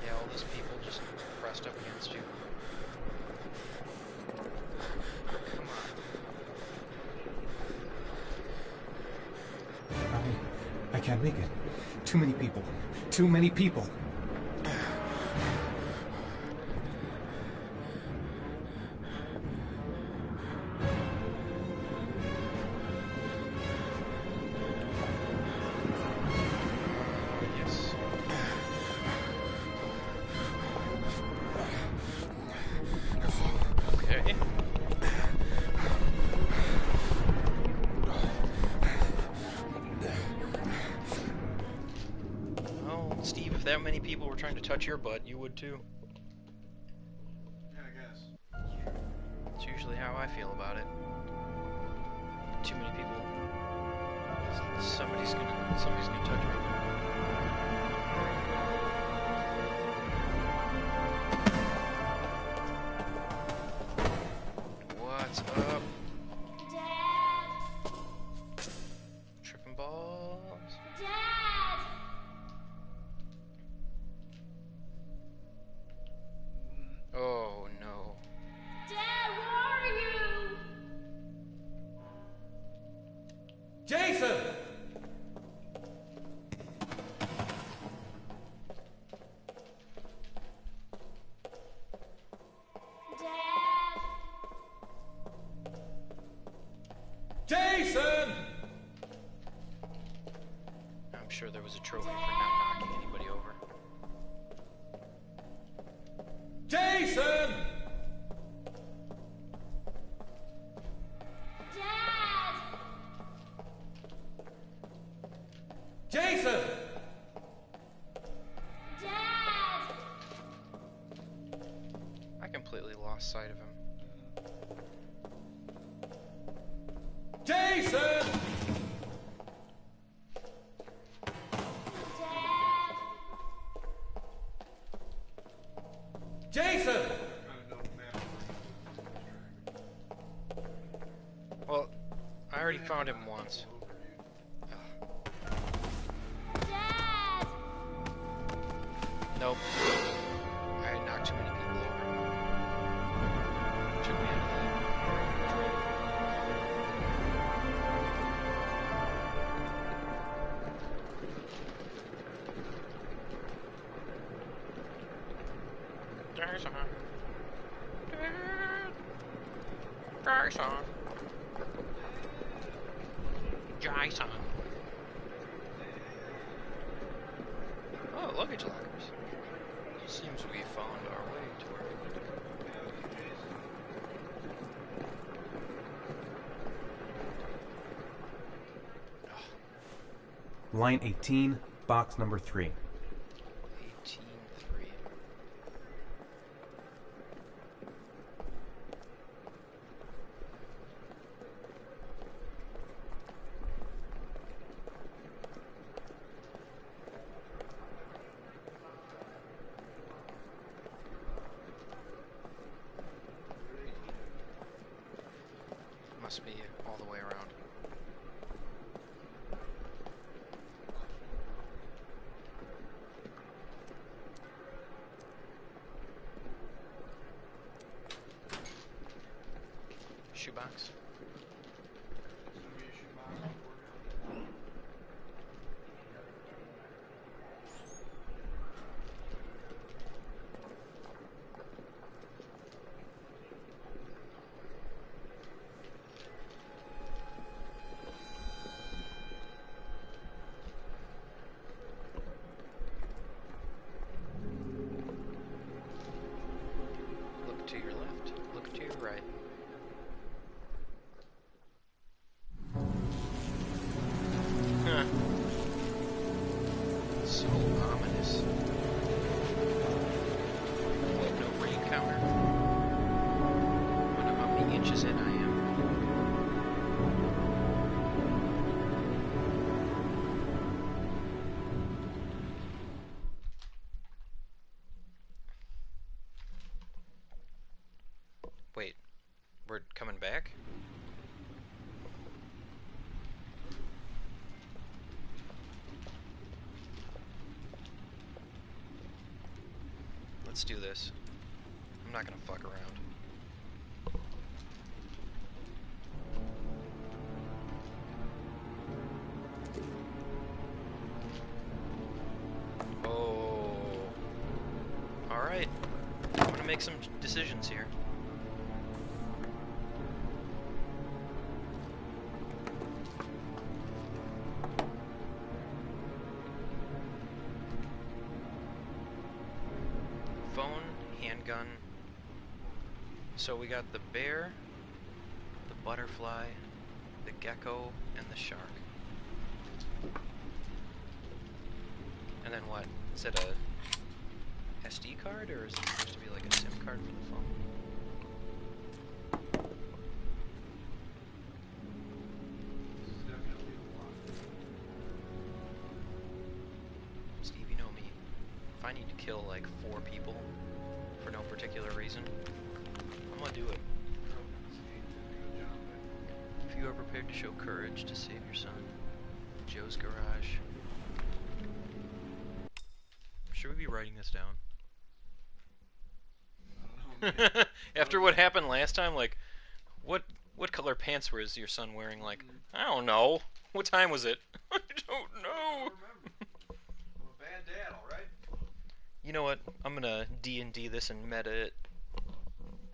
Yeah, all those people just pressed up against you. Come on. I can't make it. Too many people. Too many people. Yes. Okay. Well, Steve, if that many people were trying to touch your butt, you would too. Yeah, I guess. It's usually how I feel about it. Too many people. Somebody's gonna touch me. What's up? Dad! Tripping balls. Dad! Oh no. Dad, where are you? Jason! Dad! Jason! I'm sure there was a trophy for not knocking anybody over. Jason! Dad! Jason! Dad! I completely lost sight of him. Jason! Dad! Jason! Well, I already found him once. Dad! Nope. I had knocked too many people over. Jason. Jason. Jason. Oh, luggage lockers. Seems we found our way to where we need to go. Line 18, box number 3. 18-3. Must be all the way around. Shoebox. Look to your left, look to your right. Huh. So ominous. What, no rain counter? Wonder how many inches in I am. Wait, we're coming back? Let's do this. I'm not gonna fuck around. Oh. Alright. I'm gonna make some decisions here. Phone, handgun. So we got the bear, the butterfly, the gecko, and the shark. And then what? Is it a SD card, or is it supposed to be like a SIM card for the phone? Steve, you know me. If I need to kill like 4 people for no particular reason, I'm gonna do it. If you are prepared to show courage to save your son, Joe's garage. Should we be writing this down? After what happened last time, like, what color pants was your son wearing? Like, I don't know. What time was it? I don't know. I'm a bad dad, alright? You know what? I'm gonna D&D this and meta it.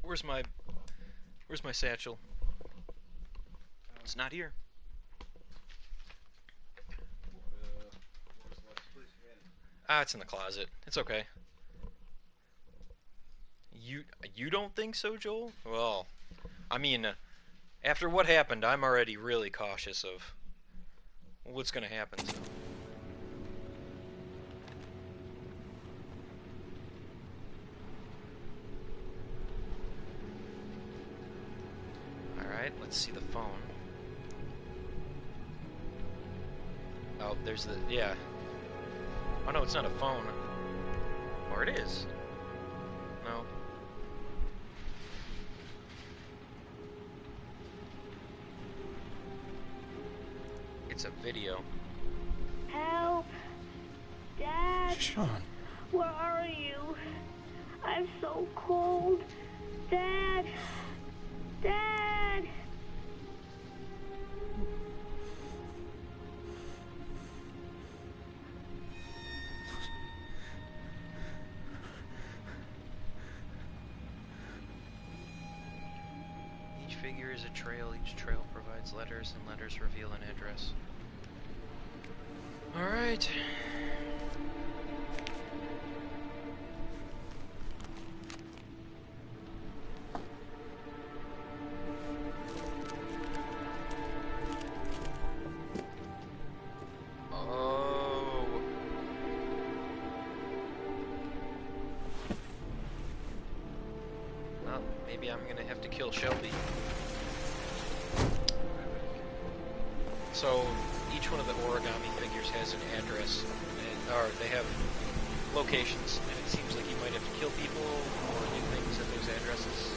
Where's my satchel? It's not here. Ah, it's in the closet. It's okay. You don't think so, Joel? Well, I mean, after what happened, I'm already really cautious of what's gonna happen. So. Alright, let's see the phone. Oh, there's the, yeah. Oh no, it's not a phone. Or it is. No. It's a video. Help! Dad! Sean. Where are you? I'm so cold. Dad! Dad! figure is a trail. Each trail provides letters, and letters reveal an address. Alright. Maybe I'm gonna have to kill Shelby. So each one of the origami figures has an address, or they have locations, and it seems like you might have to kill people or do things at those addresses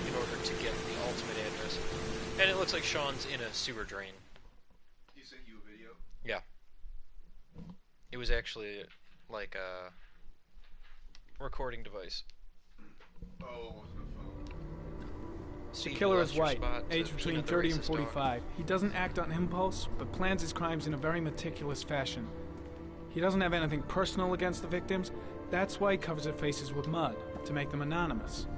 in order to get the ultimate address. And it looks like Sean's in a sewer drain. He sent you a video? Yeah. It was actually like a recording device. Oh, it wasn't a phone. The killer is white, aged between 30 and 45. He doesn't act on impulse, but plans his crimes in a very meticulous fashion. He doesn't have anything personal against the victims. That's why he covers their faces with mud, to make them anonymous.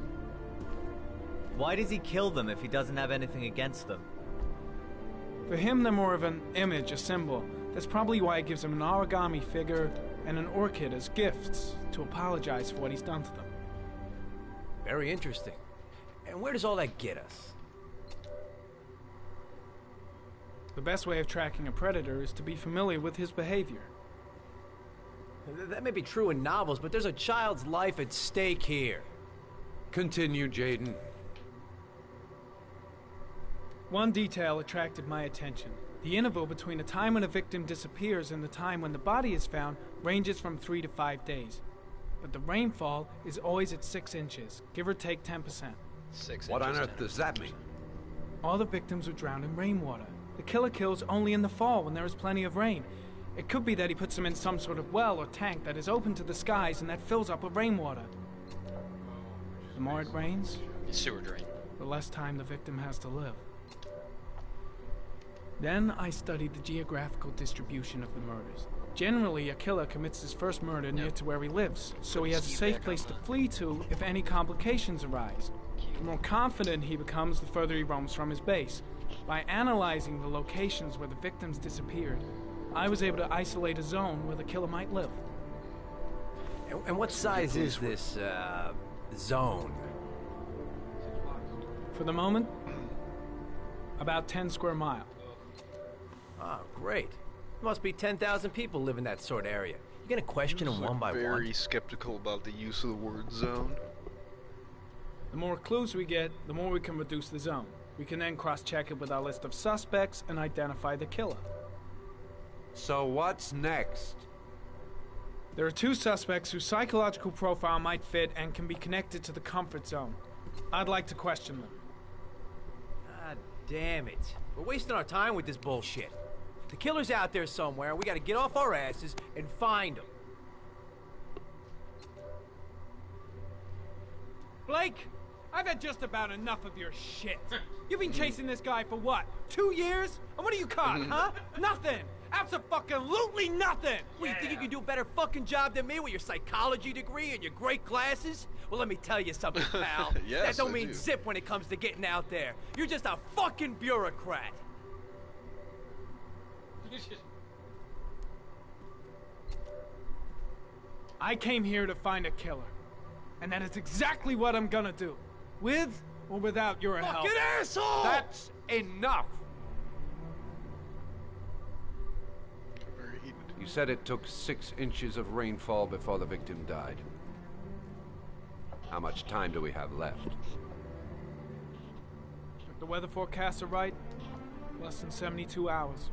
Why does he kill them if he doesn't have anything against them? For him, they're more of an image, a symbol. That's probably why he gives them an origami figure and an orchid as gifts, to apologize for what he's done to them. Very interesting. And where does all that get us? The best way of tracking a predator is to be familiar with his behavior. That may be true in novels, but there's a child's life at stake here. Continue, Jaden. One detail attracted my attention. The interval between the time when a victim disappears and the time when the body is found ranges from 3 to 5 days. But the rainfall is always at 6 inches, give or take 10%. What on earth does that mean? All the victims were drowned in rainwater. The killer kills only in the fall when there is plenty of rain. It could be that he puts them in some sort of well or tank that is open to the skies and that fills up with rainwater. The more it rains, sewer drain, the less time the victim has to live. Then I studied the geographical distribution of the murders. Generally, a killer commits his first murder near to where he lives, so he has a safe place to flee to if any complications arise. The more confident he becomes, the further he roams from his base. By analyzing the locations where the victims disappeared, I was able to isolate a zone where the killer might live. And what size is this, zone? For the moment, about 10 square miles. Oh, great. There must be 10,000 people live in that sort of area. You're gonna question them one by one? Very skeptical about the use of the word zone. The more clues we get, the more we can reduce the zone. We can then cross-check it with our list of suspects and identify the killer. So what's next? There are 2 suspects whose psychological profile might fit and can be connected to the comfort zone. I'd like to question them. God damn it. We're wasting our time with this bullshit. The killer's out there somewhere, and we gotta get off our asses and find him. Blake, I've had just about enough of your shit. You've been chasing this guy for what, 2 years? And what are you caught, huh? Nothing! Abso-fucking-lutely nothing! What, you think you can do a better fucking job than me with your psychology degree and your great glasses? Well, let me tell you something, pal. Yes, that don't I mean do. zip when it comes to getting out there. You're just a fucking bureaucrat. I came here to find a killer. And that is exactly what I'm gonna do. With or without your help. Fucking asshole! That's enough! You said it took 6 inches of rainfall before the victim died. How much time do we have left? If the weather forecasts are right, less than 72 hours.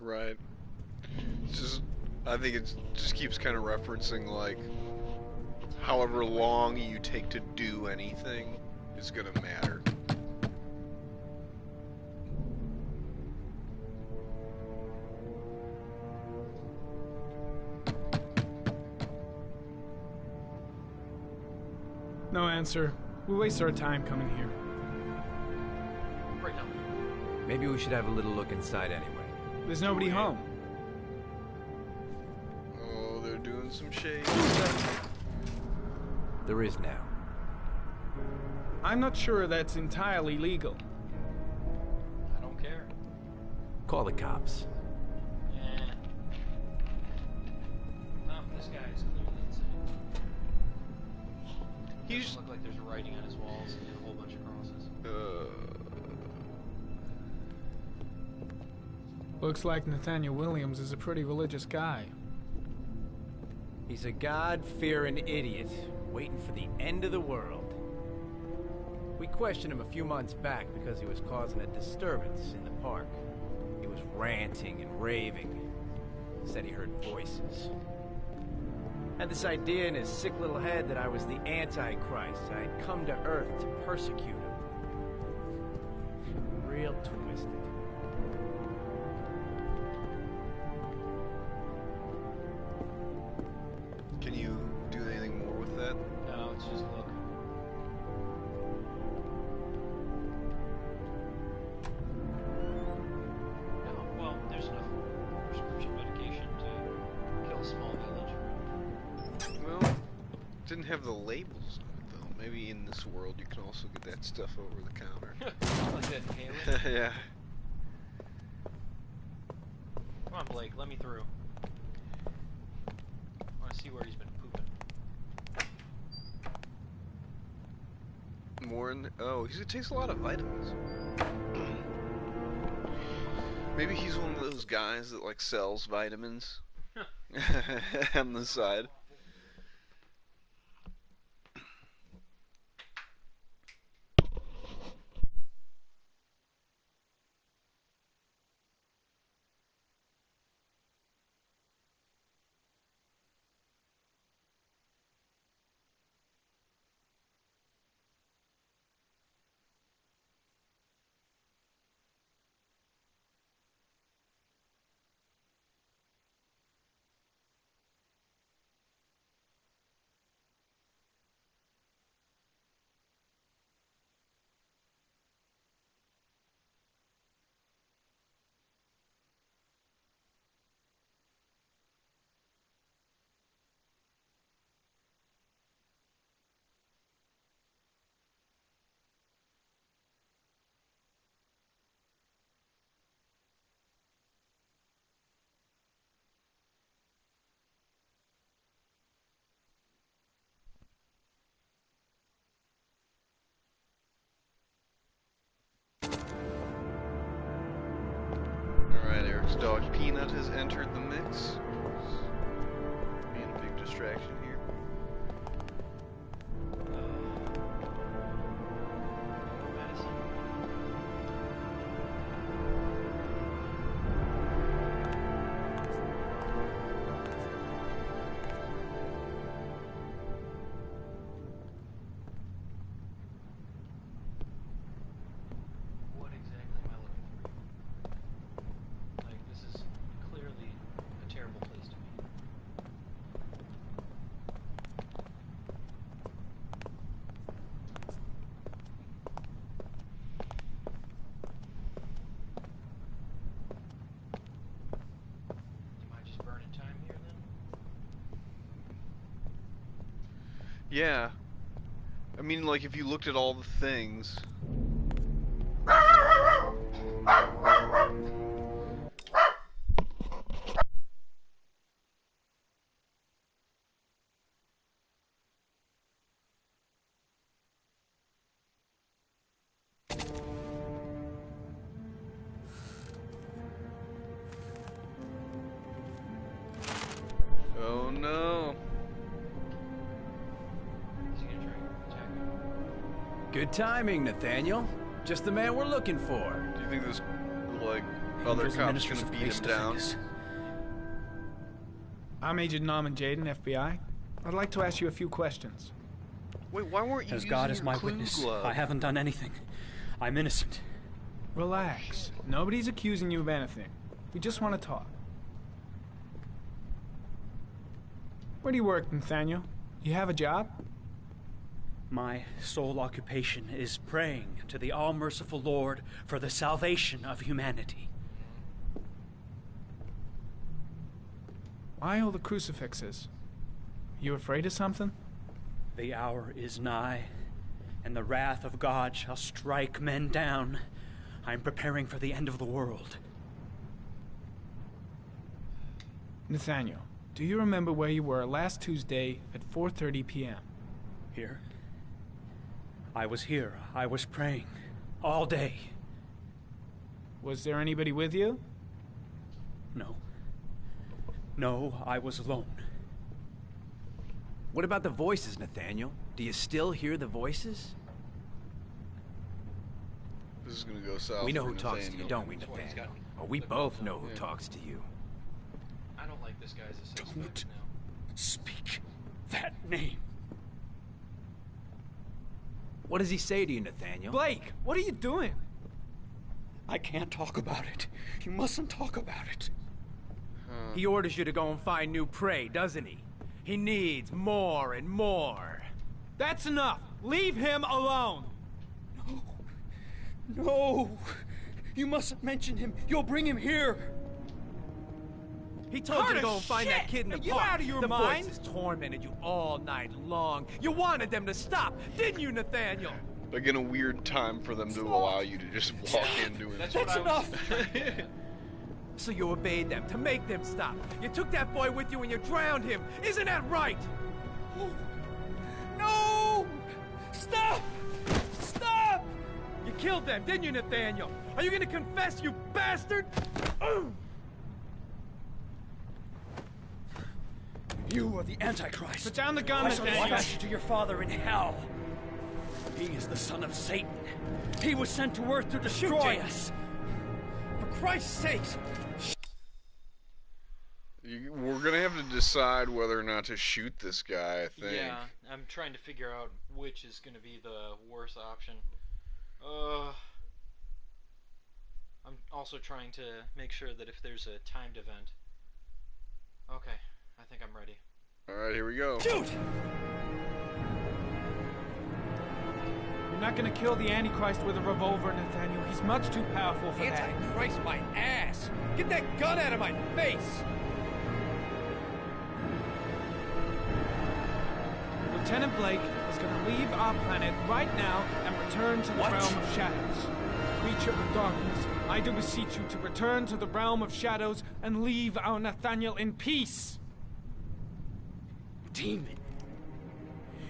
Right. It's just, I think it just keeps kind of referencing, like, however long you take to do anything is gonna matter. No answer. We waste our time coming here. Right now. Maybe we should have a little look inside anyway. There's nobody home. Oh, they're doing some shade. There is now. I'm not sure that's entirely legal. I don't care. Call the cops. Yeah. No, this guy is clearly insane. He doesn't look like there's writing on his walls and a whole bunch of crosses. Looks like Nathaniel Williams is a pretty religious guy. He's a God-fearing idiot, waiting for the end of the world. We questioned him a few months back because he was causing a disturbance in the park. He was ranting and raving. Said he heard voices. Had this idea in his sick little head that I was the Antichrist. I'd come to Earth to persecute him. Real twisted. Can you do anything more with that? No, it's just look. No, well, there's enough prescription medication to kill a small village. Well, didn't have the labels on it though. Maybe in this world you can also get that stuff over the counter. Like that inhaler? Yeah. Come on, Blake, let me through. I want to see where he's been pooping. More in he takes a lot of vitamins. Maybe he's one of those guys that like sells vitamins on the side. Alright, Eric's dog Peanut has entered the mix. Being a big distraction here. What exactly am I looking for? Like, this is clearly a terrible place to be. Am I just burning time here then? Yeah. I mean, like, if you looked at all the things... Oh no. Is he gonna try to attack me? Good timing, Nathaniel. Just the man we're looking for. Do you think this, like, other cop's gonna beat him down? I'm Agent Norman Jaden, FBI. I'd like to ask you a few questions. Wait, why weren't you As using God is your my clue witness, glove? I haven't done anything. I'm innocent. Relax. Nobody's accusing you of anything. We just want to talk. Where do you work, Nathaniel? You have a job? My sole occupation is praying to the all-merciful Lord for the salvation of humanity. Why all the crucifixes? You afraid of something? The hour is nigh, and the wrath of God shall strike men down. I am preparing for the end of the world. Nathaniel, do you remember where you were last Tuesday at 4:30 p.m.? Here? I was here. I was praying. All day. Was there anybody with you? No. No, I was alone. What about the voices, Nathaniel? Do you still hear the voices? This is gonna go south. We know for who talks to you, Nathaniel. don't we, Nathaniel? Oh, we both know who talks to you. I don't like this guy as a suspect Don't now. speak that name. What does he say to you, Nathaniel? Blake, what are you doing? I can't talk about it. You mustn't talk about it. He orders you to go and find new prey, doesn't he? He needs more and more. That's enough. Leave him alone. No! You mustn't mention him. You'll bring him here. He told you to go and find that kid in the Are you park. out of your the mind? voices tormented you all night long. You wanted them to stop, didn't you, Nathaniel? Like in a weird time for them to allow you to just walk into it. That's enough! So you obeyed them to make them stop. You took that boy with you and you drowned him. Isn't that right? No! Stop! Stop! You killed them, didn't you, Nathaniel? Are you gonna confess, you bastard? You are the Antichrist. Put down the gun, I shall Nathaniel. dispatch you to your father in hell. He is the son of Satan. He was sent to earth to destroy us. For Christ's sake! We're gonna have to decide whether or not to shoot this guy, I think. Yeah, I'm trying to figure out which is going to be the worst option. I'm also trying to make sure that if there's a timed event. Okay, I think I'm ready. Alright, here we go. Shoot! You're not gonna kill the Antichrist with a revolver, Nathaniel. He's much too powerful for that. Antichrist, my ass! Get that gun out of my face! Lieutenant Blake is gonna leave our planet right now and return to the realm of shadows. Creature of darkness, I do beseech you to return to the realm of shadows and leave our Nathaniel in peace. Demon,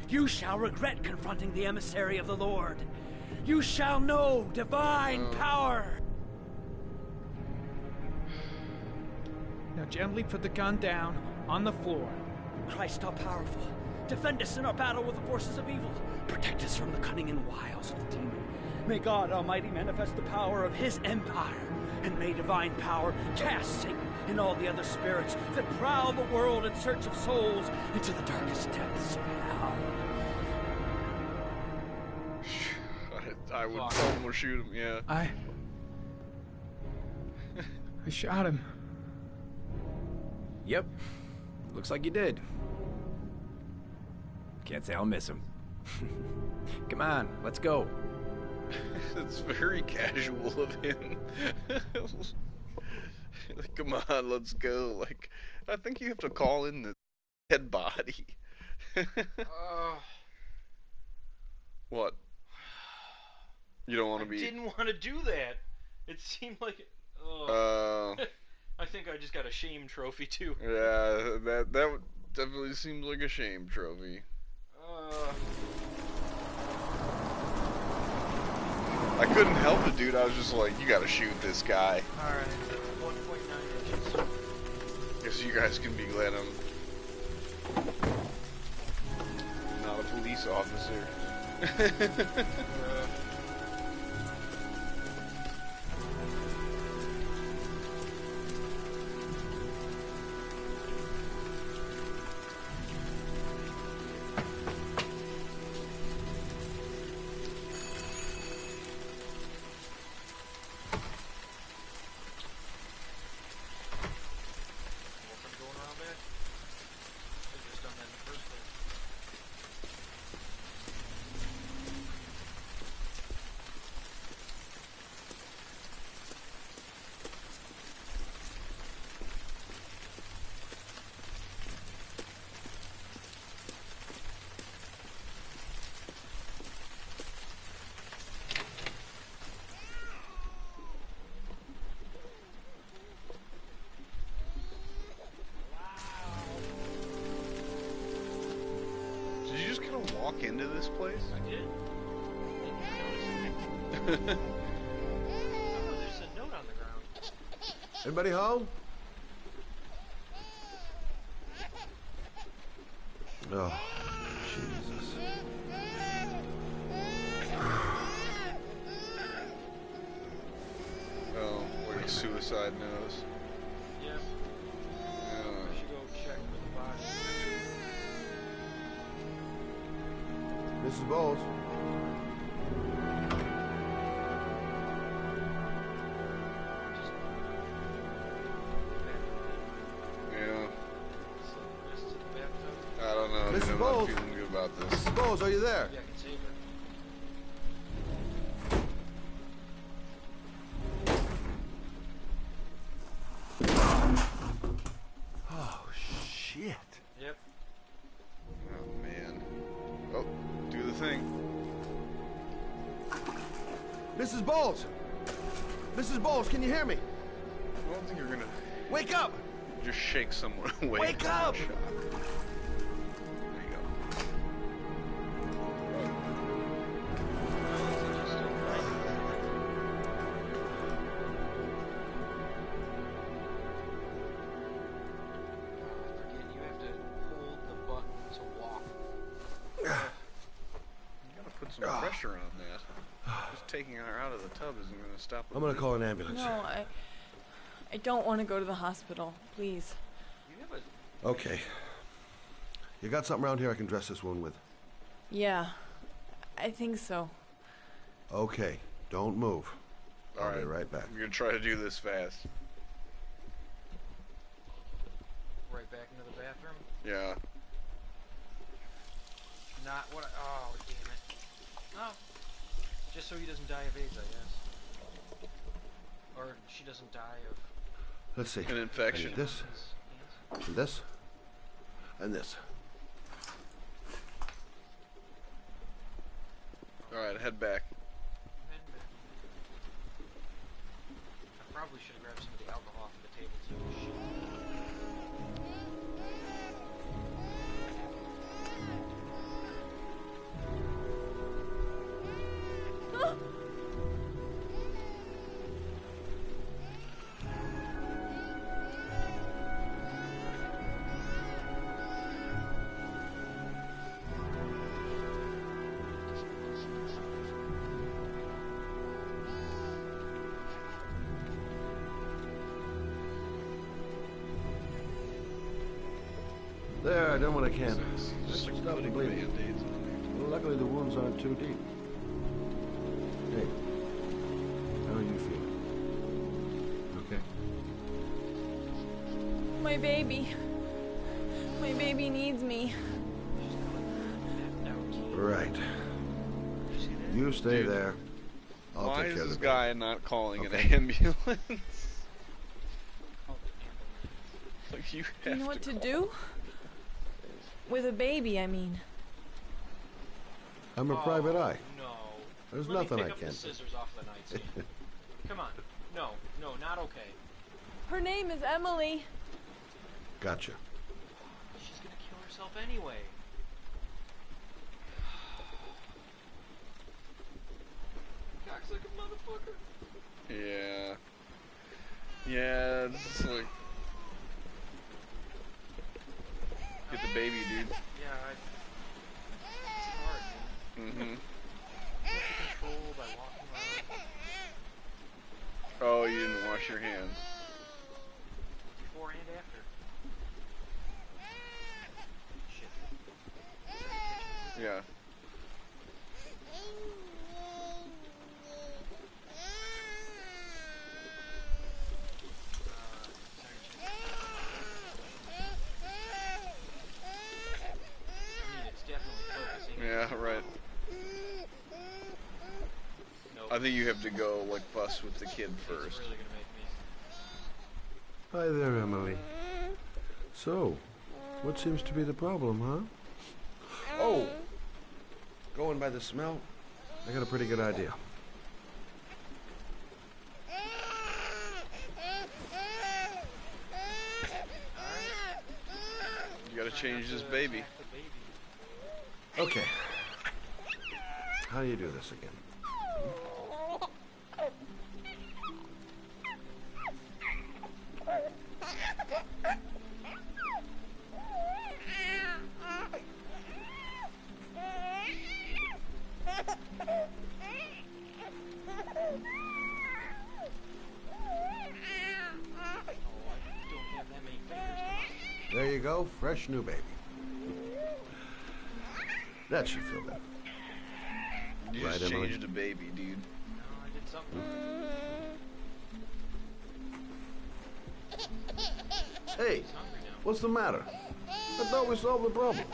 you shall regret confronting the emissary of the Lord. You shall know divine power. Now gently put the gun down on the floor. Christ all powerful, defend us in our battle with the forces of evil. Protect us from the cunning and wiles of the demon. May God Almighty manifest the power of his empire, and may divine power cast Satan and all the other spirits that prowl the world in search of souls into the darkest depths of hell. I would almost shoot him, yeah. I shot him. Yep. Looks like you did. Can't say I'll miss him. Come on, let's go. It's very casual of him. Like, come on, let's go. Like, I think you have to call in the dead body. What? You don't want to be... I didn't want to do that. It seemed like... I think I just got a shame trophy, too. Yeah, that definitely seems like a shame trophy. I couldn't help it, dude. I was just like, you gotta shoot this guy. Alright, 1.9 inches. Guess you guys can be glad I'm not a police officer. walk into this place? I did. Didn't even notice it. Oh, there's a note on the ground. Anybody home? Oh, Jesus. Oh, like a suicide notice. Yeah. I should go check for the body. Mrs. Bowles. Yeah. I don't know. Mrs. I'm Bowles. not feeling good about this. Mrs. Bowles, are you there? Yeah, I can save her. Oh, shit. Yep. Oh, man. Oh, do the thing. Mrs. Bowles! Mrs. Bowles, can you hear me? I don't think you're gonna... Wake up! Just shake someone away. Wake from up! the shock. There you go. Forget you have to hold the button to walk. You gotta put some pressure on that. Just taking her out of the tub isn't gonna stop it. I'm gonna call an ambulance. No, I don't want to go to the hospital. Please. Okay. You got something around here I can dress this wound with? Yeah, I think so. Okay, don't move. I'll be right back. I'm gonna try to do this fast. Right back into the bathroom. Yeah. Not what I... Oh, damn it. Oh. Just so he doesn't die of AIDS, I guess. Or she doesn't die of... Let's see. An infection. I need this, and this, and this. Alright, head back. I probably should have grabbed some of the alcohol from the table, too. Shit. There, I done what I can. Just Stop the bleeding. Band-Aids on Well, luckily the wounds aren't too deep. Hey, how are you feeling? Okay? My baby. My baby needs me. Right. You stay Dude, there. I'll Why take is care of this the guy not calling Okay. an ambulance? Like you Do have you know what to call. do? With a baby, I mean. I'm a private eye. No. There's Let me nothing pick I up can't the do. scissors off the nightstand. Come on. No, not okay. Her name is Emily. Gotcha. She's gonna kill herself anyway. Cock's like a motherfucker. Yeah. Yeah, it's like... Get the baby, dude. Yeah, it's hard, man. Mm-hmm. You have to control by walking around. Oh, you didn't wash your hands. Before and after. Shit. Yeah. I mean, it's definitely focusing. Yeah, right. I think you have to go, like, fuss with the kid first. It's really gonna make me. Hi there, Emily. So, what seems to be the problem, huh? Oh! Going by the smell, I got a pretty good idea. You gotta change this baby. Okay, How do you do this again? There you go, fresh new baby. That should feel better. You Right, just Emily? changed a baby, dude. No, I did something. Hey, what's the matter? I thought we solved the problem.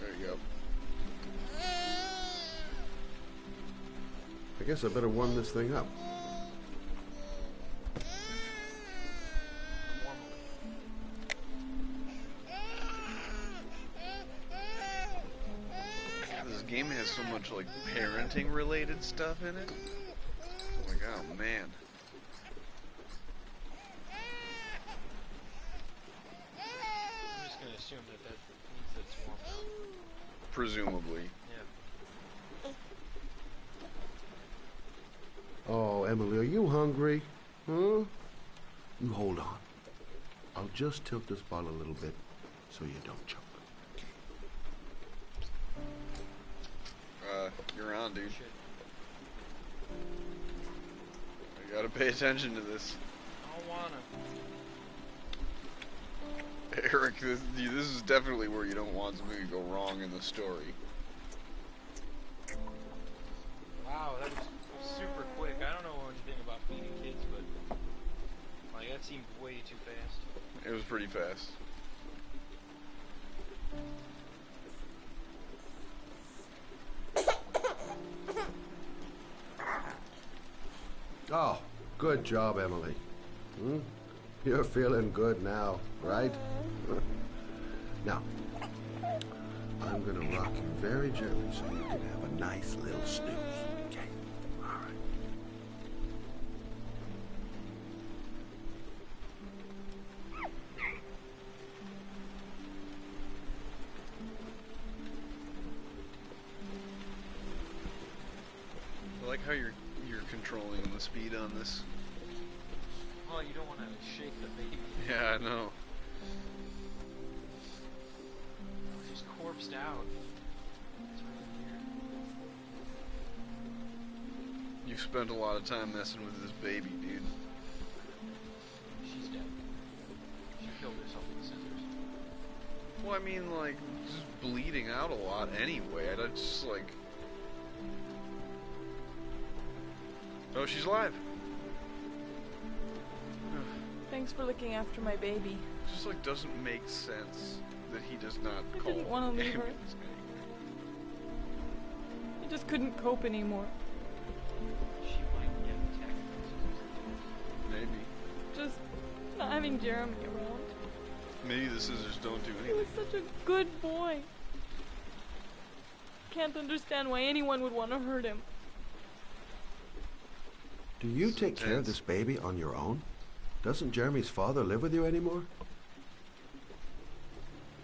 There you go. I guess I better warm this thing up. This game has so much like parenting related stuff in it. Like, oh man. I'm just gonna assume that means that it's warm out. Presumably. Yeah. Oh, Emily, are you hungry? Huh? You hold on. I'll just tilt this bottle a little bit so you don't choke. You're on, dude. I gotta pay attention to this. I don't wanna. Eric, this is definitely where you don't want something to go wrong in the story. Wow, that was super quick. I don't know anything about feeding kids, but like that seemed way too fast. It was pretty fast. Oh, good job, Emily. Hmm? You're feeling good now, right? Now, I'm gonna rock you very gently so you can have a nice little snooze. Okay? All right. I like how you're controlling the speed on this. Well, you don't want to shake the baby. Yeah, I know. She's corpsed out. It's right here. You've spent a lot of time messing with this baby, dude. She's dead. She killed herself with scissors. Well, I mean, like, just bleeding out a lot anyway. I just, like... Oh, she's alive. Thanks for looking after my baby. It just, like, doesn't make sense that he does not I call didn't want to leave her. ambulance. I just couldn't cope anymore. She might get attacked with scissors. Maybe. Just not having Jeremy around. Maybe the scissors don't do He anything. was such a good boy. Can't understand why anyone would want to hurt him. Do you take care of this baby on your own? Doesn't Jeremy's father live with you anymore?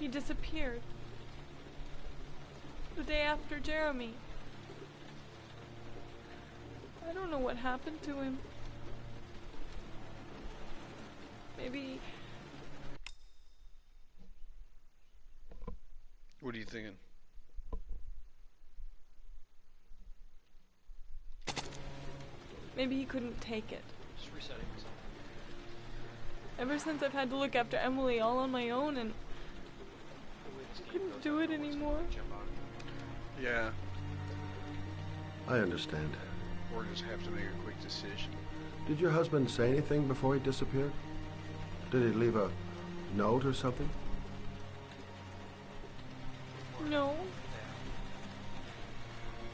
He disappeared. The day after Jeremy. I don't know what happened to him. Maybe... What are you thinking? Maybe he couldn't take it. Just resetting myself. Ever since I've had to look after Emily all on my own and I couldn't do it anymore. Yeah. I understand. Or just have to make a quick decision. Did your husband say anything before he disappeared? Did he leave a note or something? No.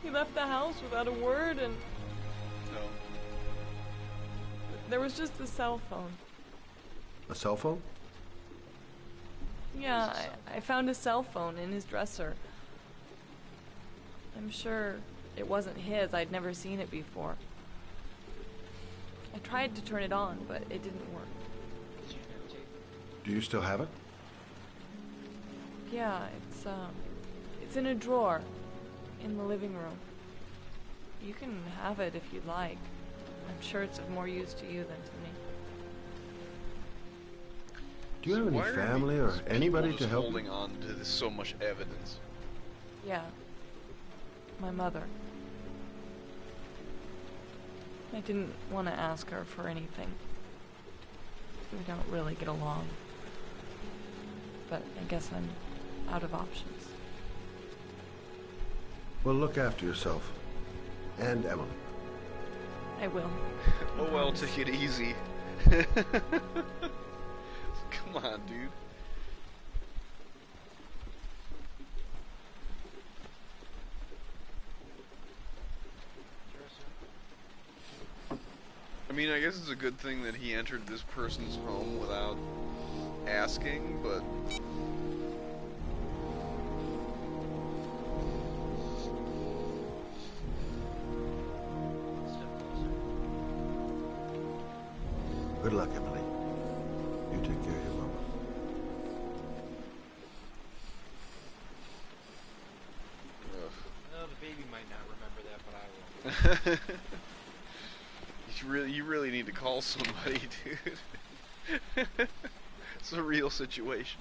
He left the house without a word and... No. There was just the cell phone. A cell phone? Yeah, I found a cell phone in his dresser. I'm sure it wasn't his. I'd never seen it before. I tried to turn it on, but it didn't work. Do you still have it? Yeah, it's in a drawer in the living room. You can have it if you'd like. I'm sure it's of more use to you than to me. Do you have any family or anybody to help you? Holding on to this so much evidence. Yeah. My mother. I didn't want to ask her for anything. We don't really get along. But I guess I'm out of options. Well, look after yourself. And Emily. I will. Oh well, take it easy. Come on, dude. I mean, I guess it's a good thing that he entered this person's home without asking, but... Good luck, Emily. You take care of your mama. Well, the baby might not remember that, but I will. You really need to call somebody, dude. It's a real situation.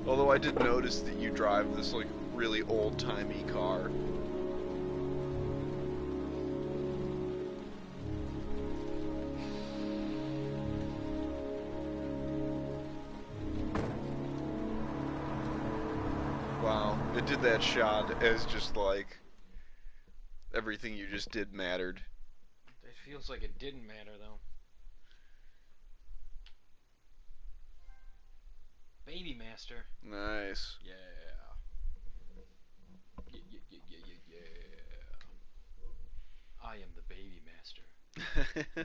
Although I did notice that you drive this, like, really old-timey car. Wow, it did that shot as just like everything you just did mattered. It feels like it didn't matter, though. Baby Master. Nice. Yeah. I am the Baby Master.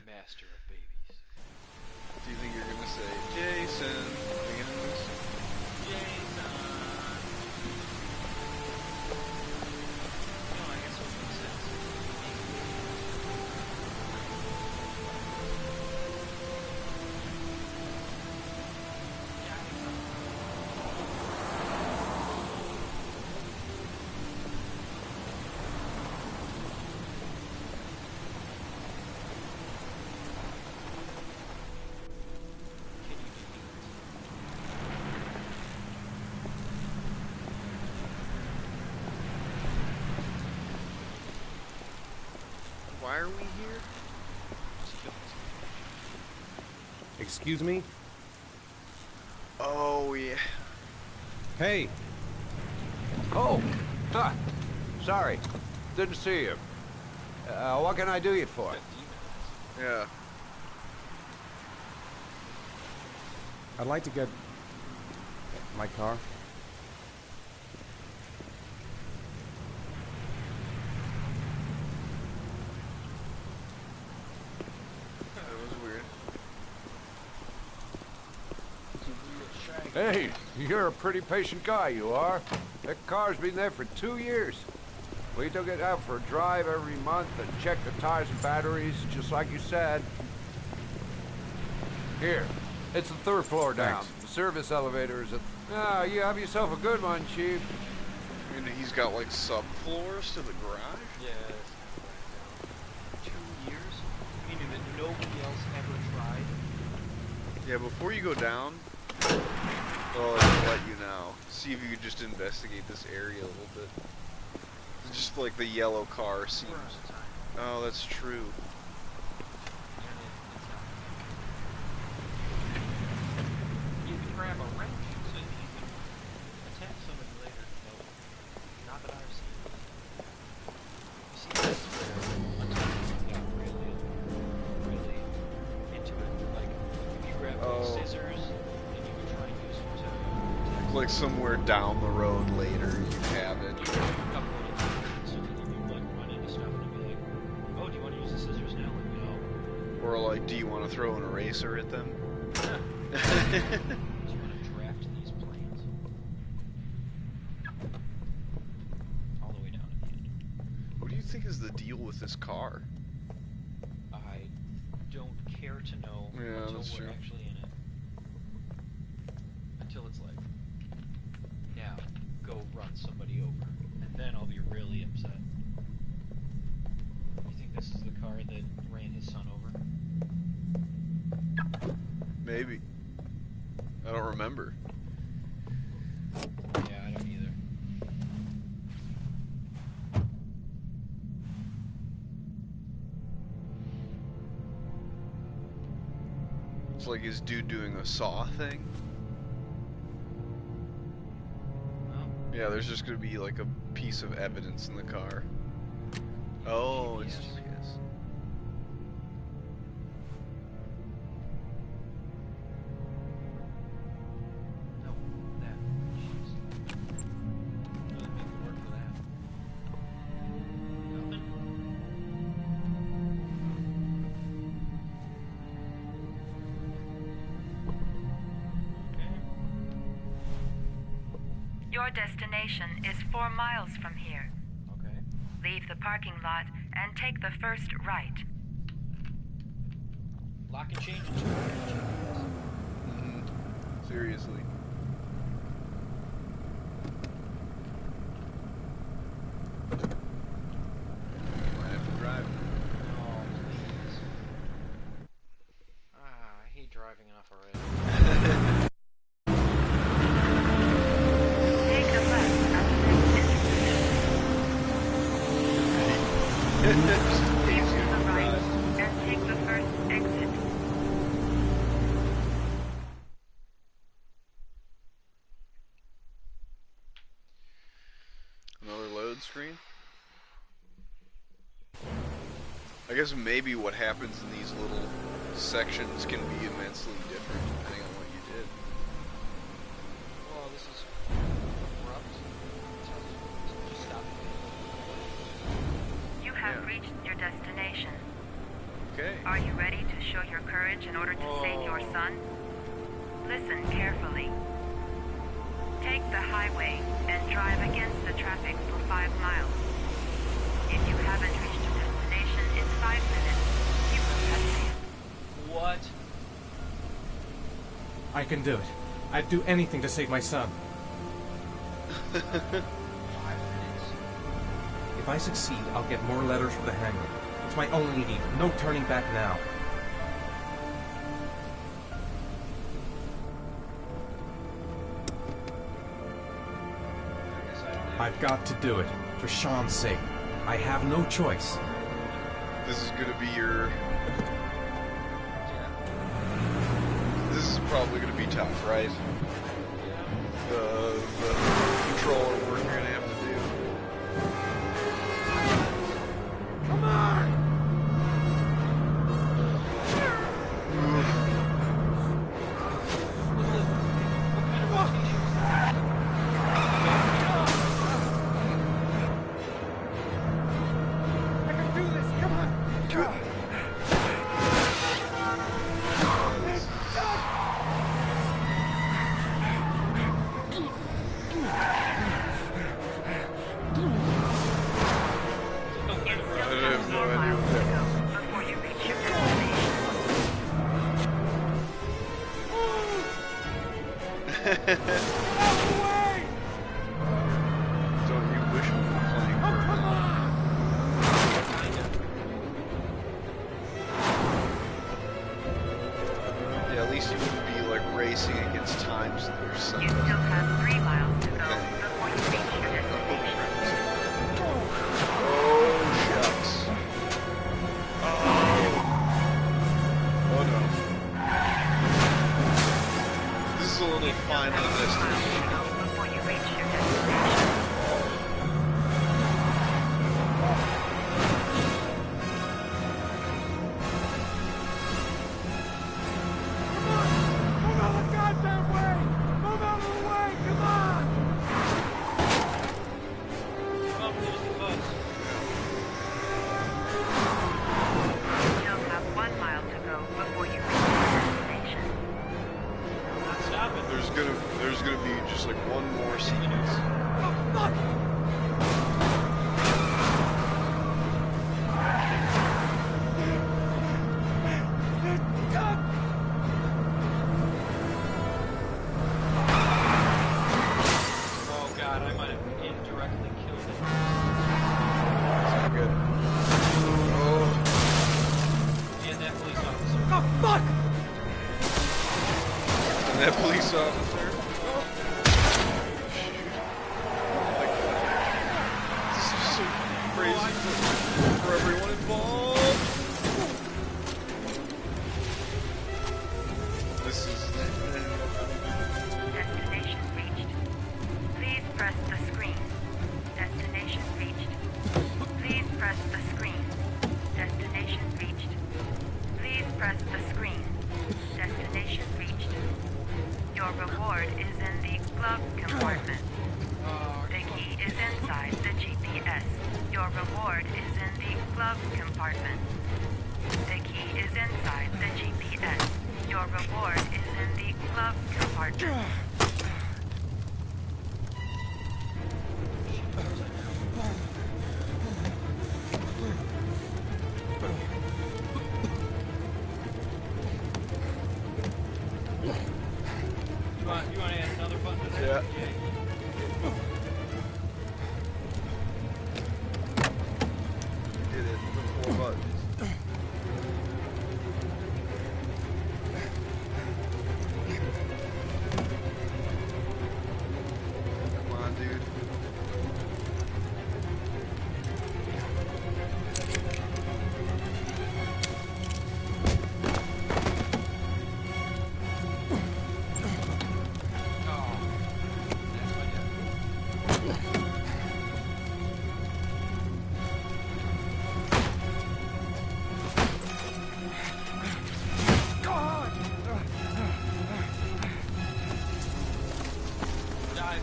Master of babies. Do you think you're gonna say Jason? Jason. No, I guess what makes sense. Why are we here? Excuse me? Oh, yeah. Hey! Oh! Huh. Sorry. Didn't see you. What can I do you for? Yeah. I'd like to get my car. Hey, you're a pretty patient guy, you are. That car's been there for 2 years. We took it out for a drive every month and checked the tires and batteries, just like you said. Here, it's the 3rd floor down. Thanks. The service elevator is at... Ah, you have yourself a good one, Chief. And he's got like subfloors to the garage? Yeah. 2 years? Meaning that nobody else ever tried? Yeah, before you go down, well, I'll let you know. See if you could just investigate this area a little bit. It's just like the yellow car seems. Oh, that's true. You can grab a wrench so you can attack somebody later. No, not that I've seen. You see, that's where Atari got really into it. Like, if you grab like, scissors, and you would try and use them to attack. Like somewhere down the road later, you have it. You have a couple of things so that you like run into stuff and be like, oh, do you want to use the scissors now? Like, no. Or like, do you want to throw an eraser at them? Do you want to draft these plans? All the way down at the end. What do you think is the deal with this car? I don't care to know Yeah, until that's we're true. actually in it. until it's like, now, go run somebody over. And then I'll be really upset. You think this is the car that ran his son over? Maybe. I don't remember. Yeah, I don't either. It's like his dude doing a Saw thing. Yeah, there's just gonna be like a piece of evidence in the car. Oh, it's GPS. No, that. Jeez. Really make it work for that. Nothing? Your destination is 4 miles from here. Okay. Leave the parking lot and take the first right. Lock and change it to Seriously. Might have to drive. Oh, please. I hate driving enough already. Take a left at the next intersection. Keep to the right and take the first exit. Another load screen? I guess maybe what happens in these little sections can be immensely different depending on what you did. Well, this is abrupt. Just stop. You have reached your destination. Okay. Are you ready to show your courage in order to save your son? Listen carefully. Take the highway and drive against the traffic for 5 miles. If you haven't reached your destination in 5 minutes, you will have failed. What? I can do it. I'd do anything to save my son. 5 minutes? If I succeed, I'll get more letters for the hangar. It's my only need. No turning back now. I've got to do it. For Sean's sake. I have no choice. This is gonna be your... This is probably gonna be tough, right? The controller work you're gonna have to do. Come on! I can do this, come on! Don't you wish we were playing Yeah, at least you wouldn't be like racing against times that there's some... You still have 3 miles to go before you reach your destination. Oh, shucks. Oh no. This is a little final destination. Before you reach your destination. Move out of the goddamn way! Move out of the way! Come on! Come on, lose the bus. You still have 1 mile to go before you reach your destination. Not stopping. There's gonna be just like one more sequence. Fuck! And that police officer. Like, this is so crazy for everyone involved. This is. Destination reached. Please press the screen. Destination reached. Please press the screen. Destination reached. Please press the screen. Destination reached. Your reward is in the glove compartment. The key is inside the GPS. Your reward is in the glove compartment. The key is inside the GPS. Your reward is in the glove compartment. You want to add another button to that? Yeah. Did it with 4 buttons. Come on, dude.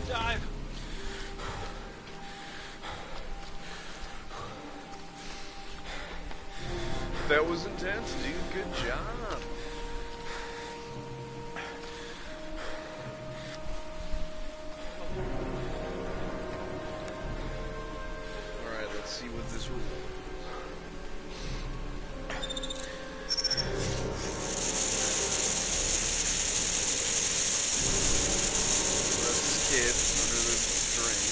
Dive! That was intense, dude. Good job. Alright, let's see what this rule is. Kid under the drain.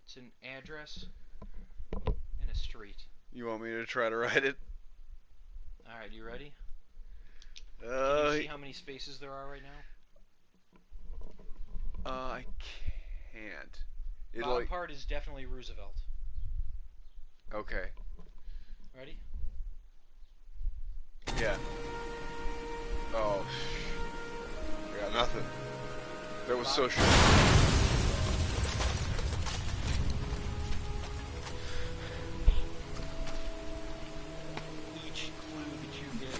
It's an address and a street. You want me to try to write it? Alright, you ready? Can you see how many spaces there are right now? I can't. Bottom part is definitely Roosevelt. Okay. Ready? Yeah. Oh, I got nothing. That was so short. Each clue that you get is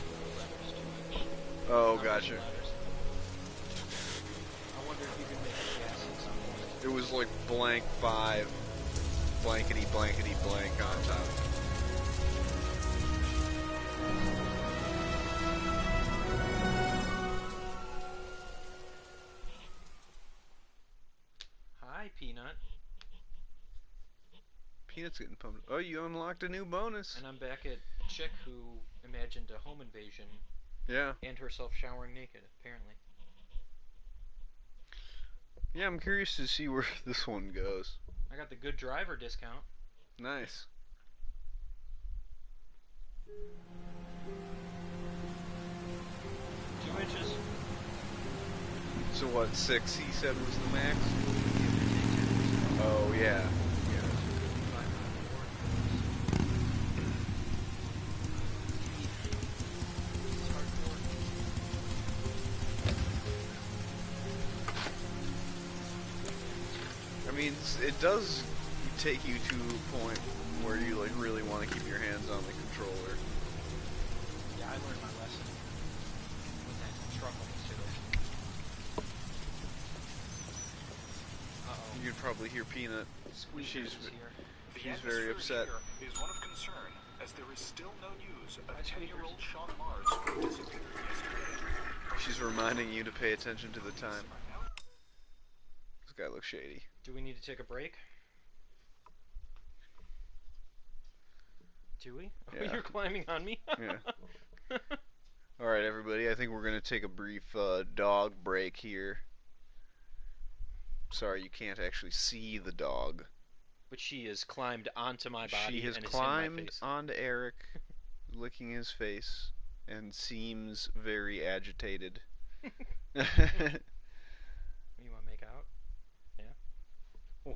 4 letters to each. Oh, gotcha. I wonder if you can make a guess at some point. It was like blank 5, blankety blankety blank on top. Hi, Peanut. Peanut's getting pumped. Oh, you unlocked a new bonus. And I'm back at Chick, who imagined a home invasion. Yeah. And herself showering naked, apparently. Yeah, I'm curious to see where this one goes. I got the good driver discount. Nice. 2 inches. So what, 6 he said was the max? Oh, yeah. I mean, it does take you to a point where you like really want to keep your hands on the controller. Yeah, I learned my lesson when that truck almost hit us. Uh-oh. You could probably hear Peanut. Squeakers is here. She's very upset. Is one of concern, as there is still no news of 10-year-old Sean Mars who disappeared yesterday. She's reminding you to pay attention to the time. This guy looks shady. Do we need to take a break? Do we? Oh, Yeah. you're climbing on me? Yeah. Alright, everybody, I think we're going to take a brief dog break here. Sorry, you can't actually see the dog. But she has climbed onto my body She has and is in my climbed face. onto Eric, licking his face, and seems very agitated. You want to make out? Yeah?